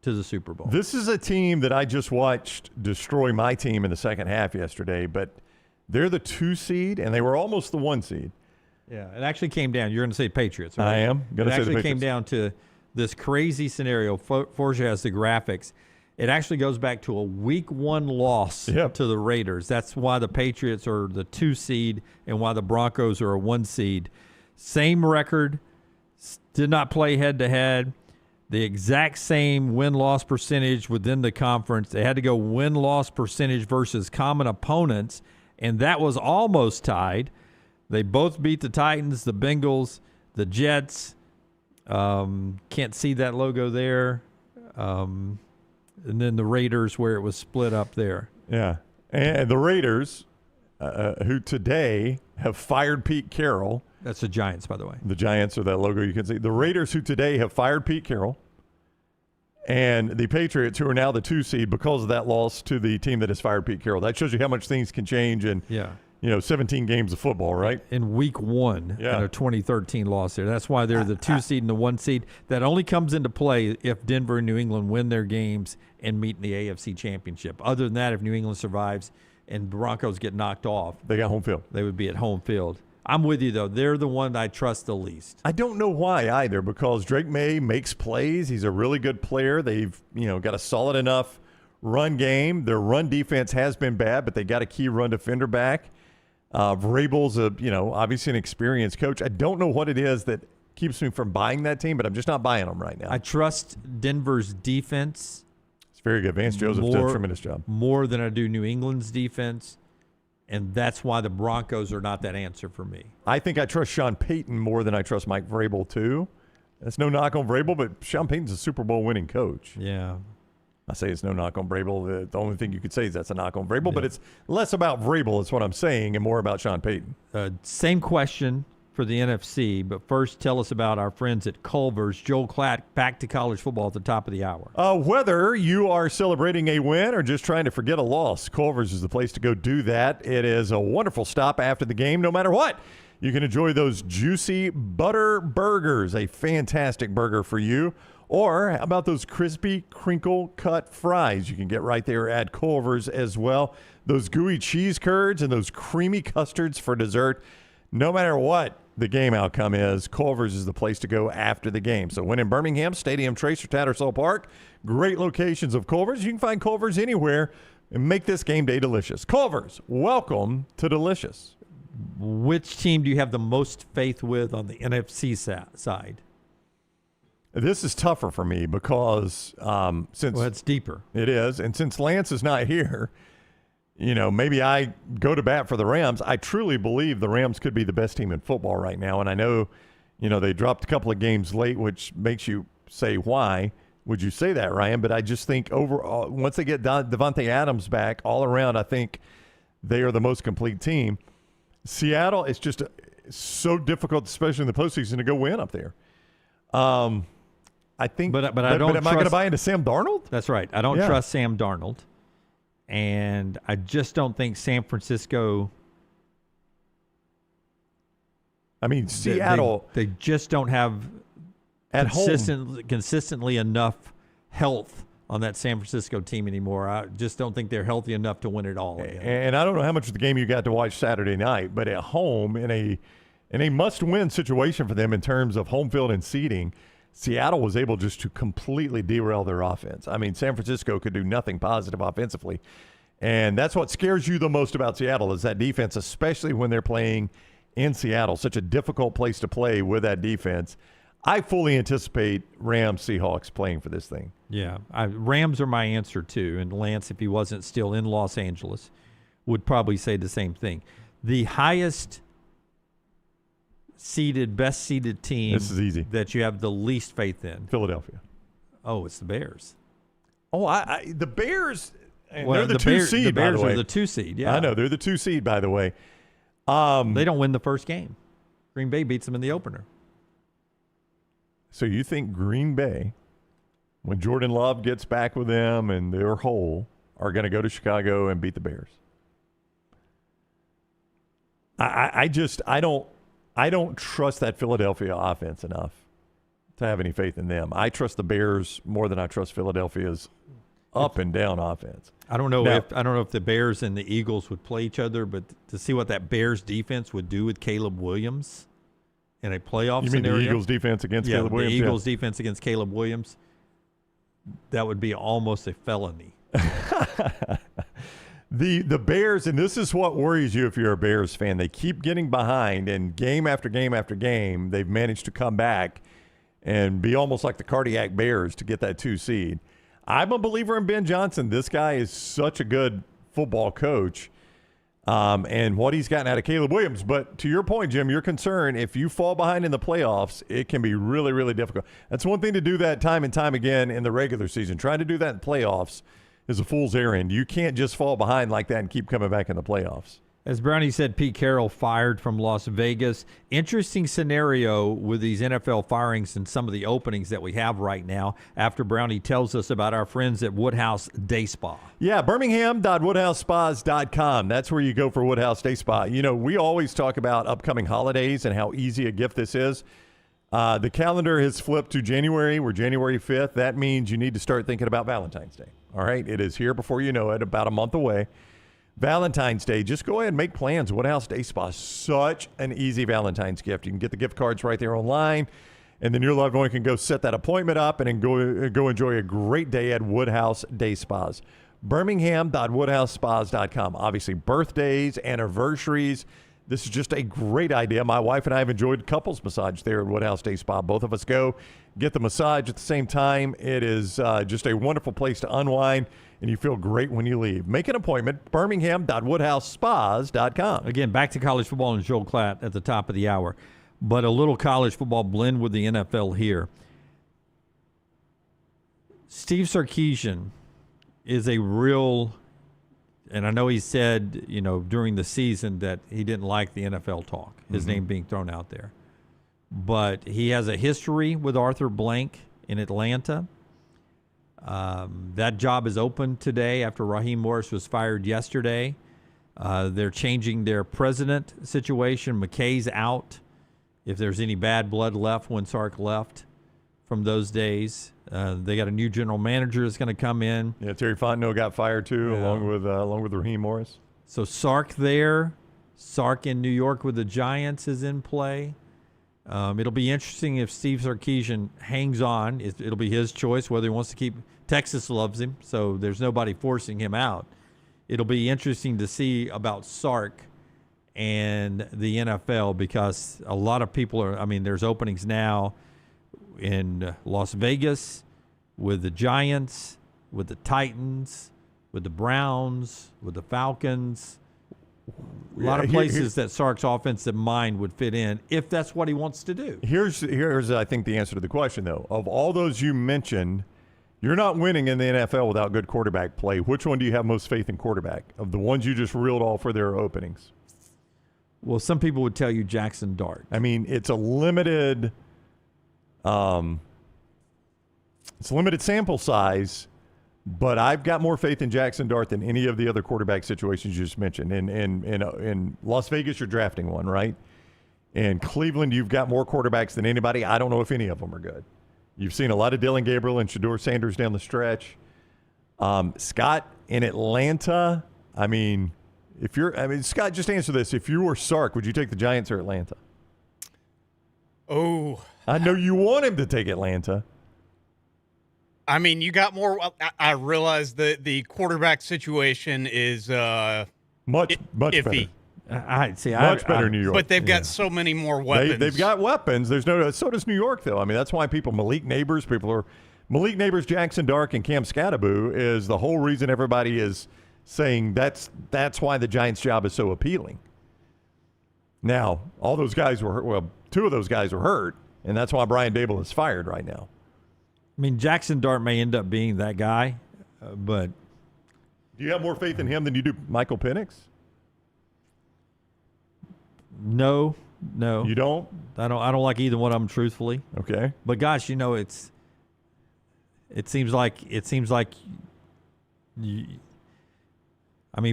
Speaker 3: to the Super Bowl.
Speaker 1: This is a team that I just watched destroy my team in the second half yesterday, but they're the 2 seed, and they were almost the 1 seed.
Speaker 3: Yeah, it actually came down. You're going to say Patriots, right?
Speaker 1: I am going to say the Patriots.
Speaker 3: It actually came down to this crazy scenario. Forja has the graphics. It actually goes back to a week 1 loss to the Raiders. That's why the Patriots are the 2 seed and why the Broncos are a 1 seed. Same record, did not play head-to-head. The exact same win-loss percentage within the conference. They had to go win-loss percentage versus common opponents, and that was almost tied. They both beat the Titans, the Bengals, the Jets. Can't see that logo there. And then the Raiders, where it was split up there.
Speaker 1: Yeah. And the Raiders, who today have fired Pete Carroll.
Speaker 3: That's the Giants, by the way.
Speaker 1: The Giants are that logo you can see. The Raiders, who today have fired Pete Carroll, and the Patriots, who are now the 2 seed because of that loss to the team that has fired Pete Carroll. That shows you how much things can change in 17 games of football, right?
Speaker 3: In week 1 in a 2013 loss there. That's why they're the 2 seed and the 1 seed. That only comes into play if Denver and New England win their games and meet in the AFC Championship. Other than that, if New England survives and Broncos get knocked off,
Speaker 1: they got home field.
Speaker 3: They would be at home field. I'm with you, though. They're the one I trust the least.
Speaker 1: I don't know why either, because Drake May makes plays. He's a really good player. They've, got a solid enough run game. Their run defense has been bad, but they got a key run defender back. Vrabel's obviously an experienced coach. I don't know what it is that keeps me from buying that team, but I'm just not buying them right now.
Speaker 3: I trust Denver's defense.
Speaker 1: It's very good. Vance Joseph did a tremendous job.
Speaker 3: More than I do New England's defense. And that's why the Broncos are not that answer for me.
Speaker 1: I think I trust Sean Payton more than I trust Mike Vrabel, too. That's no knock on Vrabel, but Sean Payton's a Super Bowl winning coach.
Speaker 3: Yeah.
Speaker 1: I say it's no knock on Vrabel. The only thing you could say is that's a knock on Vrabel, but it's less about Vrabel, is what I'm saying, and more about Sean Payton.
Speaker 3: Same question for the NFC, but first tell us about our friends at Culver's. Joel Klatt, back to college football at the top of the hour.
Speaker 1: Whether you are celebrating a win or just trying to forget a loss, Culver's is the place to go do that. It is a wonderful stop after the game, no matter what. You can enjoy those juicy butter burgers, a fantastic burger for you. Or how about those crispy crinkle-cut fries you can get right there at Culver's as well. Those gooey cheese curds and those creamy custards for dessert. no matter what the game outcome is, Culver's is the place to go after the game. So when in Birmingham, Stadium Trace or Tattersall Park, great locations of Culver's. You can find Culver's anywhere and make this game day delicious. Culver's, welcome to delicious.
Speaker 3: Which team do you have the most faith with on the NFC side?
Speaker 1: This is tougher for me because since
Speaker 3: it's deeper.
Speaker 1: It is, and since Lance is not here, maybe I go to bat for the Rams. I truly believe the Rams could be the best team in football right now, and I know, they dropped a couple of games late, which makes you say, why would you say that, Ryan? But I just think overall, once they get Devontae Adams back, all around, I think they are the most complete team. Seattle is just so difficult, especially in the postseason, to go win up there. I think, but am I going to buy into Sam Darnold?
Speaker 3: That's right. I don't trust Sam Darnold, and I just don't think San Francisco.
Speaker 1: I mean, Seattle.
Speaker 3: They just don't have consistently enough health on that San Francisco team anymore. I just don't think they're healthy enough to win it all again.
Speaker 1: And I don't know how much of the game you got to watch Saturday night, but at home in a must-win situation for them in terms of home field and seeding, Seattle was able just to completely derail their offense. I mean, San Francisco could do nothing positive offensively. And that's what scares you the most about Seattle is that defense, especially when they're playing in Seattle, such a difficult place to play with that defense. I fully anticipate Rams Seahawks playing for this thing.
Speaker 3: Yeah, Rams are my answer too. And Lance, if he wasn't still in Los Angeles, would probably say the same thing. The highest best seeded team
Speaker 1: this is easy.
Speaker 3: That you have the least faith in?
Speaker 1: Philadelphia.
Speaker 3: Oh, it's the Bears.
Speaker 1: Oh, the Bears,
Speaker 3: well,
Speaker 1: they're the 2 seed,
Speaker 3: the Bears
Speaker 1: by the way.
Speaker 3: are the 2 seed, yeah.
Speaker 1: I know, they're the 2 seed, by the way.
Speaker 3: They don't win the first game. Green Bay beats them in the opener.
Speaker 1: So you think Green Bay, when Jordan Love gets back with them and they're whole, are going to go to Chicago and beat the Bears? I don't trust that Philadelphia offense enough to have any faith in them. I trust the Bears more than I trust Philadelphia's up and down offense.
Speaker 3: I don't know if the Bears and the Eagles would play each other, but to see what that Bears defense would do with Caleb Williams in a playoff
Speaker 1: scenario. You mean the Eagles defense against Caleb Williams?
Speaker 3: The Eagles defense against Caleb Williams, that would be almost a felony.
Speaker 1: The Bears, and this is what worries you if you're a Bears fan, they keep getting behind, and game after game after game, they've managed to come back and be almost like the cardiac Bears to get that 2 seed. I'm a believer in Ben Johnson. This guy is such a good football coach, and what he's gotten out of Caleb Williams. But to your point, Jim, your concern, if you fall behind in the playoffs, it can be really, really difficult. That's one thing to do that time and time again in the regular season. Trying to do that in playoffs is a fool's errand. You can't just fall behind like that and keep coming back in the playoffs.
Speaker 3: As Brownie said, Pete Carroll fired from Las Vegas. Interesting scenario with these NFL firings and some of the openings that we have right now after Brownie tells us about our friends at Woodhouse Day Spa.
Speaker 1: Yeah, Birmingham.woodhousespas.com. That's where you go for Woodhouse Day Spa. We always talk about upcoming holidays and how easy a gift this is. The calendar has flipped to January. We're January 5th. That means you need to start thinking about Valentine's Day. All right? It is here before you know it, about a month away. Valentine's Day, just go ahead and make plans. Woodhouse Day Spa is such an easy Valentine's gift. You can get the gift cards right there online, and then your loved one can go set that appointment up and then go enjoy a great day at Woodhouse Day Spas. Birmingham.woodhousespas.com. Obviously, birthdays, anniversaries. This is just a great idea. My wife and I have enjoyed couples massage there at Woodhouse Day Spa. Both of us go get the massage at the same time. It is just a wonderful place to unwind, and you feel great when you leave. Make an appointment, Birmingham.woodhousespas.com.
Speaker 3: Again, back to college football and Joel Klatt at the top of the hour. But a little college football blend with the NFL here. Steve Sarkisian is a real, and I know he said, during the season that he didn't like the NFL talk, his name being thrown out there. But he has a history with Arthur Blank in Atlanta. That job is open today after Raheem Morris was fired yesterday. They're changing their president situation. McKay's out. If there's any bad blood left when Sark left from those days. They got a new general manager that's going to come in.
Speaker 1: Yeah, Terry Fontenot got fired too, along with Raheem Morris.
Speaker 3: So Sark there, Sark in New York with the Giants is in play. It'll be interesting if Steve Sarkisian hangs on. It'll be his choice whether he wants to keep. Texas loves him, so there's nobody forcing him out. It'll be interesting to see about Sark and the NFL because a lot of people are. I mean, there's openings now in Las Vegas with the Giants, with the Titans, with the Browns, with the Falcons. A lot of places that Sark's offensive mind would fit in if that's what he wants to do.
Speaker 1: Here's I think, the answer to the question, though. Of all those you mentioned, you're not winning in the NFL without good quarterback play. Which one do you have most faith in quarterback of the ones you just reeled off for their openings?
Speaker 3: Well, some people would tell you Jackson Dart.
Speaker 1: I mean, it's a limited sample size, but I've got more faith in Jackson Dart than any of the other quarterback situations you just mentioned. In Las Vegas, you're drafting one, right? In Cleveland, you've got more quarterbacks than anybody. I don't know if any of them are good. You've seen a lot of Dylan Gabriel and Shedeur Sanders down the stretch. Scott, in Atlanta, Scott, just answer this. If you were Sark, would you take the Giants or Atlanta?
Speaker 19: Oh.
Speaker 1: I know you want him to take Atlanta.
Speaker 19: I mean, you got more. I realize that the quarterback situation is
Speaker 1: much
Speaker 19: iffy.
Speaker 1: Much better New York.
Speaker 19: But they've got so many more weapons.
Speaker 1: They've got weapons. So does New York, though. I mean, that's why Malik Neighbors, Jackson Dart, and Cam Scatteraboo is the whole reason everybody is saying that's why the Giants' job is so appealing. Now, all those guys were hurt. Well, two of those guys were hurt, and that's why Brian Dable is fired right now.
Speaker 3: I mean, Jackson Dart may end up being that guy, but
Speaker 1: do you have more faith in him than you do Michael Penix?
Speaker 3: No.
Speaker 1: You don't?
Speaker 3: I don't like either one of them, truthfully.
Speaker 1: Okay.
Speaker 3: But gosh, it seems like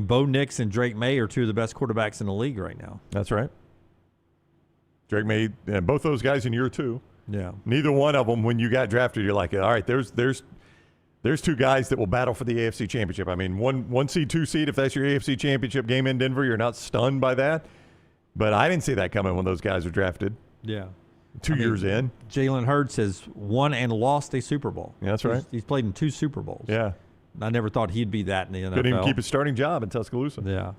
Speaker 3: Bo Nix and Drake May are two of the best quarterbacks in the league right now.
Speaker 1: That's right. Drake May, and both those guys in year two.
Speaker 3: Yeah.
Speaker 1: Neither one of them, when you got drafted, you're like, all right, there's two guys that will battle for the AFC Championship. I mean, one seed, 2 seed, if that's your AFC Championship game in Denver, you're not stunned by that. But I didn't see that coming when those guys were drafted.
Speaker 3: Yeah.
Speaker 1: 2 years in.
Speaker 3: Jalen Hurts has won and lost a Super Bowl.
Speaker 1: Yeah, that's right.
Speaker 3: He's played in 2 Super Bowls.
Speaker 1: Yeah.
Speaker 3: I never thought he'd be that in the NFL.
Speaker 1: Couldn't even keep his starting job in Tuscaloosa.
Speaker 3: Yeah.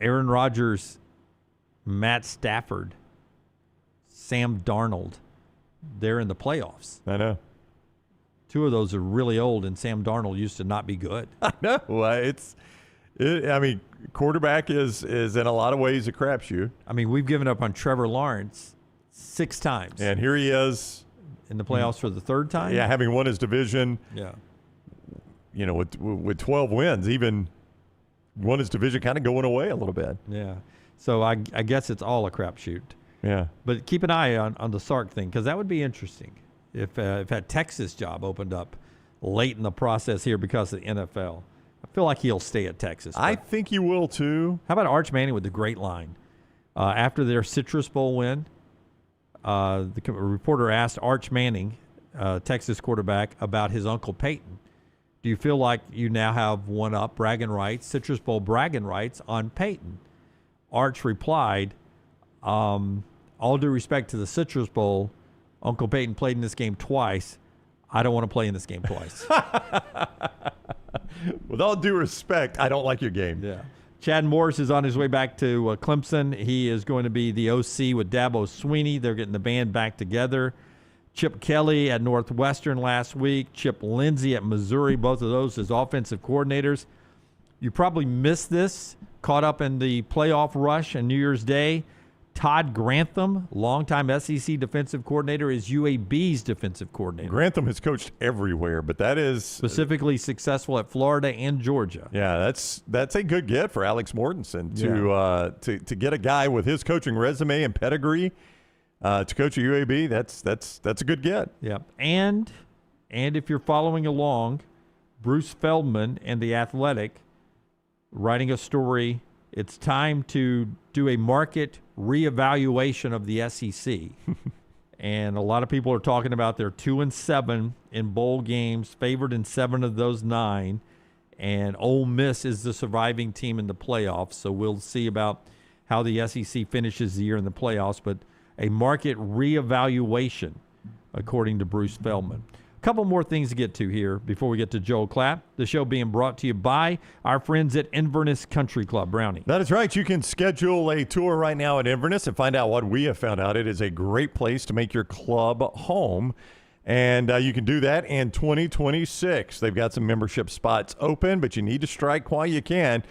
Speaker 3: Aaron Rodgers, Matt Stafford, Sam Darnold, they're in the playoffs.
Speaker 1: I know.
Speaker 3: 2 of those are really old, and Sam Darnold used to not be good.
Speaker 1: I know. Quarterback is in a lot of ways a crapshoot.
Speaker 3: I mean, we've given up on Trevor Lawrence 6 times.
Speaker 1: And here he is.
Speaker 3: In the playoffs for the 3rd time?
Speaker 1: Yeah, having won his division.
Speaker 3: Yeah.
Speaker 1: With 12 wins, even won his division kind of going away a little bit.
Speaker 3: Yeah. So I guess it's all a crapshoot.
Speaker 1: Yeah.
Speaker 3: But keep an eye on the Sark thing, because that would be interesting if that Texas job opened up late in the process here because of the NFL. I feel like he'll stay at Texas.
Speaker 1: I think he will, too.
Speaker 3: How about Arch Manning with the great line? After their Citrus Bowl win, the reporter asked Arch Manning, Texas quarterback, about his Uncle Peyton. Do you feel like you now have one-up bragging rights, Citrus Bowl bragging rights on Peyton? Arch replied, all due respect to the Citrus Bowl, Uncle Peyton played in this game twice. I don't want to play in this game twice.
Speaker 1: With all due respect, I don't like your game.
Speaker 3: Yeah. Chad Morris is on his way back to Clemson. He is going to be the OC with Dabo Swinney. They're getting the band back together. Chip Kelly at Northwestern last week. Chip Lindsey at Missouri. Both of those as offensive coordinators. You probably missed this. Caught up in the playoff rush on New Year's Day. Todd Grantham, longtime SEC defensive coordinator, is UAB's defensive coordinator.
Speaker 1: Grantham has coached everywhere, but that is
Speaker 3: specifically successful at Florida and Georgia.
Speaker 1: Yeah, that's a good get for Alex Mortensen to get a guy with his coaching resume and pedigree to coach at UAB. That's a good get.
Speaker 3: Yeah, and if you're following along, Bruce Feldman and The Athletic writing a story. It's time to do a market reevaluation of the SEC. And a lot of people are talking about they're 2-7 in bowl games, favored in 7 of those 9. And Ole Miss is the surviving team in the playoffs. So we'll see about how the SEC finishes the year in the playoffs, but a market reevaluation, according to Bruce Feldman. A couple more things to get to here before we get to Joel Klatt. The show being brought to you by our friends at Inverness Country Club. Brownie.
Speaker 1: That is right. You can schedule a tour right now at Inverness and find out what we have found out. It is a great place to make your club home. And you can do that in 2026. They've got some membership spots open, but you need to strike while you can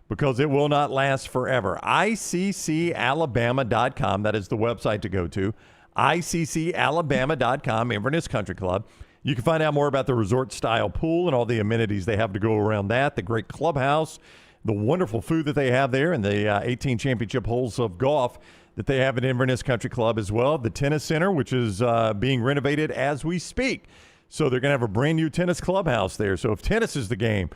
Speaker 1: because it will not last forever. ICCalabama.com. That is the website to go to. ICCalabama.com, Inverness Country Club. You can find out more about the resort-style pool and all the amenities they have to go around that, the great clubhouse, the wonderful food that they have there, and the 18 championship holes of golf that they have at Inverness Country Club as well. The tennis center, which is being renovated as we speak. So they're going to have a brand-new tennis clubhouse there. So if tennis is the game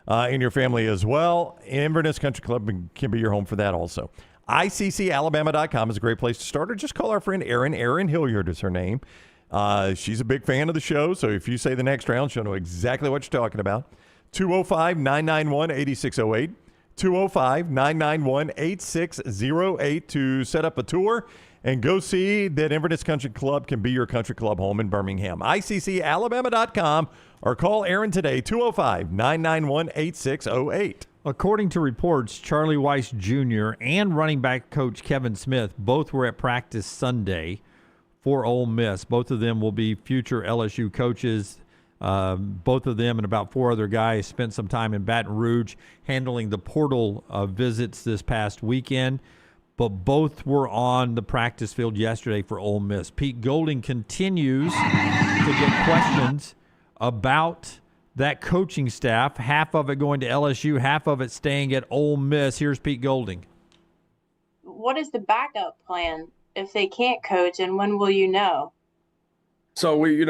Speaker 1: in your family as well, Inverness Country Club can be your home for that also. ICCalabama.com is a great place to start, or just call our friend Erin. Erin Hilliard is her name. She's a big fan of the show, so if you say the next round, she'll know exactly what you're talking about. 205-991-8608. 205-991-8608 to set up a tour and go see that Inverness Country Club can be your country club home in Birmingham. ICCalabama.com or call Aaron today, 205-991-8608.
Speaker 3: According to reports, Charlie Weiss Jr. and running back coach Kevin Smith both were at practice Sunday for Ole Miss. Both of them will be future LSU coaches. Both of them and about four other guys spent some time in Baton Rouge handling the portal visits this past weekend, but both were on the practice field yesterday for Ole Miss. Pete Golding continues to get questions about that coaching staff, half of it going to LSU, half of it staying at Ole Miss. Here's Pete Golding.
Speaker 14: What is the backup plan if they can't coach, and when will you know?
Speaker 22: So we've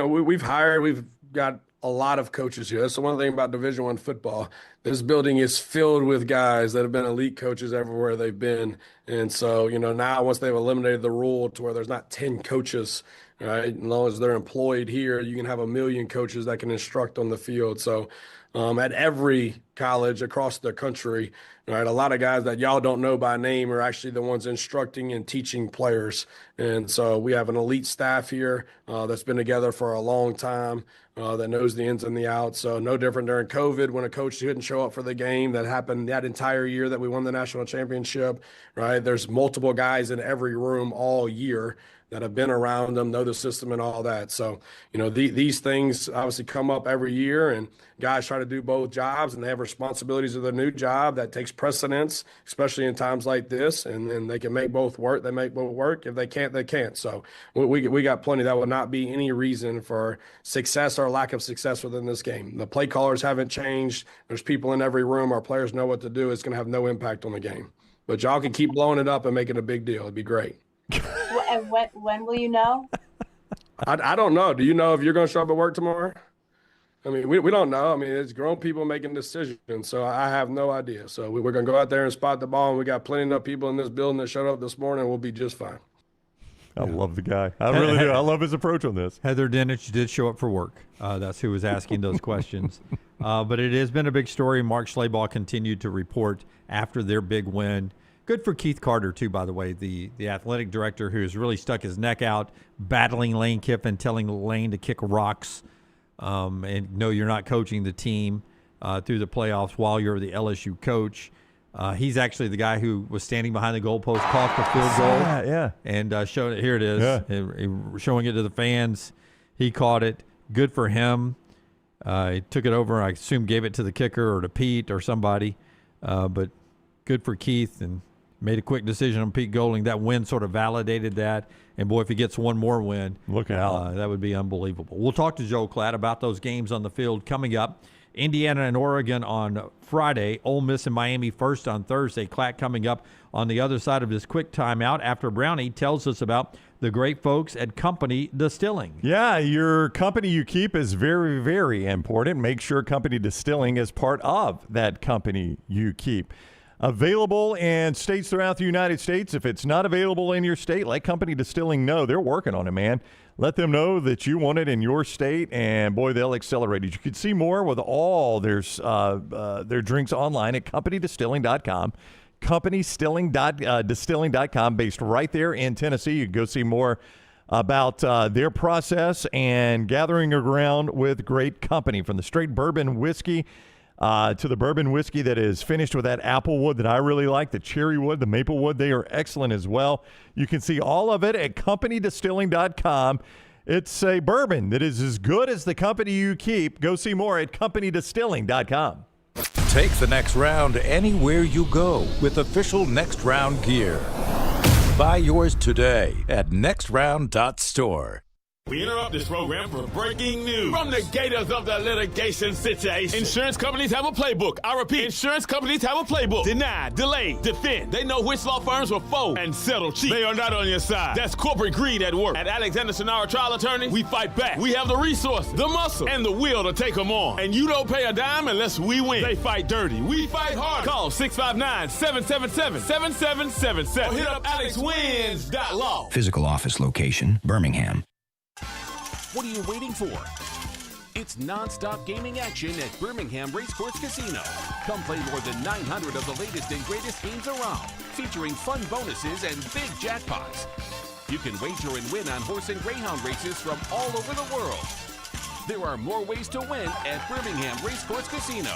Speaker 22: got a lot of coaches here. That's the one thing about Division I football. This building is filled with guys that have been elite coaches everywhere they've been. And so, now once they've eliminated the rule to where there's not 10 coaches, right? As long as they're employed here, you can have 1 million coaches that can instruct on the field. So at every college across the country, right, a lot of guys that y'all don't know by name are actually the ones instructing and teaching players. And so we have an elite staff here that's been together for a long time, that knows the ins and the outs. So no different during COVID when a coach couldn't show up for the game that happened that entire year that we won the national championship, right? There's multiple guys in every room all year that have been around them, know the system and all that. So, these things obviously come up every year, and guys try to do both jobs, and they have responsibilities of their new job that takes precedence, especially in times like this, and they can make both work. They make both work. If they can't, they can't. So we got plenty. That would not be any reason for success or lack of success within this game. The play callers haven't changed. There's people in every room. Our players know what to do. It's going to have no impact on the game. But y'all can keep blowing it up and make it a big deal. It'd be great.
Speaker 14: And when will you know?
Speaker 22: I don't know. Do you know if you're going to show up at work tomorrow? I mean, we don't know. I mean, it's grown people making decisions, so I have no idea. So we're going to go out there and spot the ball, and we got plenty of people in this building that showed up this morning. We'll be just fine.
Speaker 1: I love the guy. I really do. I love his approach on this.
Speaker 3: Heather Dinich did show up for work. That's who was asking those questions. But it has been a big story. Mark Schlabach continued to report after their big win. Good for Keith Carter, too, by the way, the athletic director who has really stuck his neck out, battling Lane Kiffin, telling Lane to kick rocks, and no, you're not coaching the team through the playoffs while you're the LSU coach. He's actually the guy who was standing behind the goalpost, caught the field goal, and showed it. Here it is, showing it to the fans. He caught it. Good for him. He took it over, I assume gave it to the kicker or to Pete or somebody, but good for Keith, and made a quick decision on Pete Golding. That win sort of validated that. And, boy, if he gets one more win,
Speaker 1: look out.
Speaker 3: That would be unbelievable. We'll talk to Joel Klatt about those games on the field coming up. Indiana and Oregon on Friday. Ole Miss and Miami first on Thursday. Klatt coming up on the other side of this quick timeout after Brownie tells us about the great folks at Company Distilling.
Speaker 1: Yeah, your company you keep is very, very important. Make sure Company Distilling is part of that company you keep. Available in states throughout the United States. If it's not available in your state, let Company Distilling know. They're working on it, man. Let them know that you want it in your state, and, boy, they'll accelerate it. You can see more with all their drinks online at companydistilling.com. distilling.com, based right there in Tennessee. You can go see more about their process and gathering around with great company, from the straight bourbon whiskey to the bourbon whiskey that is finished with that apple wood that I really like, the cherry wood, the maple wood. They are excellent as well. You can see all of it at companydistilling.com. It's a bourbon that is as good as the company you keep. Go see more at companydistilling.com.
Speaker 10: Take the next round anywhere you go with official Next Round gear. Buy yours today at nextround.store.
Speaker 8: We interrupt this program for breaking news from the gators of the litigation situation. Insurance companies have a playbook. I repeat, insurance companies have a playbook. Deny, delay, defend. They know which law firms will fold and settle cheap. They are not on your side. That's corporate greed at work. At Alexander Sonara Trial Attorney, we fight back. We have the resources, the muscle, and the will to take them on. And you don't pay a dime unless we win. They fight dirty. We fight hard. Call 659-777-7777 or hit up alexwins.law.
Speaker 9: Physical office location, Birmingham.
Speaker 11: What are you waiting for? It's non-stop gaming action at Birmingham Racecourse Casino. Come play more than 900 of the latest and greatest games around, featuring fun bonuses and big jackpots. You can wager and win on horse and greyhound races from all over the world. There are more ways to win at Birmingham Racecourse Casino.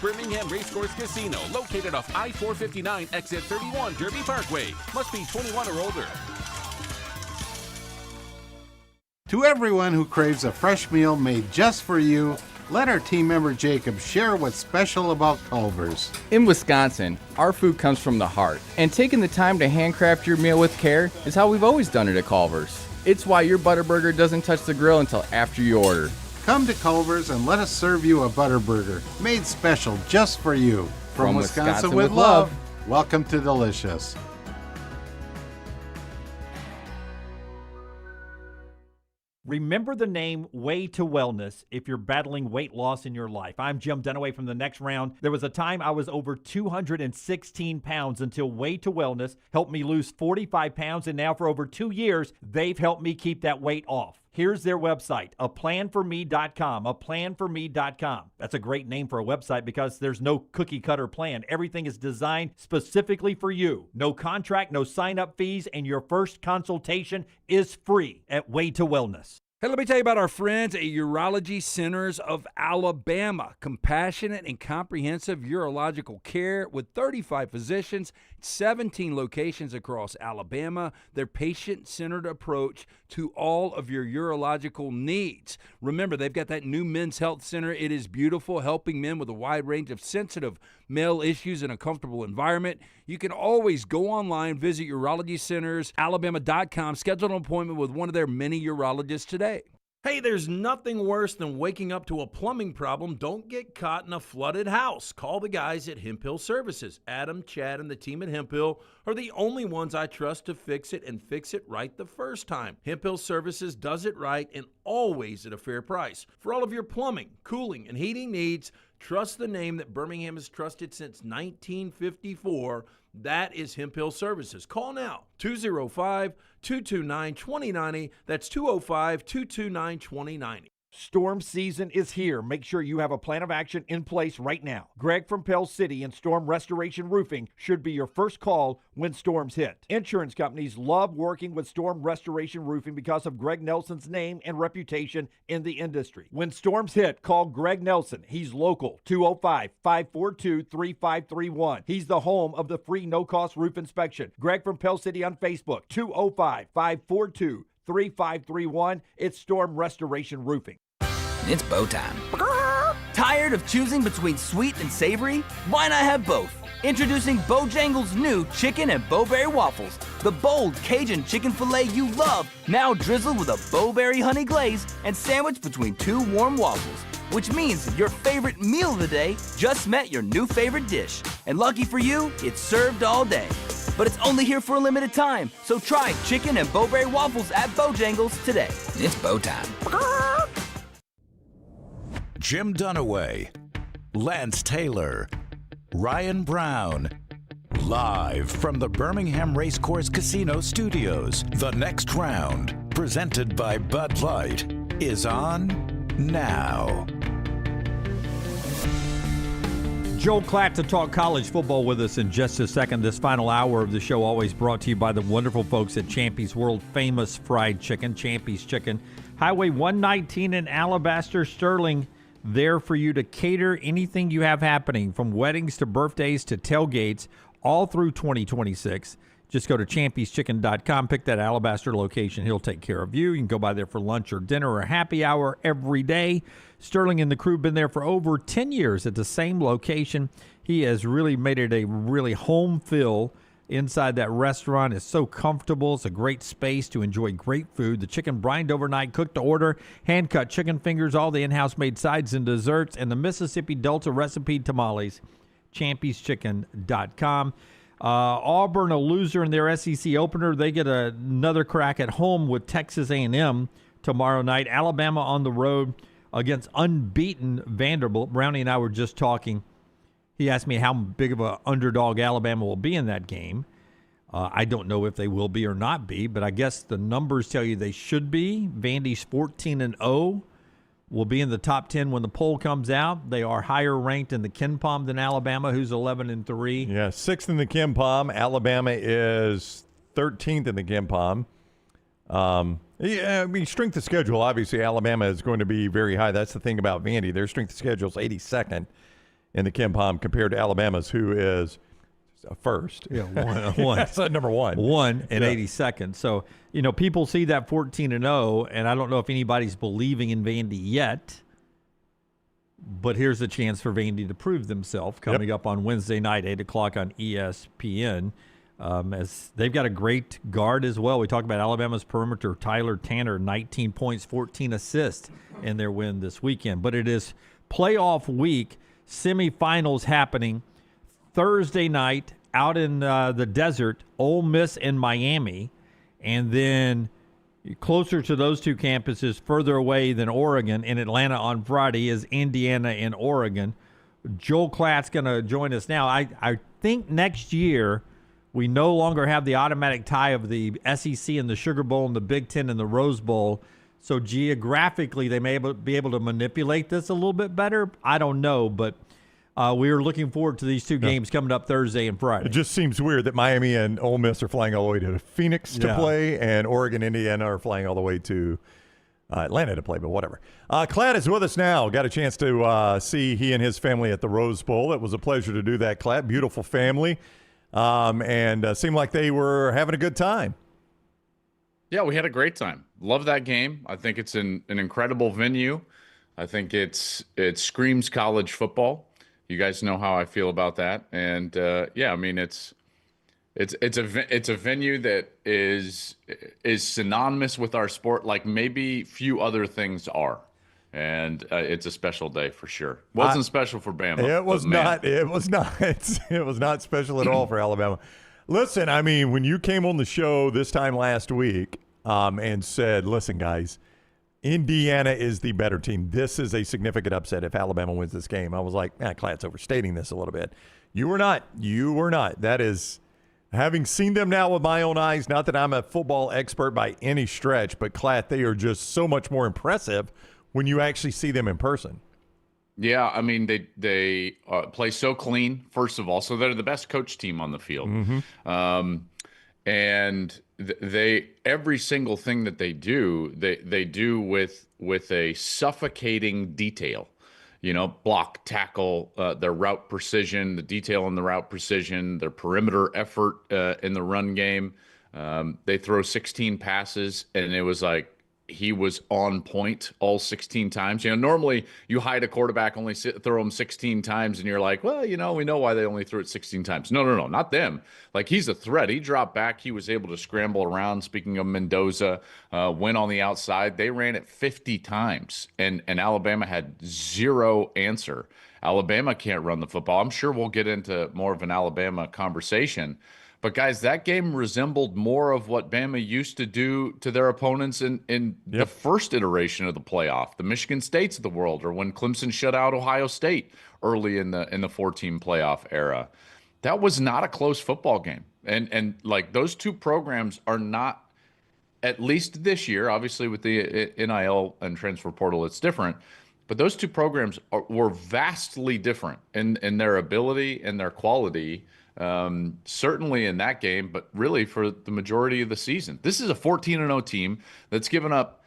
Speaker 11: Birmingham Racecourse Casino, located off I-459 exit 31 Derby Parkway. Must be 21 or older.
Speaker 15: To everyone who craves a fresh meal made just for you, let our team member Jacob share what's special about Culver's.
Speaker 16: In Wisconsin, our food comes from the heart, and taking the time to handcraft your meal with care is how we've always done it at Culver's. It's why your Butterburger doesn't touch the grill until after you order.
Speaker 15: Come to Culver's and let us serve you a Butterburger, made special just for you. From Wisconsin with love, welcome to Delicious.
Speaker 13: Remember the name Way to Wellness if you're battling weight loss in your life. I'm Jim Dunaway from the Next Round. There was a time I was over 216 pounds until Way to Wellness helped me lose 45 pounds, and now for over 2 years, they've helped me keep that weight off. Here's their website, aplanforme.com, aplanforme.com. That's a great name for a website because there's no cookie-cutter plan. Everything is designed specifically for you. No contract, no sign-up fees, and your first consultation is free at Way to Wellness.
Speaker 5: Hey, let me tell you about our friends at Urology Centers of Alabama. Compassionate and comprehensive urological care with 35 physicians, 17 locations across Alabama. Their patient-centered approach to all of your urological needs. Remember, they've got that new men's health center. It is beautiful, helping men with a wide range of sensitive male issues in a comfortable environment. You can always go online, visit urologycentersalabama.com, schedule an appointment with one of their many urologists today.
Speaker 23: Hey, there's nothing worse than waking up to a plumbing problem. Don't get caught in a flooded house. Call the guys at Hemp Hill Services. Adam, Chad, and the team at Hemp Hill are the only ones I trust to fix it and fix it right the first time. Hemp Hill Services does it right and always at a fair price. For all of your plumbing, cooling, and heating needs, trust the name that Birmingham has trusted since 1954. That is Hemp Hill Services. Call now, 205-229-2090. That's 205-229-2090.
Speaker 13: Storm season is here. Make sure you have a plan of action in place right now. Greg from Pell City and Storm Restoration Roofing should be your first call when storms hit. Insurance companies love working with Storm Restoration Roofing because of Greg Nelson's name and reputation in the industry. When storms hit, call Greg Nelson. He's local, 205-542-3531. He's the home of the free no-cost roof inspection. Greg from Pell City on Facebook, 205-542-3531. It's Storm Restoration Roofing.
Speaker 6: It's bow time. Tired of choosing between sweet and savory? Why not have both? Introducing Bojangles' new chicken and bowberry waffles. The bold Cajun chicken filet you love, now drizzled with a bowberry honey glaze and sandwiched between two warm waffles. Which means your favorite meal of the day just met your new favorite dish. And lucky for you, it's served all day. But it's only here for a limited time, so try chicken and bowberry waffles at Bojangles today. It's bow time.
Speaker 10: Jim Dunaway, Lance Taylor, Ryan Brown. Live from the Birmingham Racecourse Casino Studios, the Next Round, presented by Bud Light, is on now.
Speaker 3: Joel Klatt to talk college football with us in just a second. This final hour of the show always brought to you by the wonderful folks at Champy's World Famous Fried Chicken, Champy's Chicken. Highway 119 in Alabaster, Sterling, there for you to cater anything you have happening, from weddings to birthdays to tailgates, all through 2026. Just go to champyschicken.com, pick that Alabaster location. He'll take care of you. You can go by there for lunch or dinner or happy hour every day. Sterling and the crew have been there for over 10 years at the same location. He has really made it a really home feel inside that restaurant. It's so comfortable. It's a great space to enjoy great food. The chicken brined overnight, cooked to order, hand-cut chicken fingers, all the in-house made sides and desserts, and the Mississippi Delta recipe tamales. champyschicken.com. Auburn, a loser in their SEC opener. They get another crack at home with Texas A&M tomorrow night. Alabama on the road against unbeaten Vanderbilt. Brownie and I were just talking. He asked me how big of an underdog Alabama will be in that game. I don't know if they will be or not be, but I guess the numbers tell you they should be. Vandy's 14-0. Will be in the top 10 when the poll comes out. They are higher ranked in the KenPom than Alabama, who's 11-3.
Speaker 1: Yeah, 6th in the KenPom. Alabama is 13th in the KenPom. Yeah, I mean, strength of schedule, obviously, Alabama is going to be very high. That's the thing about Vandy. Their strength of schedule is 82nd in the KenPom compared to Alabama's, who is first.
Speaker 3: Yeah, one.
Speaker 1: That's number one.
Speaker 3: 82nd. So, people see that 14-0, and I don't know if anybody's believing in Vandy yet. But here's a chance for Vandy to prove themselves coming up on Wednesday night, 8 o'clock on ESPN. As they've got a great guard as well. We talked about Alabama's perimeter, Tyler Tanner, 19 points, 14 assists in their win this weekend. But it is playoff week, semifinals happening Thursday night out in the desert, Ole Miss and Miami. And then closer to those two campuses, further away than Oregon, in Atlanta on Friday, is Indiana and Oregon. Joel Klatt's going to join us now. I think next year we no longer have the automatic tie of the SEC and the Sugar Bowl and the Big Ten and the Rose Bowl. So geographically, they may be able to manipulate this a little bit better. I don't know, but we are looking forward to these two games coming up Thursday and Friday.
Speaker 1: It just seems weird that Miami and Ole Miss are flying all the way to Phoenix to play, and Oregon, Indiana are flying all the way to Atlanta to play, but whatever. Klatt is with us now. Got a chance to see he and his family at the Rose Bowl. It was a pleasure to do that, Klatt. Beautiful family. And seemed like they were having a good time.
Speaker 17: Yeah, we had a great time. Love that game. I think it's an incredible venue. I think it screams college football. You guys know how I feel about that. And yeah, I mean it's a venue that is synonymous with our sport like maybe few other things are. And it's a special day for sure. Wasn't special for Bama.
Speaker 1: It was not. It was not. It was not special at all for Alabama. Listen, I mean, when you came on the show this time last week and said, "Listen, guys, Indiana is the better team. This is a significant upset if Alabama wins this game," I was like, Klatt's overstating this a little bit. You were not. You were not. That is, having seen them now with my own eyes. Not that I'm a football expert by any stretch, but Klatt, they are just so much more impressive when you actually see them in person.
Speaker 17: Yeah, I mean, they play so clean, first of all. So they're the best coach team on the field. Mm-hmm. And they every single thing that they do, they do with a suffocating detail. Block, tackle, their route precision, the detail in the route precision, their perimeter effort in the run game. They throw 16 passes, and it was like, he was on point all 16 times. Normally you hide a quarterback, only throw him 16 times, and you're like, well, we know why they only threw it 16 times. No, not them. Like, he's a threat. He dropped back. He was able to scramble around. Speaking of Mendoza, went on the outside. They ran it 50 times, and Alabama had zero answer. Alabama can't run the football. I'm sure we'll get into more of an Alabama conversation. But, guys, that game resembled more of what Bama used to do to their opponents in the first iteration of the playoff, the Michigan States of the world, or when Clemson shut out Ohio State early in the 4-team playoff era. That was not a close football game. And like, those two programs are not, at least this year, obviously with the NIL and transfer portal, it's different. But those two programs were vastly different in their ability and their quality, certainly in that game, but really for the majority of the season. This is a 14-0 team that's given up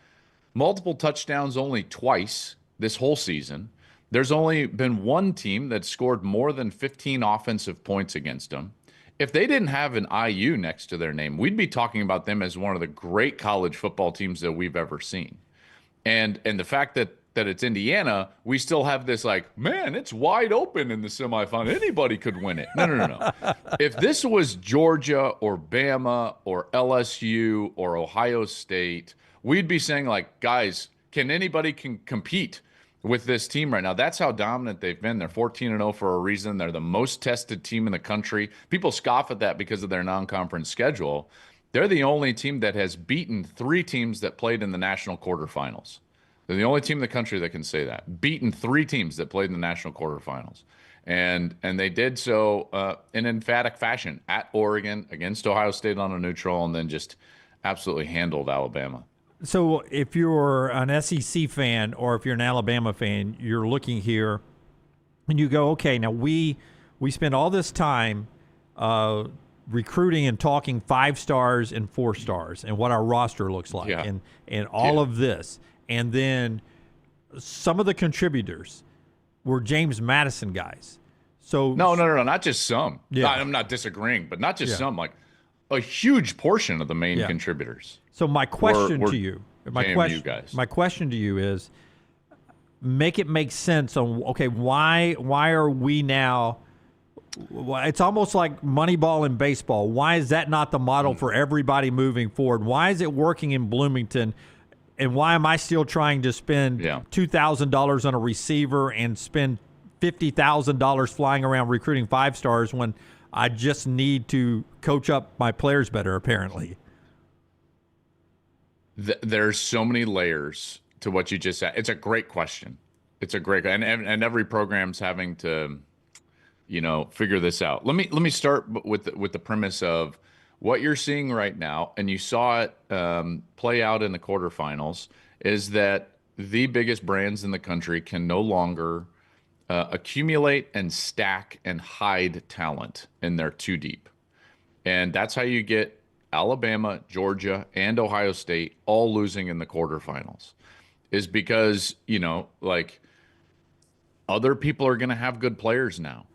Speaker 17: multiple touchdowns only twice this whole season. There's only been one team that scored more than 15 offensive points against them. If they didn't have an IU next to their name, we'd be talking about them as one of the great college football teams that we've ever seen. And the fact that it's Indiana, we still have this like, man, it's wide open in the semifinal. Anybody could win it. No. If this was Georgia or Bama or LSU or Ohio State, we'd be saying like, guys, can anybody compete with this team right now? That's how dominant they've been. They're 14-0 for a reason. They're the most tested team in the country. People scoff at that because of their non-conference schedule. They're the only team that has beaten 3 teams that played in the national quarterfinals. They're the only team in the country that can say that. Beaten 3 teams that played in the national quarterfinals. And they did so in emphatic fashion at Oregon, against Ohio State on a neutral, and then just absolutely handled Alabama.
Speaker 3: So if you're an SEC fan or if you're an Alabama fan, you're looking here and you go, okay, now we spend all this time recruiting and talking 5 stars and 4 stars and what our roster looks like and all of this. And then some of the contributors were James Madison guys. So
Speaker 17: no, not just some. Yeah. I'm not disagreeing, but not just some. Like a huge portion of the main contributors.
Speaker 3: So my question to you,
Speaker 17: my
Speaker 3: question to you is, make it make sense on why are we now? It's almost like Moneyball in baseball. Why is that not the model for everybody moving forward? Why is it working in Bloomington? And why am I still trying to spend $2,000 on a receiver and spend $50,000 flying around recruiting 5 stars when I just need to coach up my players better, apparently?
Speaker 17: There's so many layers to what you just said. It's a great question. It's a great, and every program's having to, figure this out. Let me start with the premise of what you're seeing right now, and you saw it play out in the quarterfinals, is that the biggest brands in the country can no longer accumulate and stack and hide talent, and they're too deep. And that's how you get Alabama, Georgia, and Ohio State all losing in the quarterfinals, is because, other people are going to have good players now.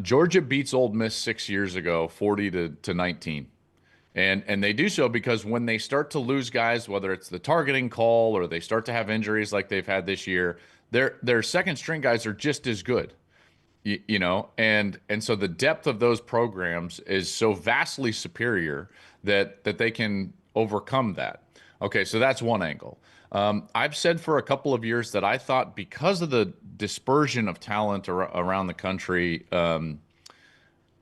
Speaker 17: Georgia beats Ole Miss 6 years ago, 40-19. And they do so because when they start to lose guys, whether it's the targeting call or they start to have injuries like they've had this year, their second string guys are just as good. And so the depth of those programs is so vastly superior that they can overcome that. Okay, so that's one angle. I've said for a couple of years that I thought because of the dispersion of talent around the country,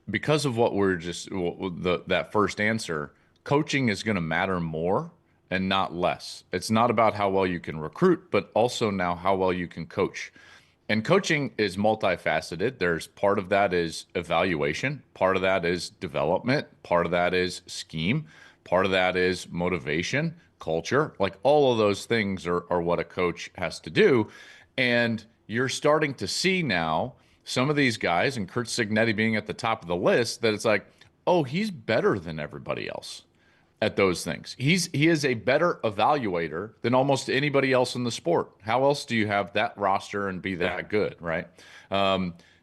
Speaker 17: because of what we're just that first answer, coaching is going to matter more and not less. It's not about how well you can recruit, but also now how well you can coach. And coaching is multifaceted. There's part of that is evaluation, part of that is development, part of that is scheme, part of that is motivation, culture. Like all of those things are what a coach has to do. And you're starting to see now some of these guys, and Curt Cignetti being at the top of the list, that it's like, oh, he's better than everybody else at those things. He is a better evaluator than almost anybody else in the sport. How else do you have that roster and be that good, right?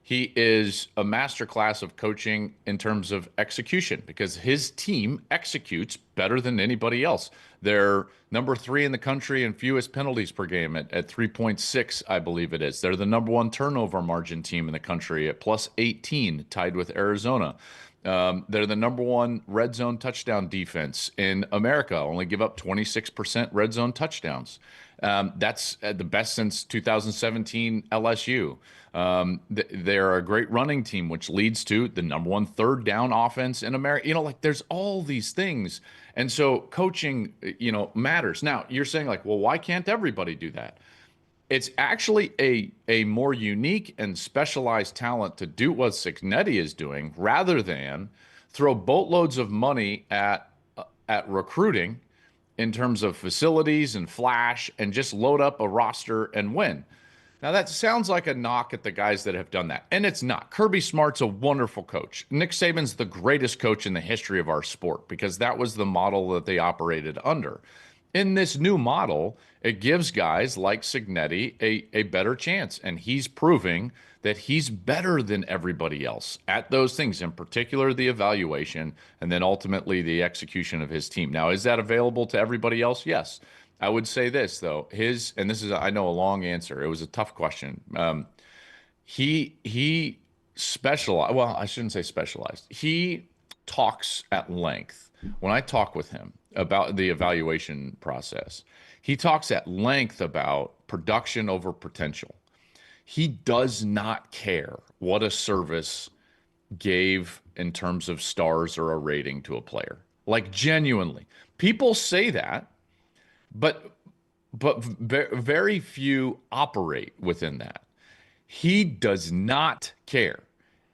Speaker 17: He is a masterclass of coaching in terms of execution because his team executes better than anybody else. They're number 3 in the country in fewest penalties per game at 3.6, I believe it is. They're the number 1 turnover margin team in the country at plus 18, tied with Arizona. They're the number 1 red zone touchdown defense in America, only give up 26% red zone touchdowns. That's the best since 2017 LSU. They're a great running team, which leads to the number 1 third down offense in America. There's all these things. And so coaching, matters. Now, you're saying well, why can't everybody do that? It's actually a more unique and specialized talent to do what Cignetti is doing rather than throw boatloads of money at recruiting in terms of facilities and flash and just load up a roster and win. Now, that sounds like a knock at the guys that have done that, and it's not. Kirby Smart's a wonderful coach. Nick Saban's the greatest coach in the history of our sport because that was the model that they operated under. In this new model, it gives guys like Cignetti a better chance, and he's proving that he's better than everybody else at those things, in particular the evaluation, and then ultimately the execution of his team. Now, is that available to everybody else? Yes. I would say this, though. And this is, I know, a long answer. It was a tough question. He specialized. Well, I shouldn't say specialized. He talks at length. When I talk with him about the evaluation process, he talks at length about production over potential. He does not care what a service gave in terms of stars or a rating to a player. Like, genuinely. People say that. But very few operate within that. He does not care,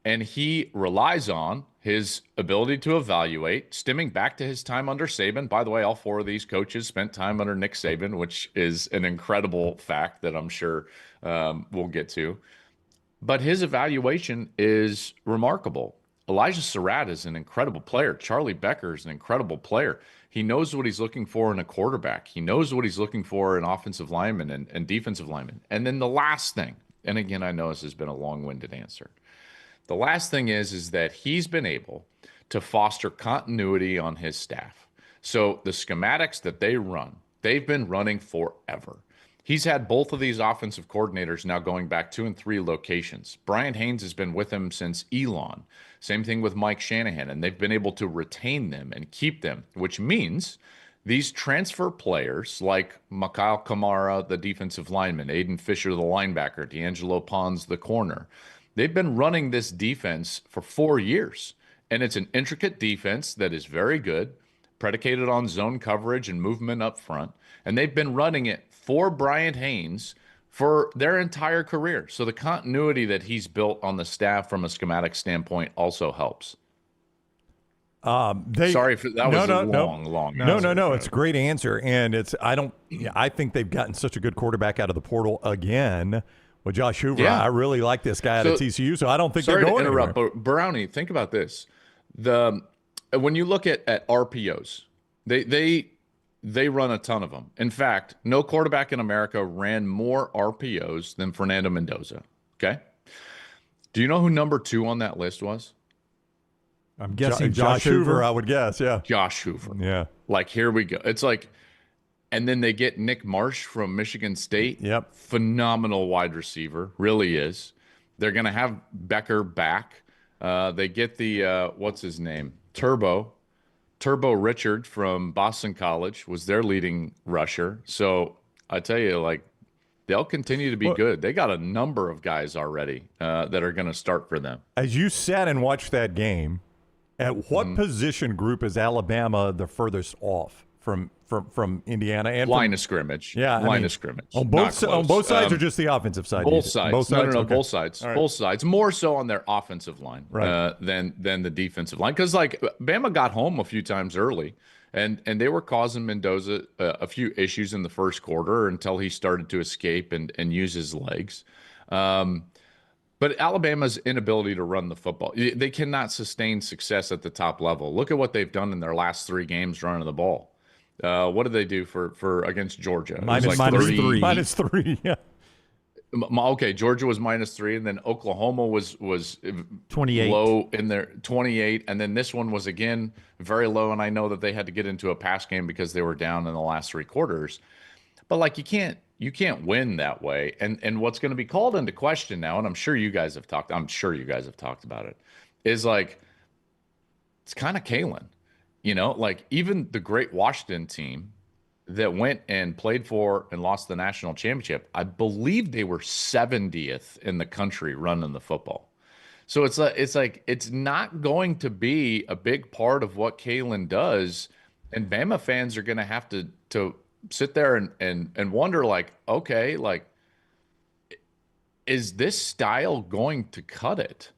Speaker 17: and he relies on his ability to evaluate, stemming back to his time under Saban. By the way, all 4 of these coaches spent time under Nick Saban, which is an incredible fact that I'm sure we'll get to. But his evaluation is remarkable. Elijah Surratt is an incredible player. Charlie Becker is an incredible player. He knows what he's looking for in a quarterback. He knows what he's looking for in offensive linemen and defensive linemen. And then the last thing, and again, I know this has been a long-winded answer. The last thing is that he's been able to foster continuity on his staff. So the schematics that they run, they've been running forever. He's had both of these offensive coordinators now going back 2 and 3 locations. Brian Haynes has been with him since Elon. Same thing with Mike Shanahan, and they've been able to retain them and keep them, which means these transfer players like Mikhail Kamara, the defensive lineman, Aiden Fisher, the linebacker, D'Angelo Pons, the corner, they've been running this defense for 4 years, and it's an intricate defense that is very good, predicated on zone coverage and movement up front, and they've been running it for Brian Haynes for their entire career. So the continuity that he's built on the staff from a schematic standpoint also helps. Sorry if that was a long.
Speaker 1: No. It's a great answer, and I think they've gotten such a good quarterback out of the portal again with Josh Hoover. Yeah. I really like this guy out of TCU, so I don't think they're going
Speaker 17: to interrupt,
Speaker 1: anywhere.
Speaker 17: But Brownie, think about this: when you look at RPOs, they run a ton of them. In fact, no quarterback in America ran more RPOs than Fernando Mendoza. Okay. Do you know who number 2 on that list was?
Speaker 1: I'm guessing Josh Hoover, I would guess. Yeah.
Speaker 17: Josh Hoover.
Speaker 1: Yeah.
Speaker 17: Like, here we go. It's like, and then they get Nick Marsh from Michigan State.
Speaker 1: Yep.
Speaker 17: Phenomenal wide receiver. Really is. They're going to have Becker back. They get the, what's his name? Turbo Richard from Boston College was their leading rusher. So I tell you, like, they'll continue to be good. They got a number of guys already that are going to start for them.
Speaker 1: As you sat and watched that game, at what position group is Alabama the furthest off from Indiana? And
Speaker 17: line of scrimmage.
Speaker 1: Yeah,
Speaker 17: line of scrimmage.
Speaker 1: On both sides or just the offensive side?
Speaker 17: Both sides.
Speaker 1: Both sides?
Speaker 17: No,
Speaker 1: okay.
Speaker 17: both sides.
Speaker 1: Right.
Speaker 17: Both sides. More so on their offensive line than the defensive line. Because, like, Bama got home a few times early, and they were causing Mendoza a few issues in the first quarter until he started to escape and use his legs. But Alabama's inability to run the football, they cannot sustain success at the top level. Look at what they've done in their last 3 games running the ball. What did they do for against Georgia?
Speaker 1: Minus 3, yeah.
Speaker 17: Okay, Georgia was -3, and then Oklahoma was
Speaker 3: 28
Speaker 17: low in there, 28, and then this one was again very low. And I know that they had to get into a pass game because they were down in the last 3 quarters. But, like, you can't win that way. And what's going to be called into question now, and I'm sure you guys have talked about it, is, like, it's kind of Kalen. You know, like, even the great Washington team that went and played for and lost the national championship, I believe they were 70th in the country running the football. So it's not going to be a big part of what Kalen does, and Bama fans are going to have to sit there and wonder, like, okay, like, is this style going to cut it?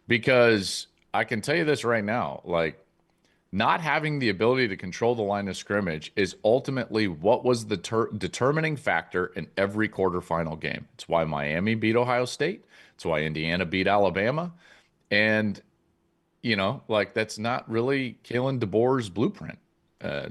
Speaker 17: Because I can tell you this right now, like, not having the ability to control the line of scrimmage is ultimately what was the determining factor in every quarterfinal game. It's why Miami beat Ohio State. It's why Indiana beat Alabama. And, that's not really Kalen DeBoer's blueprint.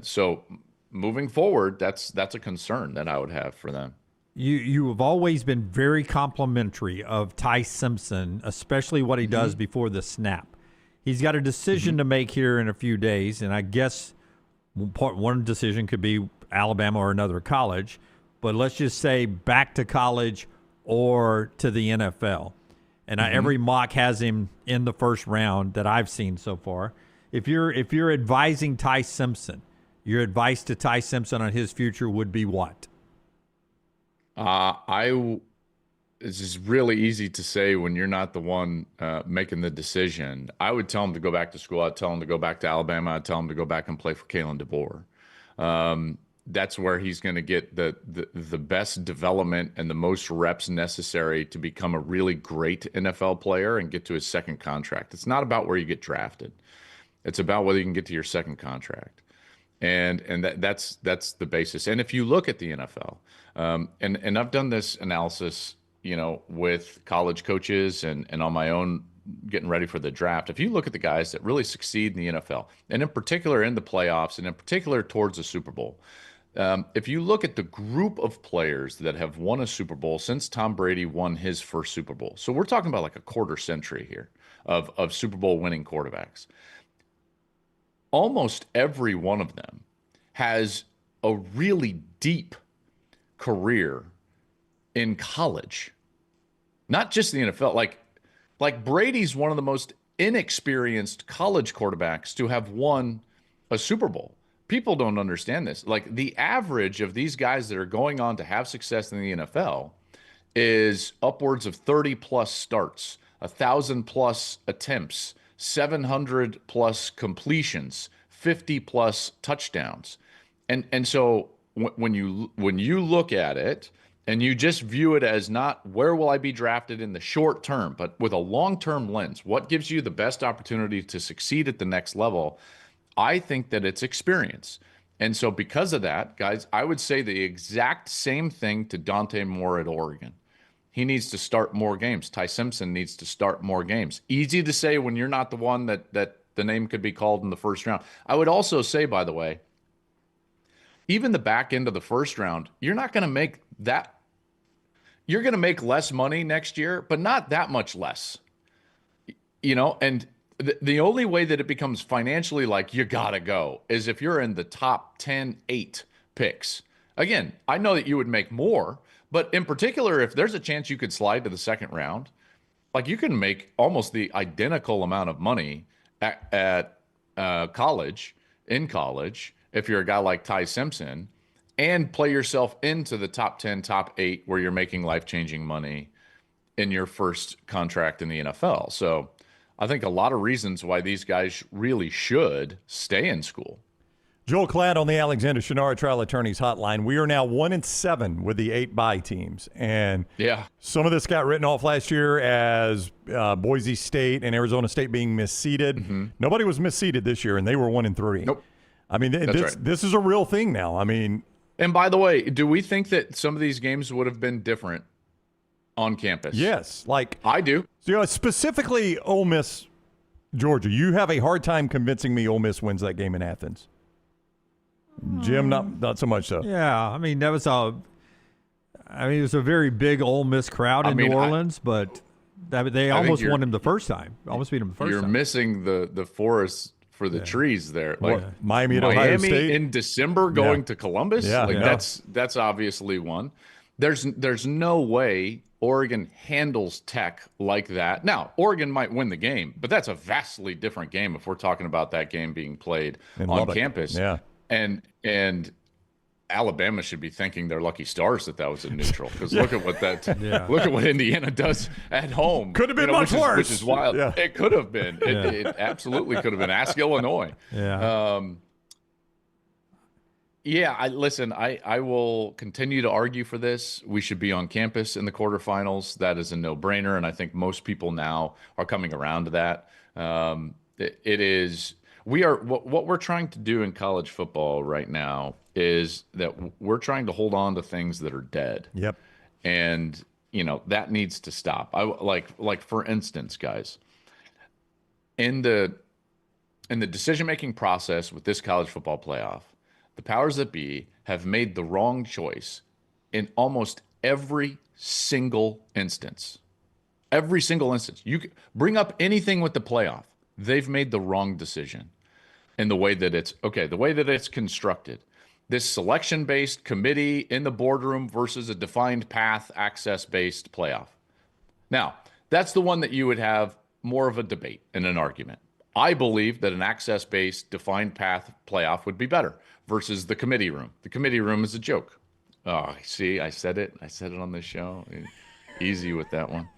Speaker 17: So moving forward, that's a concern that I would have for them.
Speaker 3: You have always been very complimentary of Ty Simpson, especially what he does before the snap. He's got a decision to make here in a few days, and I guess one decision could be Alabama or another college, but let's just say back to college or to the NFL. And every mock has him in the first round that I've seen so far. If you're advising Ty Simpson, your advice to Ty Simpson on his future would be what?
Speaker 17: It's just really easy to say when you're not the one making the decision. I would tell him to go back to school. I'd tell him to go back to Alabama. I'd tell him to go back and play for Kalen DeBoer. That's where he's going to get the best development and the most reps necessary to become a really great NFL player and get to his second contract. It's not about where you get drafted. It's about whether you can get to your second contract. And that's the basis. And if you look at the NFL, and I've done this analysis, with college coaches and on my own getting ready for the draft. If you look at the guys that really succeed in the NFL, and in particular in the playoffs, and in particular towards the Super Bowl, if you look at the group of players that have won a Super Bowl since Tom Brady won his first Super Bowl, so we're talking about like a quarter century here of Super Bowl winning quarterbacks. Almost every one of them has a really deep career in college, not just the NFL. Like Brady's one of the most inexperienced college quarterbacks to have won a Super Bowl. People don't understand this. Like the average of these guys that are going on to have success in the NFL is upwards of 30 plus starts, 1,000 plus attempts, 700 plus completions, 50 plus touchdowns. And so when you look at it and you just view it as not where will I be drafted in the short term, but with a long-term lens, what gives you the best opportunity to succeed at the next level? I think that it's experience. And so because of that, guys, I would say the exact same thing to Dante Moore at Oregon. He needs to start more games. Ty Simpson needs to start more games. Easy to say when you're not the one that the name could be called in the first round. I would also say, by the way, even the back end of the first round, you're not going to make that. You're going to make less money next year, but not that much less. And the only way that it becomes financially like you got to go is if you're in the top 10, 8 picks. Again, I know that you would make more, but in particular, if there's a chance you could slide to the second round, like you can make almost the identical amount of money at college, if you're a guy like Ty Simpson, and play yourself into the top 10, top 8, where you're making life-changing money in your first contract in the NFL. So I think a lot of reasons why these guys really should stay in school.
Speaker 1: Joel Klatt on the Alexander Shinara Trial Attorneys Hotline. We are now 1-7 with the 8-bye teams. And some of this got written off last year as Boise State and Arizona State being misseeded. Mm-hmm. Nobody was misseeded this year, and they were 1-3.
Speaker 17: Nope.
Speaker 1: I mean, this is a real thing now. I mean,
Speaker 17: and by the way, do we think that some of these games would have been different on campus?
Speaker 1: Yes. Like
Speaker 17: I do.
Speaker 1: Specifically Ole Miss, Georgia. You have a hard time convincing me Ole Miss wins that game in Athens. Jim, not so much so.
Speaker 3: Yeah, I mean it was a very big Ole Miss crowd in New Orleans, but they almost won him the first time. Almost beat him the first time.
Speaker 17: You're missing the forest for the trees there. Like
Speaker 1: Miami
Speaker 17: in December going to Columbus. That's obviously one. There's no way Oregon handles Tech like that. Now, Oregon might win the game, but that's a vastly different game if we're talking about that game being played on campus.
Speaker 1: Yeah.
Speaker 17: And Alabama should be thanking their lucky stars that was a neutral, because look at what Indiana does at home.
Speaker 1: Could have been much worse.
Speaker 17: Which is wild.
Speaker 1: Yeah.
Speaker 17: It could have been. It absolutely could have been. Ask Illinois.
Speaker 3: Yeah.
Speaker 17: I will continue to argue for this. We should be on campus in the quarterfinals. That is a no-brainer, and I think most people now are coming around to that. It is. what we're trying to do in college football right now is that we're trying to hold on to things that are dead.
Speaker 1: Yep.
Speaker 17: And that needs to stop. Like for instance, guys, in the decision-making process with this college football playoff, the powers that be have made the wrong choice in almost every single instance. Every single instance. You bring up anything with the playoff, they've made the wrong decision in the way that it's constructed. This selection-based committee in the boardroom versus a defined path access-based playoff. Now, that's the one that you would have more of a debate and an argument. I believe that an access-based defined path playoff would be better versus the committee room. The committee room is a joke. Oh, see, I said it on this show. Easy with that one.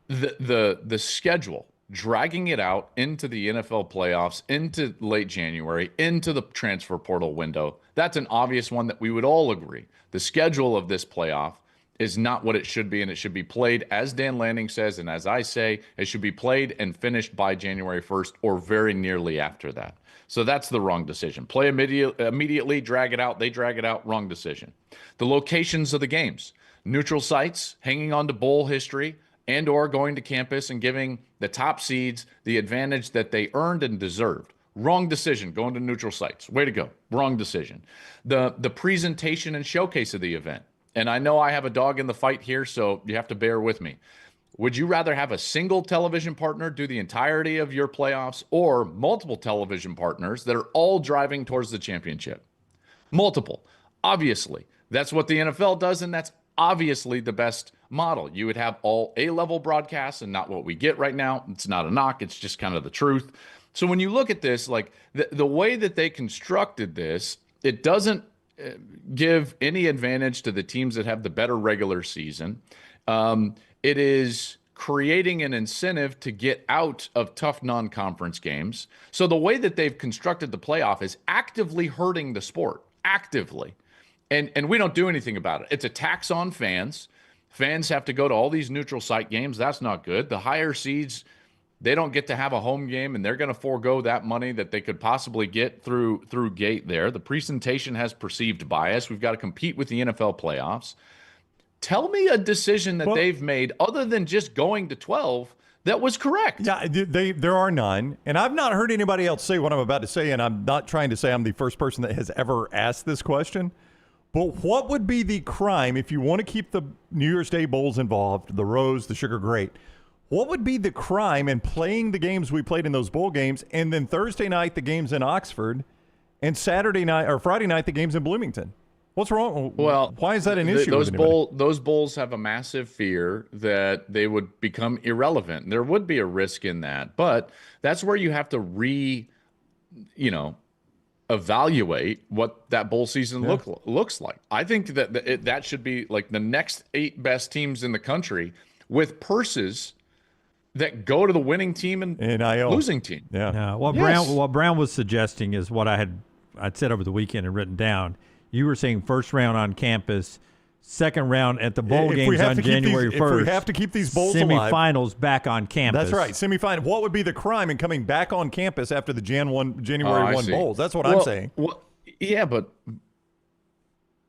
Speaker 17: The schedule, dragging it out into the NFL playoffs, into late January, into the transfer portal window, that's an obvious one that we would all agree. The schedule of this playoff is not what it should be, and it should be played, as Dan Lanning says, and as I say, it should be played and finished by January 1st or very nearly after that. So that's the wrong decision. Play immediately, drag it out. They drag it out. Wrong decision. The locations of the games. Neutral sites, hanging on to bowl history, and or going to campus and giving the top seeds the advantage that they earned and deserved. Wrong decision, going to neutral sites. Way to go. Wrong decision. The presentation and showcase of the event. And I know I have a dog in the fight here, so you have to bear with me. Would you rather have a single television partner do the entirety of your playoffs or multiple television partners that are all driving towards the championship? Multiple. Obviously, that's what the NFL does, and that's obviously the best model. You would have all A-level broadcasts and not what we get right now. It's not a knock. It's just kind of the truth. So when you look at this, like the way that they constructed this, it doesn't give any advantage to the teams that have the better regular season. It is creating an incentive to get out of tough non-conference games. So the way that they've constructed the playoff is actively hurting the sport, actively. And we don't do anything about it. It's a tax on fans. Fans have to go to all these neutral site games. That's not good. The higher seeds, they don't get to have a home game, and they're going to forego that money that they could possibly get through gate there. The presentation has perceived bias. We've got to compete with the NFL playoffs. Tell me a decision that they've made other than just going to 12 that was correct.
Speaker 1: Yeah, there are none. And I've not heard anybody else say what I'm about to say, and I'm not trying to say I'm the first person that has ever asked this question. But what would be the crime if you want to keep the New Year's Day Bowls involved, the Rose, the Sugar Great? What would be the crime in playing the games we played in those bowl games, and then Thursday night the games in Oxford, and Saturday night or Friday night the games in Bloomington? What's wrong? Well, why is that an issue?
Speaker 17: Those bowls have a massive fear that they would become irrelevant. There would be a risk in that, but that's where you have to evaluate what that bowl season looks like. I think that should be like the next 8 best teams in the country with purses that go to the winning team and losing team.
Speaker 3: Yeah. What Brown was suggesting is what I'd said over the weekend and written down. You were saying first round on campus, second round at the bowl games on January 1st.
Speaker 1: If we have to keep these bowls
Speaker 3: semifinals back on campus.
Speaker 1: That's right, semifinal. What would be the crime in coming back on campus after the January 1 bowls? That's what I'm saying.
Speaker 17: Well, yeah, but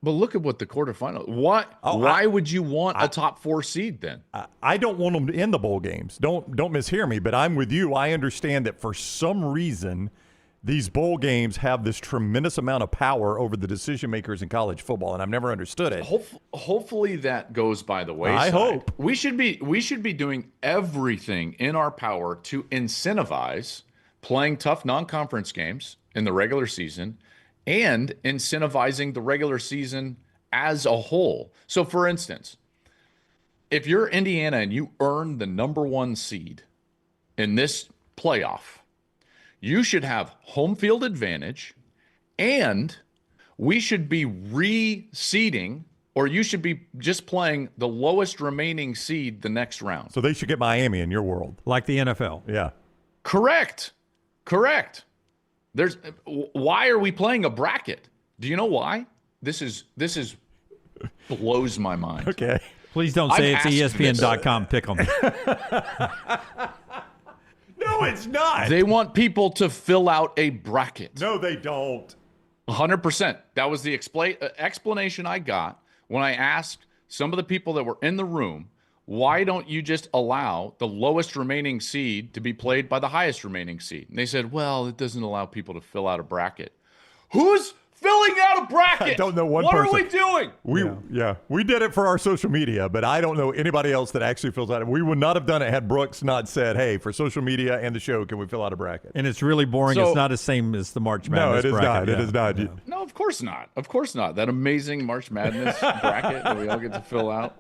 Speaker 17: look at what the quarterfinal. Why would you want a top 4 seed then?
Speaker 1: I don't want them in the bowl games. Don't mishear me, but I'm with you. I understand that for some reason these bowl games have this tremendous amount of power over the decision makers in college football, and I've never understood it.
Speaker 17: Hopefully that goes by the wayside.
Speaker 1: I hope.
Speaker 17: We should be doing everything in our power to incentivize playing tough non-conference games in the regular season and incentivizing the regular season as a whole. So, for instance, if you're Indiana and you earn the number 1 seed in this playoff, you should have home field advantage, and we should be reseeding, or you should be just playing the lowest remaining seed the next round.
Speaker 1: So they should get Miami in your world.
Speaker 3: Like the NFL.
Speaker 1: Yeah.
Speaker 17: Correct. Why are we playing a bracket? Do you know why? This is blows my mind.
Speaker 1: Okay.
Speaker 3: Please don't say it's ESPN.com pick 'em.
Speaker 1: No, No, it's not.
Speaker 17: They want people to fill out a bracket.
Speaker 1: No, they don't.
Speaker 17: 100%. That was the explanation I got when I asked some of the people that were in the room, why don't you just allow the lowest remaining seed to be played by the highest remaining seed? And they said, well, it doesn't allow people to fill out a bracket. Who's filling out a bracket?
Speaker 1: I don't know one
Speaker 17: what
Speaker 1: person.
Speaker 17: What are we doing?
Speaker 1: We did it for our social media, but I don't know anybody else that actually fills out. We would not have done it had Brooks not said, hey, for social media and the show, can we fill out a bracket?
Speaker 3: And it's really boring.
Speaker 1: So,
Speaker 3: it's not the same as the March Madness
Speaker 1: bracket. No,
Speaker 3: bracket.
Speaker 1: It is not.
Speaker 17: No, of course not. Of course not. That amazing March Madness bracket that we all get to fill out.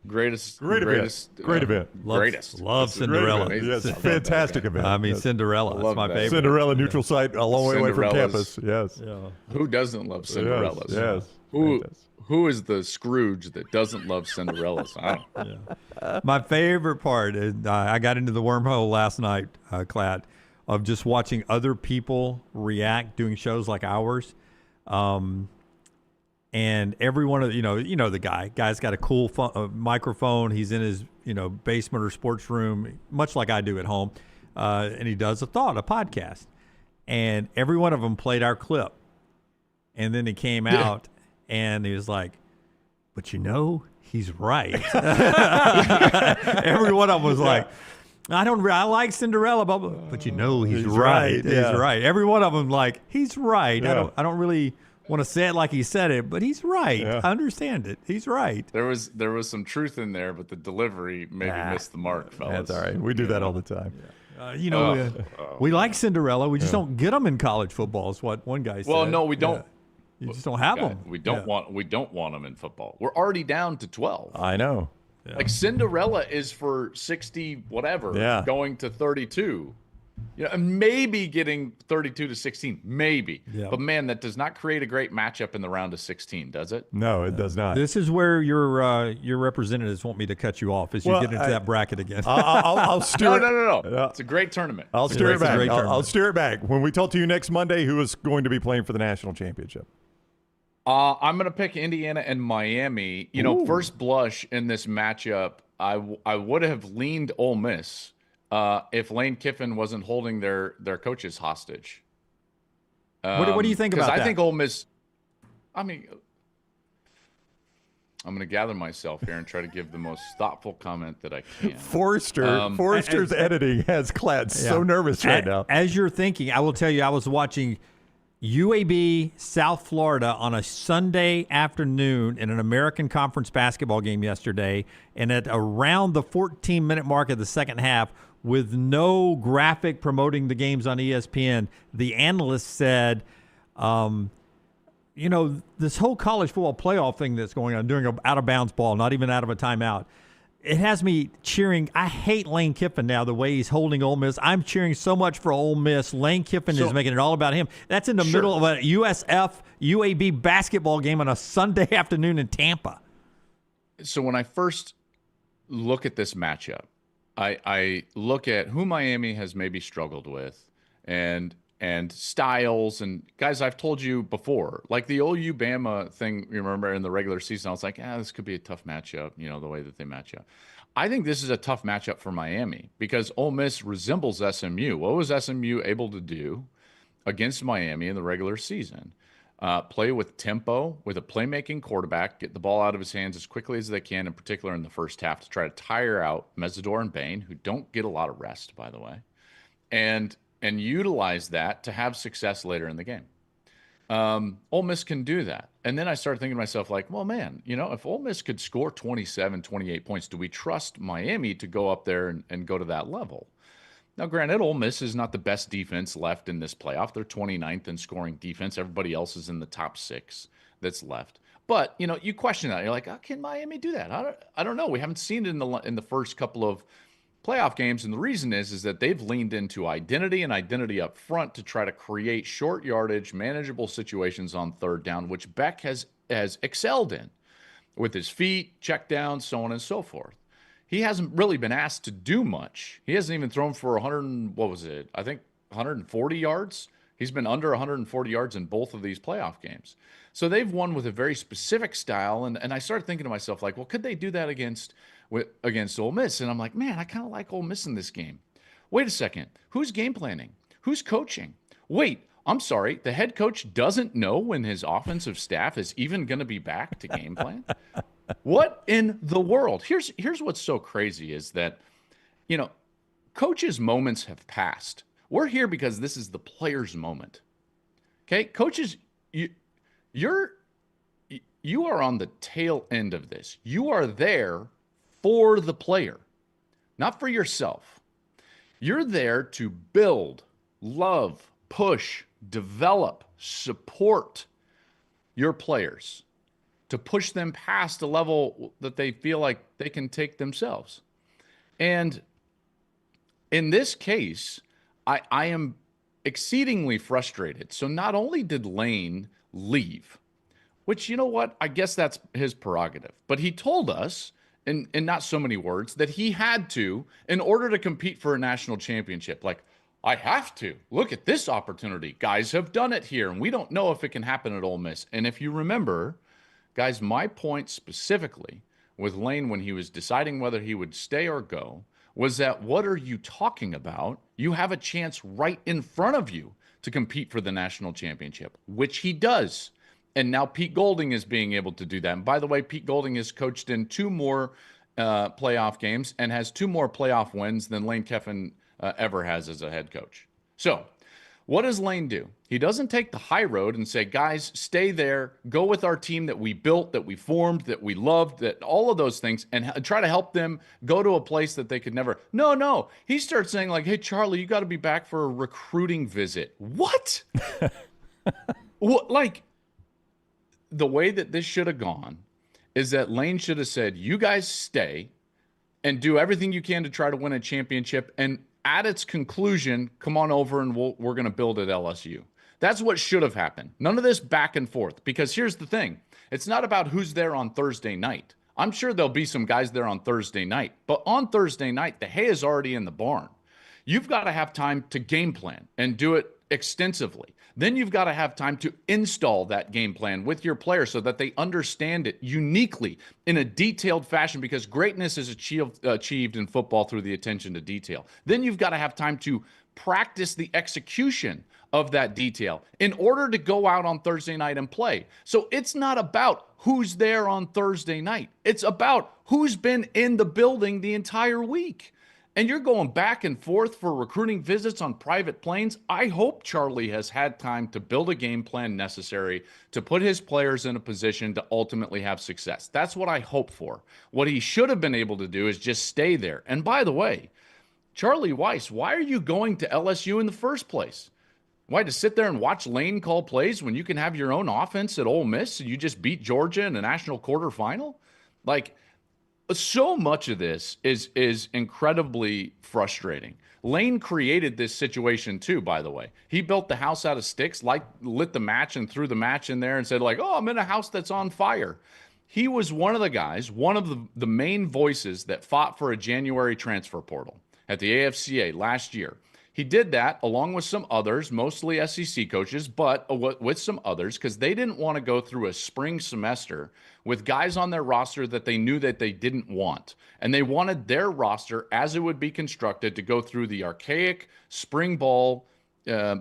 Speaker 17: Greatest event.
Speaker 3: Love Cinderella.
Speaker 1: Yes, a fantastic event.
Speaker 3: I mean, Cinderella. That's my favorite.
Speaker 1: Cinderella, neutral site, a long way away from campus. Yes.
Speaker 17: Yeah. Who doesn't love Cinderellas?
Speaker 1: Yes.
Speaker 17: Who is the Scrooge that doesn't love Cinderellas?
Speaker 3: My favorite part is I got into the wormhole last night, Klatt, of just watching other people react doing shows like ours. And every one of the guy's got a cool microphone. He's in his basement or sports room, much like I do at home, and he does a podcast. And every one of them played our clip, and then he came out and he was like, "But he's right." Every one of them was like, I like Cinderella, but he's right. He's right. Every one of them like, he's right. Yeah. I don't really want to say it like he said it, but he's right. Yeah. I understand it. He's right.
Speaker 17: There was some truth in there, but the delivery maybe missed the mark, fellas.
Speaker 1: That's all right. We do that all the time.
Speaker 3: We like Cinderella. We just don't get them in college football. Is what one guy said.
Speaker 17: Well, no, we don't.
Speaker 3: You just don't have them.
Speaker 17: We don't want them in football. We're already down to 12.
Speaker 1: I know.
Speaker 17: Yeah. Like Cinderella is for 60 whatever, going to 32. Maybe getting 32 to 16, maybe. Yeah. But man, that does not create a great matchup in the round of 16, does it?
Speaker 1: No, it does not.
Speaker 3: This is where your representatives want me to cut you off as you get into that bracket again.
Speaker 1: I'll steer it.
Speaker 17: No. It's a great tournament.
Speaker 1: I'll steer it back. I'll steer it back. When we talk to you next Monday, who is going to be playing for the national championship?
Speaker 17: I'm going to pick Indiana and Miami. First blush in this matchup, I would have leaned Ole Miss if Lane Kiffin wasn't holding their coaches hostage.
Speaker 3: What do you think about that?
Speaker 17: Because I think Ole Miss. I mean, I'm going to gather myself here and try to give the most thoughtful comment that I can.
Speaker 1: Forrester's editing has Klatt so nervous right now.
Speaker 3: As you're thinking, I will tell you, I was watching UAB South Florida on a Sunday afternoon in an American Conference basketball game yesterday, and at around the 14-minute mark of the second half, with no graphic promoting the games on ESPN, the analyst said, this whole college football playoff thing that's going on, doing an out-of-bounds ball, not even out of a timeout, it has me cheering. I hate Lane Kiffin now, the way he's holding Ole Miss. I'm cheering so much for Ole Miss. Lane Kiffin is making it all about him. That's in the middle of a USF UAB basketball game on a Sunday afternoon in Tampa.
Speaker 17: So when I first look at this matchup, I look at who Miami has maybe struggled with and styles and guys I've told you before, like the OU Bama thing, you remember in the regular season, I was like, this could be a tough matchup, the way that they match up. I think this is a tough matchup for Miami because Ole Miss resembles SMU. What was SMU able to do against Miami in the regular season? Play with tempo, with a playmaking quarterback, get the ball out of his hands as quickly as they can, in particular in the first half, to try to tire out Mesidor and Bain, who don't get a lot of rest, by the way, and utilize that to have success later in the game. Ole Miss can do that. And then I started thinking to myself, like, well, man, if Ole Miss could score 27, 28 points, do we trust Miami to go up there and go to that level? Now, granted, Ole Miss is not the best defense left in this playoff. They're 29th in scoring defense. Everybody else is in the top 6 that's left. But, you question that. You're like, can Miami do that? I don't know. We haven't seen it in the first couple of playoff games, and the reason is that they've leaned into identity up front to try to create short yardage, manageable situations on third down, which Beck has excelled in with his feet, check down, so on and so forth. He hasn't really been asked to do much. He hasn't even thrown for 140 yards. He's been under 140 yards in both of these playoff games. So they've won with a very specific style, and I started thinking to myself, like, well, could they do that against Ole Miss? And I'm like, man, I kind of like Ole Miss in this game. Wait a second. Who's game planning? Who's coaching? Wait, I'm sorry. The head coach doesn't know when his offensive staff is even going to be back to game plan? What in the world? Here's what's so crazy is that, coaches' moments have passed. We're here because this is the player's moment. Okay? Coaches, you are on the tail end of this. You are there for the player, not for yourself. You're there to build, love, push, develop, support your players, to push them past a level that they feel like they can take themselves. And in this case, I am exceedingly frustrated. So not only did Lane leave, which, you know what, I guess that's his prerogative, but he told us in not so many words that he had to in order to compete for a national championship. Like, I have to. Look at this opportunity. Guys have done it here, and we don't know if it can happen at Ole Miss. And if you remember, guys, my point specifically with Lane when he was deciding whether he would stay or go was that, what are you talking about? You have a chance right in front of you to compete for the national championship, which he does. And now Pete Golding is being able to do that. And by the way, Pete Golding has coached in 2 more playoff games and has 2 more playoff wins than Lane Kiffin ever has as a head coach. So what does Lane do? He doesn't take the high road and say, guys, stay there, go with our team that we built, that we formed, that we loved, that all of those things, and try to help them go to a place that they could never. No. He starts saying like, hey, Charlie, you got to be back for a recruiting visit. What? What? Like, the way that this should have gone is that Lane should have said, you guys stay and do everything you can to try to win a championship. And at its conclusion, come on over and we're going to build at LSU. That's what should have happened. None of this back and forth, because here's the thing. It's not about who's there on Thursday night. I'm sure there'll be some guys there on Thursday night, but on Thursday night, the hay is already in the barn. You've got to have time to game plan and do it extensively. Then you've got to have time to install that game plan with your players so that they understand it uniquely in a detailed fashion, because greatness is achieved in football through the attention to detail. Then you've got to have time to practice the execution of that detail in order to go out on Thursday night and play. So it's not about who's there on Thursday night. It's about who's been in the building the entire week. And you're going back and forth for recruiting visits on private planes. I hope Charlie has had time to build a game plan necessary to put his players in a position to ultimately have success. That's what I hope for. What he should have been able to do is just stay there. And by the way, Charlie Weiss, why are you going to LSU in the first place? Why, to sit there and watch Lane call plays when you can have your own offense at Ole Miss and you just beat Georgia in a national quarterfinal? Like, so much of this is incredibly frustrating. Lane created this situation too, by the way. He built the house out of sticks, lit the match and threw the match in there and said like, oh, I'm in a house that's on fire. He was one of the guys, one of the main voices that fought for a January transfer portal at the AFCA last year. He did that along with some others, mostly SEC coaches, but with some others, because they didn't want to go through a spring semester with guys on their roster that they knew that they didn't want. And they wanted their roster, as it would be constructed, to go through the archaic spring ball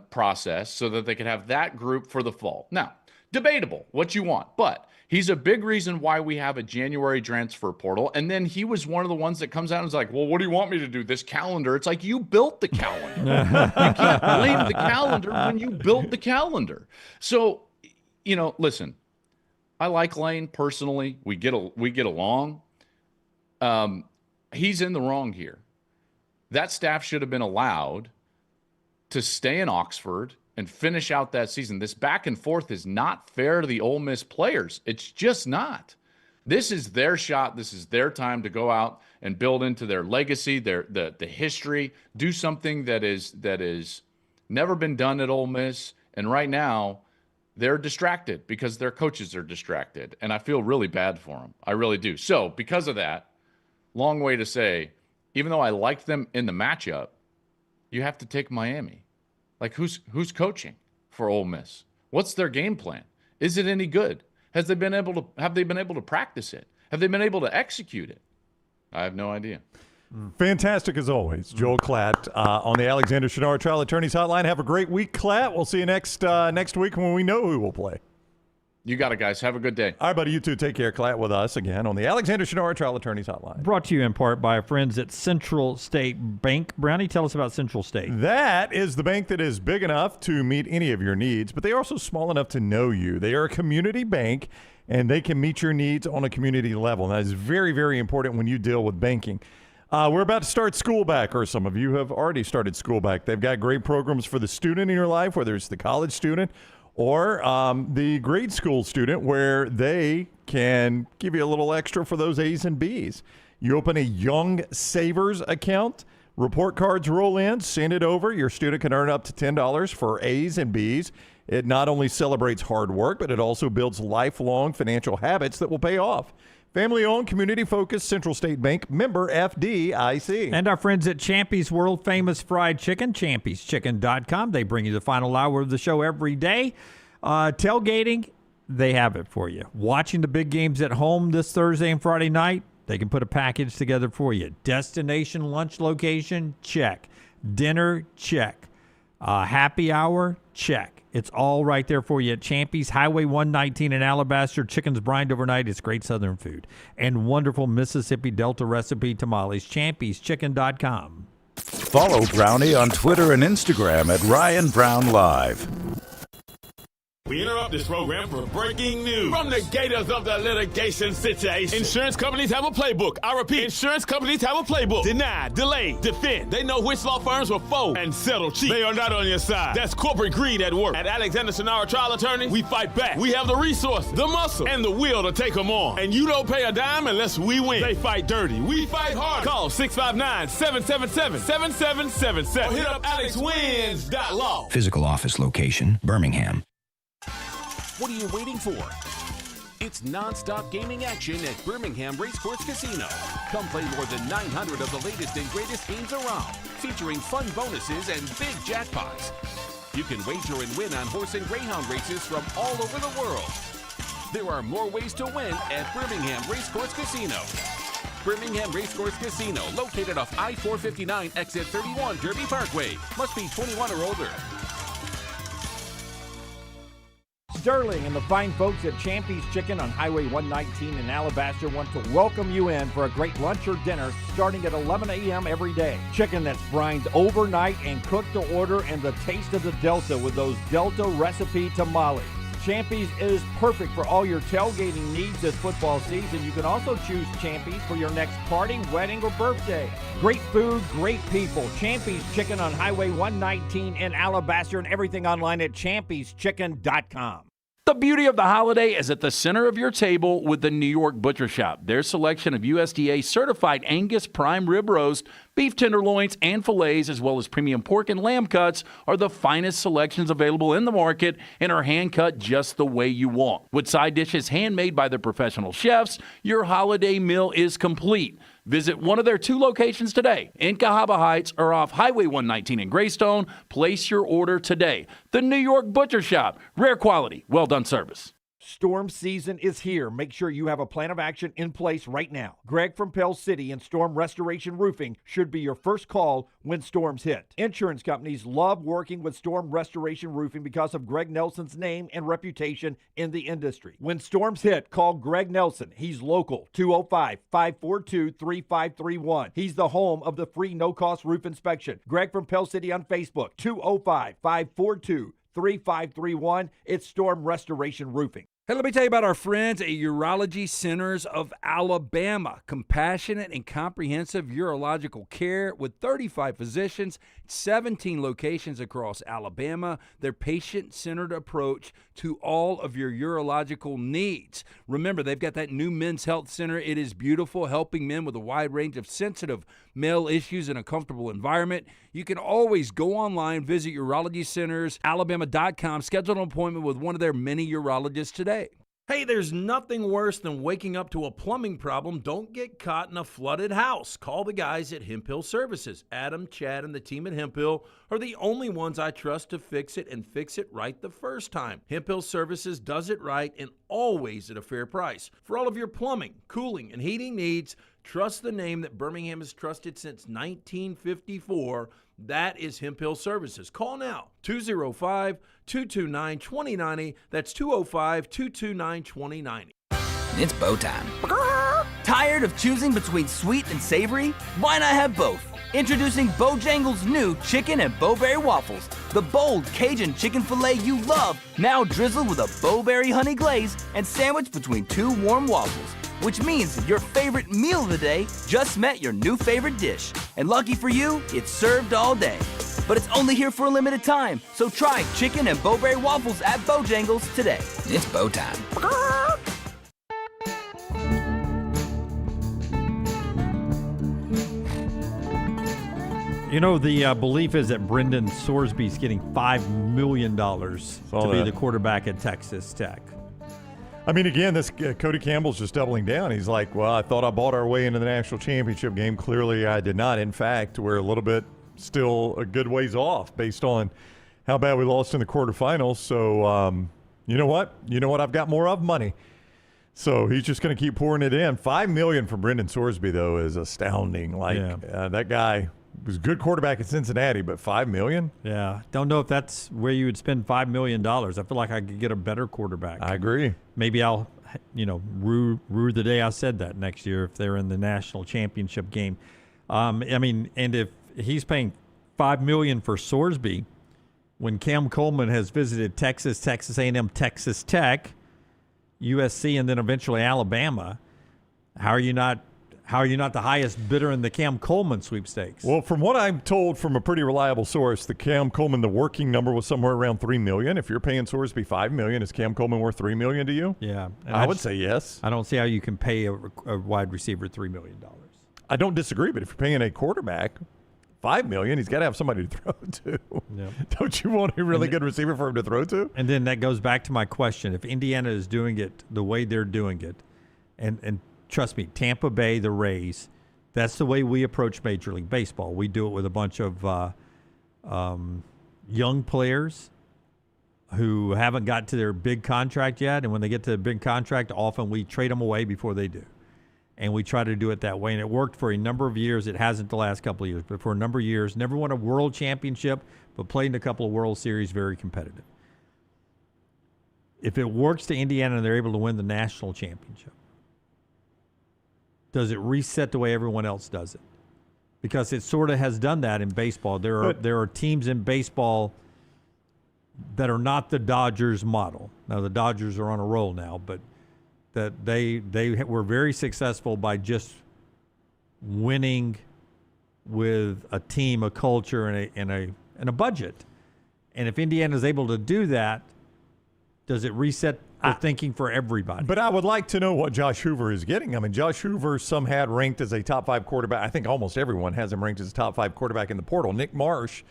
Speaker 17: process so that they could have that group for the fall. Now, debatable what you want, but he's a big reason why we have a January transfer portal. And then he was one of the ones that comes out and is like, well, what do you want me to do? This calendar? It's like, you built the calendar. You can't blame the calendar when you built the calendar. So, listen, I like Lane personally. We get along. He's in the wrong here. That staff should have been allowed to stay in Oxford and finish out that season. This back and forth is not fair to the Ole Miss players. It's just not. This is their shot. This is their time to go out and build into their legacy, the history, do something that is never been done at Ole Miss. And right now, they're distracted because their coaches are distracted. And I feel really bad for them. I really do. So because of that, long way to say, even though I liked them in the matchup, you have to take Miami. Like, who's coaching for Ole Miss? What's their game plan? Is it any good? Have they been able to practice it? Have they been able to execute it? I have no idea.
Speaker 1: Fantastic as always. Joel Klatt on the Alexander Shinara Trial Attorneys Hotline. Have a great week, Klatt. We'll see you next week when we know who will play.
Speaker 17: You got it, guys. Have a good day.
Speaker 1: All right, buddy. You too. Take care. Klatt with us again on the Alexander Shinara Trial Attorneys Hotline.
Speaker 3: Brought to you in part by our friends at Central State Bank. Brownie, tell us about Central State.
Speaker 1: That is the bank that is big enough to meet any of your needs, but they are also small enough to know you. They are a community bank, and they can meet your needs on a community level. And that is very, very important when you deal with banking. We're about to start school back, or some of you have already started school back. They've got great programs for the student in your life, whether it's the college student or the grade school student, where they can give you a little extra for those A's and B's. You open a Young Savers account, report cards roll in, send it over. Your student can earn up to $10 for A's and B's. It not only celebrates hard work, but it also builds lifelong financial habits that will pay off. Family-owned, community-focused Central State Bank, member FDIC.
Speaker 3: And our friends at Champy's world-famous fried chicken, champyschicken.com. They bring you the final hour of the show every day. Tailgating, they have it for you. Watching the big games at home this Thursday and Friday night, they can put a package together for you. Destination lunch location, check. Dinner, check. Happy hour, check. It's all right there for you at Champy's, Highway 119 in Alabaster. Chicken's brined overnight. It's great Southern food. And wonderful Mississippi Delta recipe tamales. Champyschicken.com.
Speaker 10: Follow Brownie on Twitter and Instagram at Ryan Brown Live.
Speaker 8: We interrupt this program for breaking news from the gators of the litigation situation. Insurance companies have a playbook. I repeat, insurance companies have a playbook. Deny, delay, defend. They know which law firms will fold and settle cheap. They are not on your side. That's corporate greed at work. At Alexander Shinara Trial Attorneys, we fight back. We have the resources, the muscle, and the will to take them on. And you don't pay a dime unless we win. They fight dirty. We fight hard. Call 659-777-7777 or hit up alexwins.law.
Speaker 9: Physical office location, Birmingham.
Speaker 11: What are you waiting for? It's non-stop gaming action at Birmingham Racecourse Casino. Come play more than 900 of the latest and greatest games around, featuring fun bonuses and big jackpots. You can wager and win on horse and greyhound races from all over the world. There are more ways to win at Birmingham Racecourse Casino. Birmingham Racecourse Casino, located off I-459 exit 31 Derby Parkway. Must be 21 or older.
Speaker 13: Sterling and the fine folks at Champy's Chicken on Highway 119 in Alabaster want to welcome you in for a great lunch or dinner starting at 11 a.m. every day. Chicken that's brined overnight and cooked to order, and the taste of the Delta with those Delta recipe tamales. Champy's is perfect for all your tailgating needs this football season. You can also choose Champy's for your next party, wedding, or birthday. Great food, great people. Champy's Chicken on Highway 119 in Alabaster, and everything online at champyschicken.com.
Speaker 12: The beauty of the holiday is at the center of your table with the New York Butcher Shop. Their selection of USDA certified Angus prime rib roast, beef tenderloins, and fillets, as well as premium pork and lamb cuts, are the finest selections available in the market and are hand-cut just the way you want. With side dishes handmade by their professional chefs, your holiday meal is complete. Visit one of their 2 locations today in Cahaba Heights or off Highway 119 in Greystone. Place your order today. The New York Butcher Shop. Rare quality, well done service.
Speaker 13: Storm season is here. Make sure you have a plan of action in place right now. Greg from Pell City and Storm Restoration Roofing should be your first call when storms hit. Insurance companies love working with Storm Restoration Roofing because of Greg Nelson's name and reputation in the industry. When storms hit, call Greg Nelson. He's local, 205-542-3531. He's the home of the free no-cost roof inspection. Greg from Pell City on Facebook, 205-542-3531. It's Storm Restoration Roofing.
Speaker 23: Hey, let me tell you about our friends at Urology Centers of Alabama. Compassionate and comprehensive urological care with 35 physicians, 17 locations across Alabama. Their patient-centered approach to all of your urological needs. Remember, they've got that new men's health center. It is beautiful, helping men with a wide range of sensitive male issues in a comfortable environment. You can always go online, visit urologycentersalabama.com, schedule an appointment with one of their many urologists today. Hey, there's nothing worse than waking up to a plumbing problem. Don't get caught in a flooded house. Call the guys at Hemp Hill Services. Adam, Chad, and the team at Hemp Hill are the only ones I trust to fix it and fix it right the first time. Hemp Hill Services does it right and always at a fair price. For all of your plumbing, cooling, and heating needs, Trust the name that Birmingham has trusted since 1954. That is Hemp Hill Services. Call now, 205-229-2090. That's 205-229-2090.
Speaker 6: It's bow time. Tired of choosing between sweet and savory? Why not have both? Introducing Bojangles' new chicken and bowberry waffles. The bold Cajun chicken filet you love, now drizzled with a bowberry honey glaze and sandwiched between two warm waffles. Which means your favorite meal of the day just met your new favorite dish. And lucky for you, it's served all day. But it's only here for a limited time, so try chicken and bowberry waffles at Bojangles today. It's bow time.
Speaker 3: You know, the belief is that Brendan Sorsby's getting $5 million to be the quarterback at Texas Tech.
Speaker 1: I mean, again, this Cody Campbell's just doubling down. He's like, well, I thought I bought our way into the national championship game. Clearly, I did not. In fact, we're a little bit still a good ways off based on how bad we lost in the quarterfinals. So, you know what? I've got more of money. So he's just going to keep pouring it in. $5 million for Brendan Sorsby, though, is astounding. That guy was a good quarterback at Cincinnati, but $5 million?
Speaker 3: Yeah. Don't know if that's where you would spend $5 million. I feel like I could get a better quarterback.
Speaker 1: I agree.
Speaker 3: Maybe I'll, rue the day I said that next year if they're in the national championship game. And if he's paying $5 million for Sorsby, when Cam Coleman has visited Texas, Texas A&M, Texas Tech, USC, and then eventually Alabama, how are you not the highest bidder in the Cam Coleman sweepstakes?
Speaker 1: Well, from what I'm told from a pretty reliable source, the Cam Coleman, the working number was somewhere around $3 million. If you're paying Sorsby $5 million, is Cam Coleman worth $3 million to you?
Speaker 3: Yeah.
Speaker 1: I would say yes.
Speaker 3: I don't see how you can pay a wide receiver $3 million.
Speaker 1: I don't disagree, but if you're paying a quarterback $5 million, he's got to have somebody to throw to. Yep. Don't you want a really good receiver for him to throw to?
Speaker 3: And then that goes back to my question. If Indiana is doing it the way they're doing it, and trust me, Tampa Bay, the Rays, that's the way we approach Major League Baseball. We do it with a bunch of young players who haven't got to their big contract yet, and when they get to the big contract, often we trade them away before they do. And we try to do it that way, and it worked for a number of years. It hasn't the last couple of years, but for a number of years, never won a world championship, but played in a couple of World Series, very competitive. If it works to Indiana and they're able to win the national championship, does it reset the way everyone else does it? Because it sort of has done that in baseball. There are teams in baseball that are not the Dodgers model. Now, the Dodgers are on a roll now, but that they were very successful by just winning with a team, a culture, and a budget. And if Indiana is able to do that, does it reset the thinking for everybody?
Speaker 1: But I would like to know what Josh Hoover is getting. I mean, Josh Hoover, some had ranked as a top 5 quarterback. I think almost everyone has him ranked as a top 5 quarterback in the portal. Nick Marsh,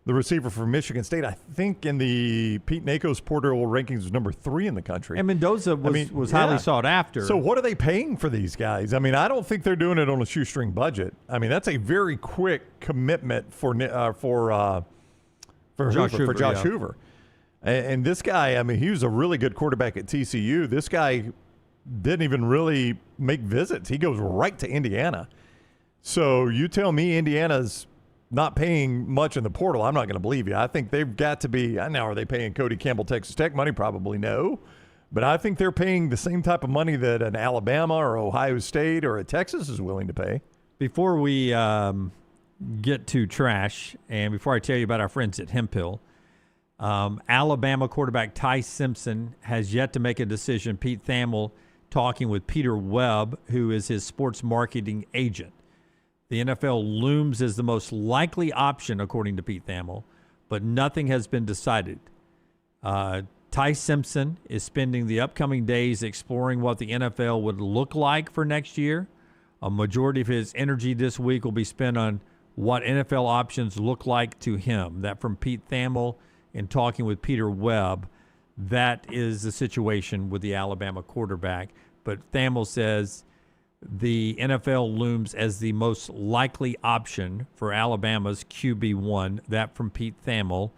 Speaker 1: the receiver from Michigan State, I think in the Pete Nakos portal rankings was number 3 in the country.
Speaker 3: And Mendoza was highly sought after.
Speaker 1: So what are they paying for these guys? I mean, I don't think they're doing it on a shoestring budget. I mean, that's a very quick commitment for Josh Hoover. And this guy, I mean, he was a really good quarterback at TCU. This guy didn't even really make visits. He goes right to Indiana. So you tell me Indiana's not paying much in the portal, I'm not going to believe you. I think they've got to be. Now, are they paying Cody Campbell Texas Tech money? Probably no. But I think they're paying the same type of money that an Alabama or Ohio State or a Texas is willing to pay.
Speaker 3: Before we get to trash, and before I tell you about our friends at Hemp Hill, Alabama quarterback Ty Simpson has yet to make a decision. Pete Thamel talking with Peter Webb, who is his sports marketing agent. The NFL looms as the most likely option, according to Pete Thamel, but nothing has been decided. Ty Simpson is spending the upcoming days exploring what the NFL would look like for next year. A majority of his energy this week will be spent on what NFL options look like to him. That from Pete Thamel in talking with Peter Webb. That is the situation with the Alabama quarterback. But Thamel says the NFL looms as the most likely option for Alabama's QB1. That from Pete Thamel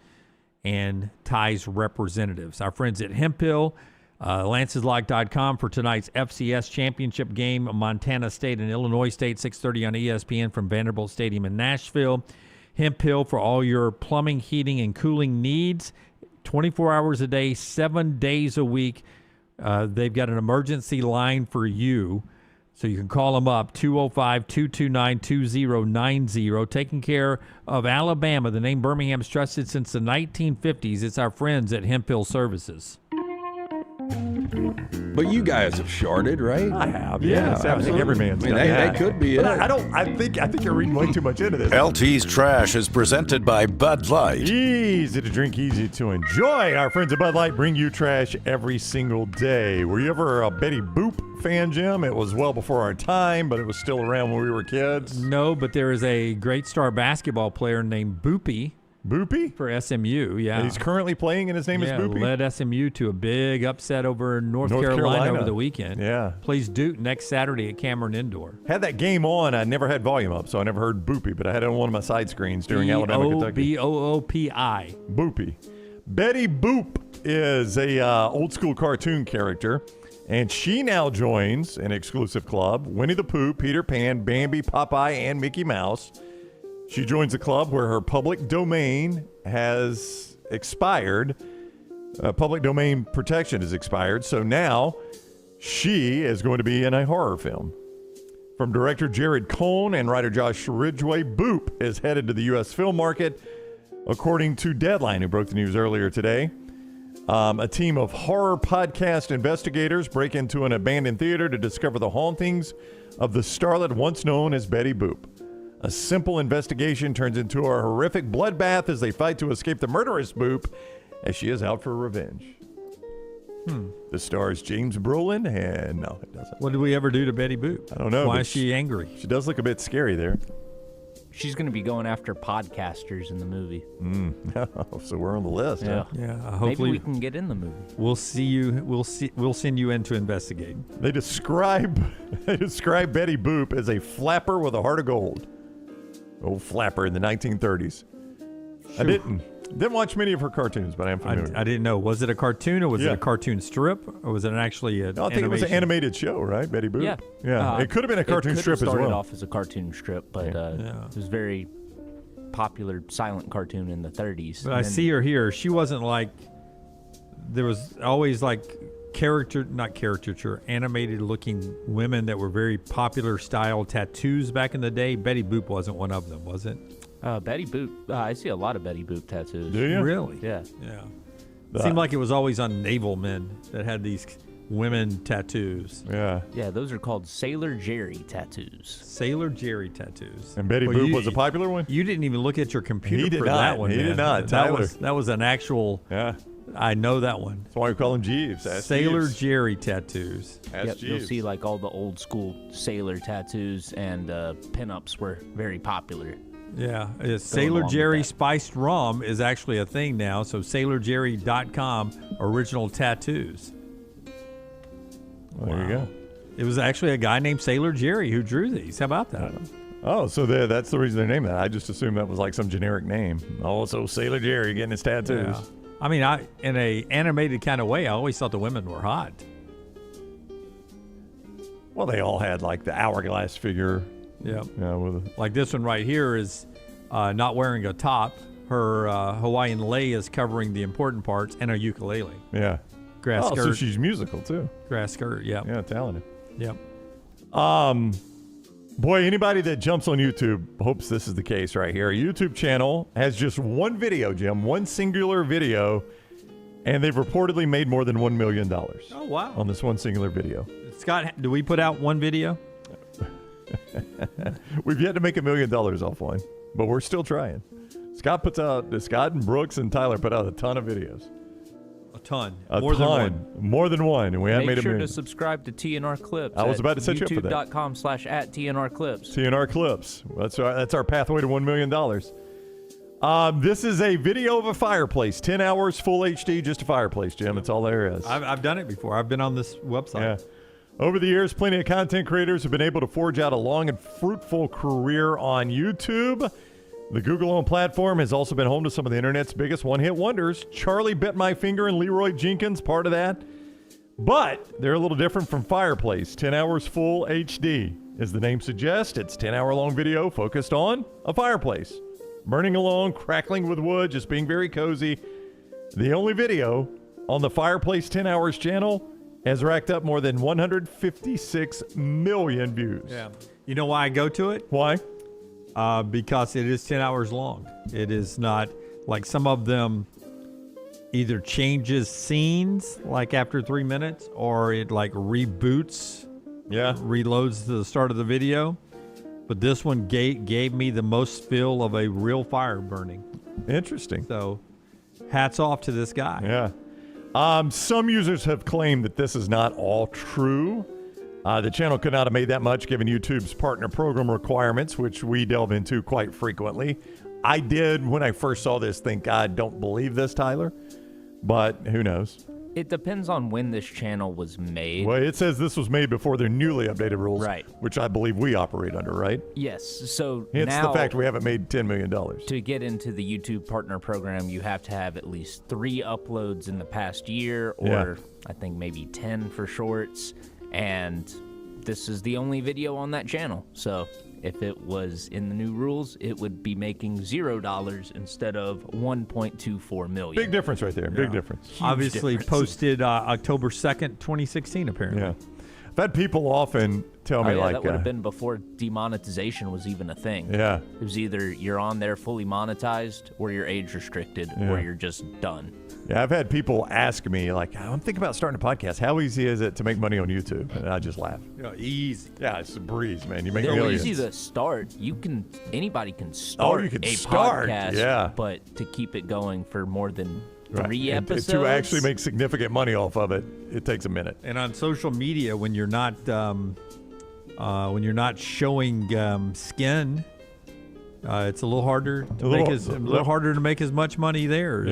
Speaker 3: and Ty's representatives. Our friends at Hemp Hill Lance'sLock.com for tonight's FCS championship game, Montana State and Illinois State, 6:30 on ESPN from Vanderbilt Stadium in Nashville. Hemp Hill for all your plumbing, heating, and cooling needs, 24 hours a day, 7 days a week. They've got an emergency line for you, so you can call them up, 205-229-2090. Taking care of Alabama, the name Birmingham's trusted since the 1950s. It's our friends at Hemp Hill Services.
Speaker 18: But you guys have sharded, right?
Speaker 1: I have, yes, absolutely. I think every man's done
Speaker 18: that could be it.
Speaker 1: I think you're reading way too much into this.
Speaker 10: LT's Trash is presented by Bud Light.
Speaker 1: Easy to drink, easy to enjoy. Our friends at Bud Light bring you trash every single day. Were you ever a Betty Boop fan, Jim? It was well before our time, but it was still around when we were kids.
Speaker 3: No, but there is a great star basketball player named Boopy.
Speaker 1: Boopy?
Speaker 3: For SMU, yeah.
Speaker 1: And he's currently playing, and his name is Boopy?
Speaker 3: Led SMU to a big upset over North Carolina over the weekend.
Speaker 1: Yeah.
Speaker 3: Plays Duke next Saturday at Cameron Indoor.
Speaker 1: Had that game on. I never had volume up, so I never heard Boopy, but I had it on one of my side screens during Alabama, Kentucky.
Speaker 3: Boopi.
Speaker 1: Boopy. Betty Boop is a old school cartoon character, and she now joins an exclusive club, Winnie the Pooh, Peter Pan, Bambi, Popeye, and Mickey Mouse. She joins a club where her public domain has expired. Public domain protection has expired. So now she is going to be in a horror film. From director Jared Cohn and writer Josh Ridgway, Boop is headed to the U.S. film market, according to Deadline, who broke the news earlier today. A team of horror podcast investigators break into an abandoned theater to discover the hauntings of the starlet once known as Betty Boop. A simple investigation turns into a horrific bloodbath as they fight to escape the murderous Boop, as she is out for revenge. The stars James Brolin, and no, it doesn't.
Speaker 3: What did we ever do to Betty Boop?
Speaker 1: I don't know.
Speaker 3: Why is she angry?
Speaker 1: She does look a bit scary there.
Speaker 4: She's going to be going after podcasters in the movie.
Speaker 1: So we're on the list.
Speaker 4: Yeah.
Speaker 1: Huh?
Speaker 3: Hopefully
Speaker 4: maybe we can get in the movie.
Speaker 3: We'll see you. We'll send you in to investigate.
Speaker 1: They describe Betty Boop as a flapper with a heart of gold. Old flapper in the 1930s. I didn't watch many of her cartoons, but I am familiar.
Speaker 3: I didn't know. Was it a cartoon, or was it a cartoon strip, or was it actually an
Speaker 1: No, I think it was an animated show, right? Betty Boop?
Speaker 4: Yeah.
Speaker 1: It could have been a cartoon strip as well.
Speaker 4: It started off as a cartoon strip, but it was very popular silent cartoon in the 30s.
Speaker 3: But I see her here. She wasn't like, there was always like not caricature, animated looking women that were very popular style tattoos back in the day. Betty Boop wasn't one of them, was it?
Speaker 4: Betty Boop. I see a lot of Betty Boop tattoos.
Speaker 1: Do you?
Speaker 3: Really?
Speaker 4: Yeah.
Speaker 3: It seemed like it was always on naval men that had these women tattoos.
Speaker 1: Yeah.
Speaker 4: Yeah, those are called Sailor Jerry tattoos.
Speaker 3: Sailor Jerry tattoos.
Speaker 1: And Betty Boop was a popular one?
Speaker 3: You didn't even look at your computer for
Speaker 1: not.
Speaker 3: that one.
Speaker 1: He did not.
Speaker 3: That was an actual.
Speaker 1: Yeah.
Speaker 3: I know that one.
Speaker 1: That's why we call him Jeeves.
Speaker 3: Sailor
Speaker 1: Jeeves.
Speaker 3: Jerry tattoos.
Speaker 4: You'll see like all the old school sailor tattoos, and pinups were very popular.
Speaker 3: Yeah, Sailor Jerry spiced rum is actually a thing now. So SailorJerry.com, original tattoos.
Speaker 1: Well, there you go.
Speaker 3: It was actually a guy named Sailor Jerry who drew these. How about that?
Speaker 1: Oh, so that's the reason they named that. I just assumed that was like some generic name. Oh, so Sailor Jerry getting his tattoos.
Speaker 3: Yeah. I mean, in a animated kind of way, I always thought the women were hot.
Speaker 1: Well, they all had like the hourglass figure.
Speaker 3: Yeah.
Speaker 1: With
Speaker 3: like this one right here is not wearing a top. Her Hawaiian lei is covering the important parts, and a ukulele.
Speaker 1: Yeah.
Speaker 3: Grass skirt.
Speaker 1: So she's musical too.
Speaker 3: Grass skirt. Yeah.
Speaker 1: Yeah, talented.
Speaker 3: Yep.
Speaker 1: Boy, anybody that jumps on YouTube hopes this is the case right here. A YouTube channel has just one video, Jim, one singular video, and they've reportedly made more than $1 million.
Speaker 3: Oh, wow.
Speaker 1: On this one singular video.
Speaker 3: Scott, do we put out one video?
Speaker 1: We've yet to make $1 million off one, but we're still trying. Scott and Brooks and Tyler put out a ton of videos.
Speaker 3: A ton.
Speaker 1: More than one. And we haven't made
Speaker 4: Make
Speaker 1: a
Speaker 4: sure
Speaker 1: million.
Speaker 4: to subscribe to TNR Clips.
Speaker 1: I was about to set you up for that.
Speaker 4: YouTube.com/@TNR Clips.
Speaker 1: TNR Clips. That's our pathway to $1 million. This is a video of a fireplace. 10 hours, full HD, just a fireplace, Jim. That's all there is.
Speaker 3: I've done it before. I've been on this website.
Speaker 1: Yeah. Over the years, plenty of content creators have been able to forge out a long and fruitful career on YouTube. The Google-owned platform has also been home to some of the internet's biggest one-hit wonders. Charlie Bit My Finger and Leroy Jenkins, part of that. But they're a little different from Fireplace. 10 hours full HD. As the name suggests, it's 10-hour-long video focused on a fireplace. Burning along, crackling with wood, just being very cozy. The only video on the Fireplace 10 Hours channel has racked up more than 156 million views.
Speaker 3: Yeah. You know why I go to it?
Speaker 1: Why?
Speaker 3: Because it is 10 hours long. It is not like some of them either changes scenes like after 3 minutes, or it like reboots, reloads to the start of the video. But this one gave me the most feel of a real fire burning.
Speaker 1: Interesting.
Speaker 3: So hats off to this guy.
Speaker 1: Yeah. Some users have claimed that this is not all true. The channel could not have made that much given YouTube's partner program requirements, which we delve into quite frequently. I did, when I first saw this, think, I don't believe this, Tyler. But who knows?
Speaker 4: It depends on when this channel was made.
Speaker 1: Well, it says this was made before their newly updated rules,
Speaker 4: right?
Speaker 1: Which I believe we operate under, right?
Speaker 4: Yes. So
Speaker 1: it's
Speaker 4: now,
Speaker 1: the fact we haven't made $10 million.
Speaker 4: To get into the YouTube partner program, you have to have at least 3 uploads in the past year, or I think maybe 10 for shorts. And this is the only video on that channel. So if it was in the new rules, it would be making $0 instead of 1.24 million.
Speaker 1: Big difference right there. Big difference.
Speaker 3: Huge Obviously difference. Posted October 2nd, 2016, apparently.
Speaker 1: Yeah. I've had people often tell me
Speaker 4: that would have been before demonetization was even a thing.
Speaker 1: Yeah.
Speaker 4: It was either you're on there fully monetized, or you're age restricted, or you're just done.
Speaker 1: Yeah, I've had people ask me, like, I'm thinking about starting a podcast. How easy is it to make money on YouTube? And I just laugh.
Speaker 3: Easy.
Speaker 1: Yeah, it's a breeze, man. You make
Speaker 4: They're
Speaker 1: millions.
Speaker 4: easy to start. Anybody can start
Speaker 1: podcast,
Speaker 4: podcast, but to keep it going for more than 3 episodes.
Speaker 1: To actually make significant money off of it, it takes a minute.
Speaker 3: And on social media, when you're not showing skin, it's a little harder to make as much money there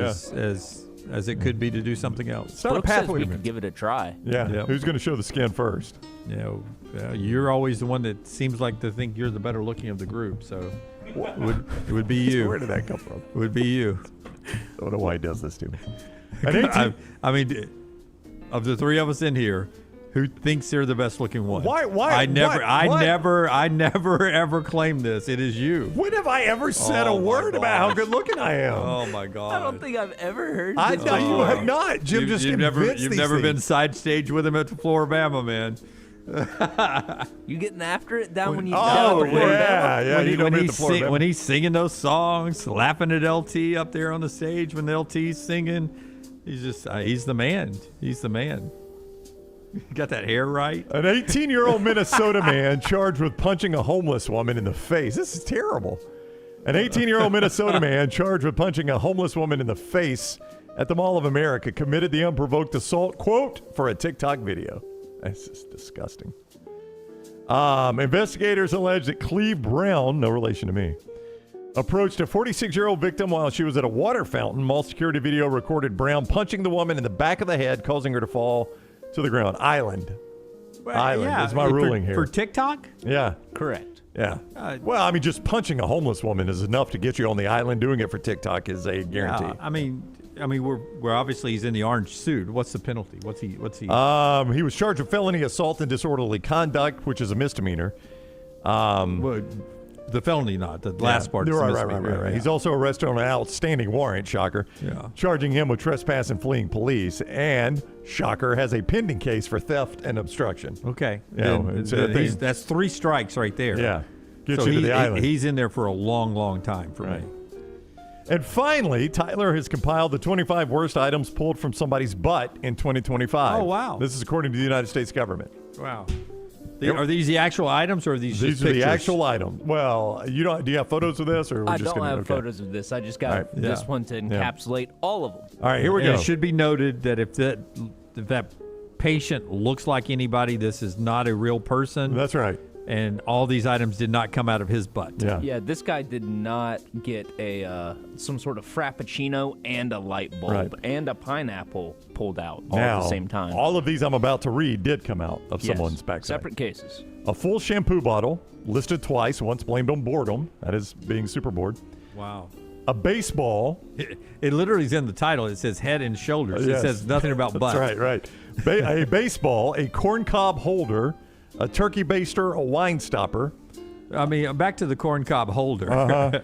Speaker 3: as it could be to do something else.
Speaker 1: It's not a pathway.
Speaker 4: We could give it a try.
Speaker 1: Yeah. Yep. Who's going to show the skin first?
Speaker 3: You're always the one that seems like to think you're the better looking of the group. So it would be you.
Speaker 1: Where did that come from?
Speaker 3: It would be you.
Speaker 1: I don't know why he does this to me.
Speaker 3: I mean, of the 3 of us in here, who thinks they're the best looking one?
Speaker 1: Why?
Speaker 3: I never ever claimed this. It is you.
Speaker 1: When have I ever said a word about how good looking I am?
Speaker 3: Oh my God!
Speaker 4: I don't think I've ever heard.
Speaker 1: I know you have not. Jim
Speaker 3: you've never been side stage with him at the Floribama, man.
Speaker 4: You getting after it down when you
Speaker 3: when he's singing those songs, laughing at LT up there on the stage when the LT's singing, he's the man. He's the man. Got that hair right.
Speaker 1: An 18-year-old Minnesota man charged with punching a homeless woman in the face. This is terrible. An 18-year-old Minnesota man charged with punching a homeless woman in the face at the Mall of America committed the unprovoked assault, quote, for a TikTok video. That's just disgusting. Investigators allege that Cleve Brown, no relation to me, approached a 46-year-old victim while she was at a water fountain. Mall security video recorded Brown punching the woman in the back of the head, causing her to fall to the ground. Island is my ruling here.
Speaker 3: For TikTok?
Speaker 1: Yeah.
Speaker 4: Correct.
Speaker 1: Yeah. Well, I mean, just punching a homeless woman is enough to get you on the island. Doing it for TikTok is a guarantee.
Speaker 3: Yeah, I mean, we're obviously he's in the orange suit. What's the penalty? What's he?
Speaker 1: He was charged with felony assault and disorderly conduct, which is a misdemeanor.
Speaker 3: The felony, not the last part.
Speaker 1: Right.
Speaker 3: Yeah.
Speaker 1: He's also arrested on an outstanding warrant, shocker, charging him with trespass and fleeing police, and, shocker, has a pending case for theft and obstruction.
Speaker 3: Okay.
Speaker 1: That's
Speaker 3: 3 strikes right there.
Speaker 1: Yeah. Gets you to the island.
Speaker 3: He's in there for a long, long time for me.
Speaker 1: And finally, Tyler has compiled the 25 worst items pulled from somebody's butt in 2025.
Speaker 3: Oh, wow.
Speaker 1: This is according to the United States government.
Speaker 3: Wow. Are these the actual items, or are these just
Speaker 1: pictures?
Speaker 3: These
Speaker 1: are the actual items. Well, do you have photos of this, or
Speaker 4: I don't have photos of this. I just got this one to encapsulate all of them.
Speaker 1: All right, here we go.
Speaker 3: It should be noted that if that patient looks like anybody, this is not a real person.
Speaker 1: That's right.
Speaker 3: And all these items did not come out of his butt.
Speaker 4: Yeah, this guy did not get some sort of frappuccino and a light bulb and a pineapple pulled out all at the same time.
Speaker 1: All of these I'm about to read did come out of someone's backside.
Speaker 4: Separate cases.
Speaker 1: A full shampoo bottle, listed twice, once blamed on boredom. That is being super bored.
Speaker 3: Wow.
Speaker 1: a baseball.
Speaker 3: It literally is in the title. It says head and shoulders.
Speaker 1: Yes.
Speaker 3: It says nothing about butt.
Speaker 1: That's right. A baseball, a corncob holder, a turkey baster, a wine stopper.
Speaker 3: I mean, back to the corncob holder.
Speaker 1: Uh-huh.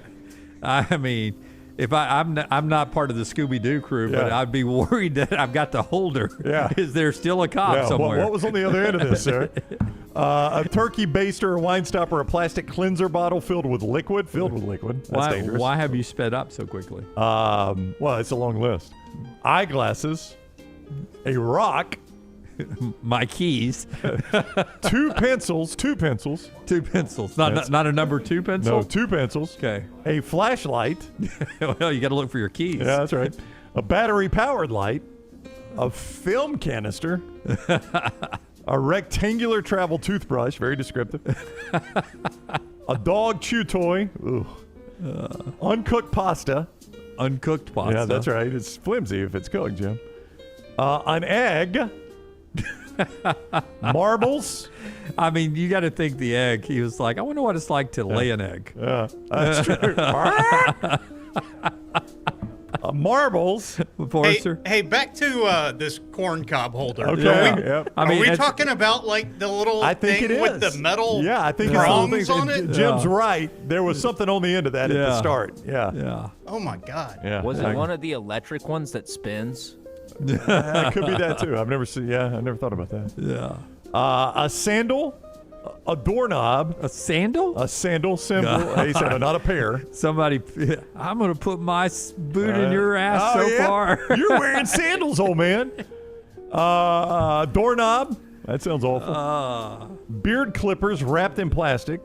Speaker 3: I mean, if I'm not part of the Scooby-Doo crew, but I'd be worried that I've got the holder.
Speaker 1: Yeah.
Speaker 3: Is there still a cob somewhere?
Speaker 1: What was on the other end of this, sir? A turkey baster, a wine stopper, a plastic cleanser bottle filled with liquid. That's dangerous.
Speaker 3: Why have you sped up so quickly?
Speaker 1: Well, it's a long list. Eyeglasses, a rock,
Speaker 3: my keys,
Speaker 1: two pencils.
Speaker 3: Not a number 2 pencil?
Speaker 1: No, 2 pencils.
Speaker 3: Okay.
Speaker 1: A flashlight.
Speaker 3: Well, you got to look for your keys.
Speaker 1: Yeah, that's right. A battery-powered light, a film canister, a rectangular travel toothbrush, very descriptive, a dog chew toy, uncooked pasta.
Speaker 3: Uncooked pasta.
Speaker 1: Yeah, that's right. It's flimsy if it's cooked, Jim. An egg. Marbles.
Speaker 3: I mean, you got to think the egg. He was like, I wonder what it's like to lay an egg.
Speaker 1: Yeah, that's true. Marbles.
Speaker 19: Hey, back to this corn cob holder.
Speaker 1: Okay.
Speaker 19: Are we talking about like the little thing with the metal
Speaker 1: I think
Speaker 19: prongs on it?
Speaker 1: Jim's right. There was something on the end of that at the start. Yeah.
Speaker 19: Oh, my God.
Speaker 1: Yeah.
Speaker 4: Was it one of the electric ones that spins?
Speaker 1: It could be that, too. I've never thought about that.
Speaker 3: Yeah.
Speaker 1: A sandal, a doorknob.
Speaker 3: A sandal?
Speaker 1: A sandal symbol. A sandal, not a pair.
Speaker 3: Somebody, I'm going to put my boot in your ass far.
Speaker 1: You're wearing sandals, old man. Doorknob. That sounds awful. Beard clippers wrapped in plastic.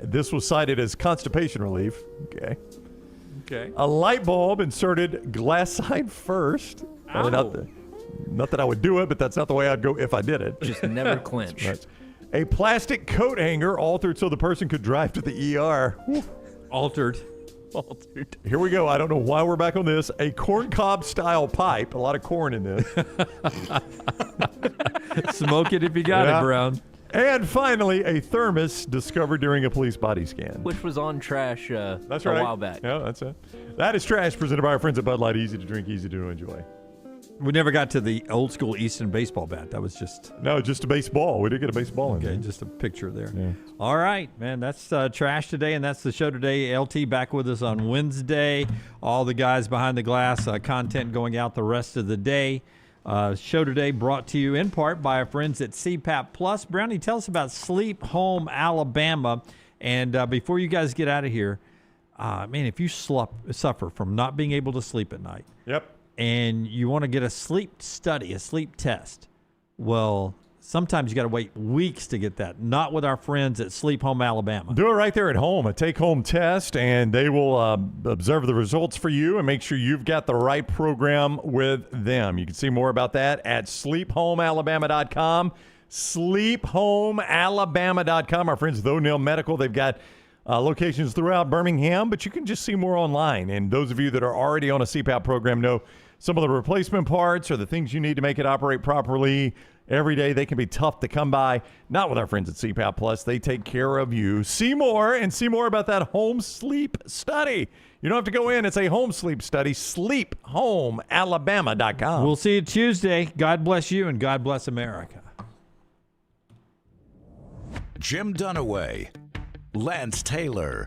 Speaker 1: This was cited as constipation relief. Okay. A light bulb inserted glass side first. Not that I would do it, but that's not the way I'd go if I did it.
Speaker 4: Just never clinch.
Speaker 1: Right. A plastic coat hanger altered so the person could drive to the ER.
Speaker 3: Altered.
Speaker 1: Here we go. I don't know why we're back on this. A corncob style pipe. A lot of corn in this.
Speaker 3: Smoke it if you got it, Brown.
Speaker 1: And finally, a thermos discovered during a police body scan.
Speaker 4: Which was on trash
Speaker 1: that's
Speaker 4: a
Speaker 1: right.
Speaker 4: while back.
Speaker 1: Yeah, that's it. That is Trash, presented by our friends at Bud Light. Easy to drink, easy to enjoy.
Speaker 3: We never got to the old school Easton baseball bat. That was just...
Speaker 1: No, just a baseball. We did get a baseball in there.
Speaker 3: Okay, just a picture there.
Speaker 1: Yeah.
Speaker 3: All right, man. That's Trash today, and that's the show today. LT back with us on Wednesday. All the guys behind the glass, content going out the rest of the day. Show today brought to you in part by our friends at CPAP Plus. Brownie, tell us about Sleep Home Alabama. And before you guys get out of here, man, if you suffer from not being able to sleep at night, and you want to get a sleep study, a sleep test, well, sometimes you got to wait weeks to get that. Not with our friends at Sleep Home Alabama.
Speaker 1: Do it right there at home, a take-home test, and they will observe the results for you and make sure you've got the right program with them. You can see more about that at sleephomealabama.com. Sleephomealabama.com. Our friends at O'Neill Medical, they've got locations throughout Birmingham, but you can just see more online. And those of you that are already on a CPAP program know some of the replacement parts or the things you need to make it operate properly every day. They can be tough to come by. Not with our friends at CPAP Plus. They take care of you. See more about that home sleep study. You don't have to go in. It's a home sleep study. Sleephomealabama.com.
Speaker 3: We'll see you Tuesday. God bless you and God bless America.
Speaker 10: Jim Dunaway, Lance Taylor,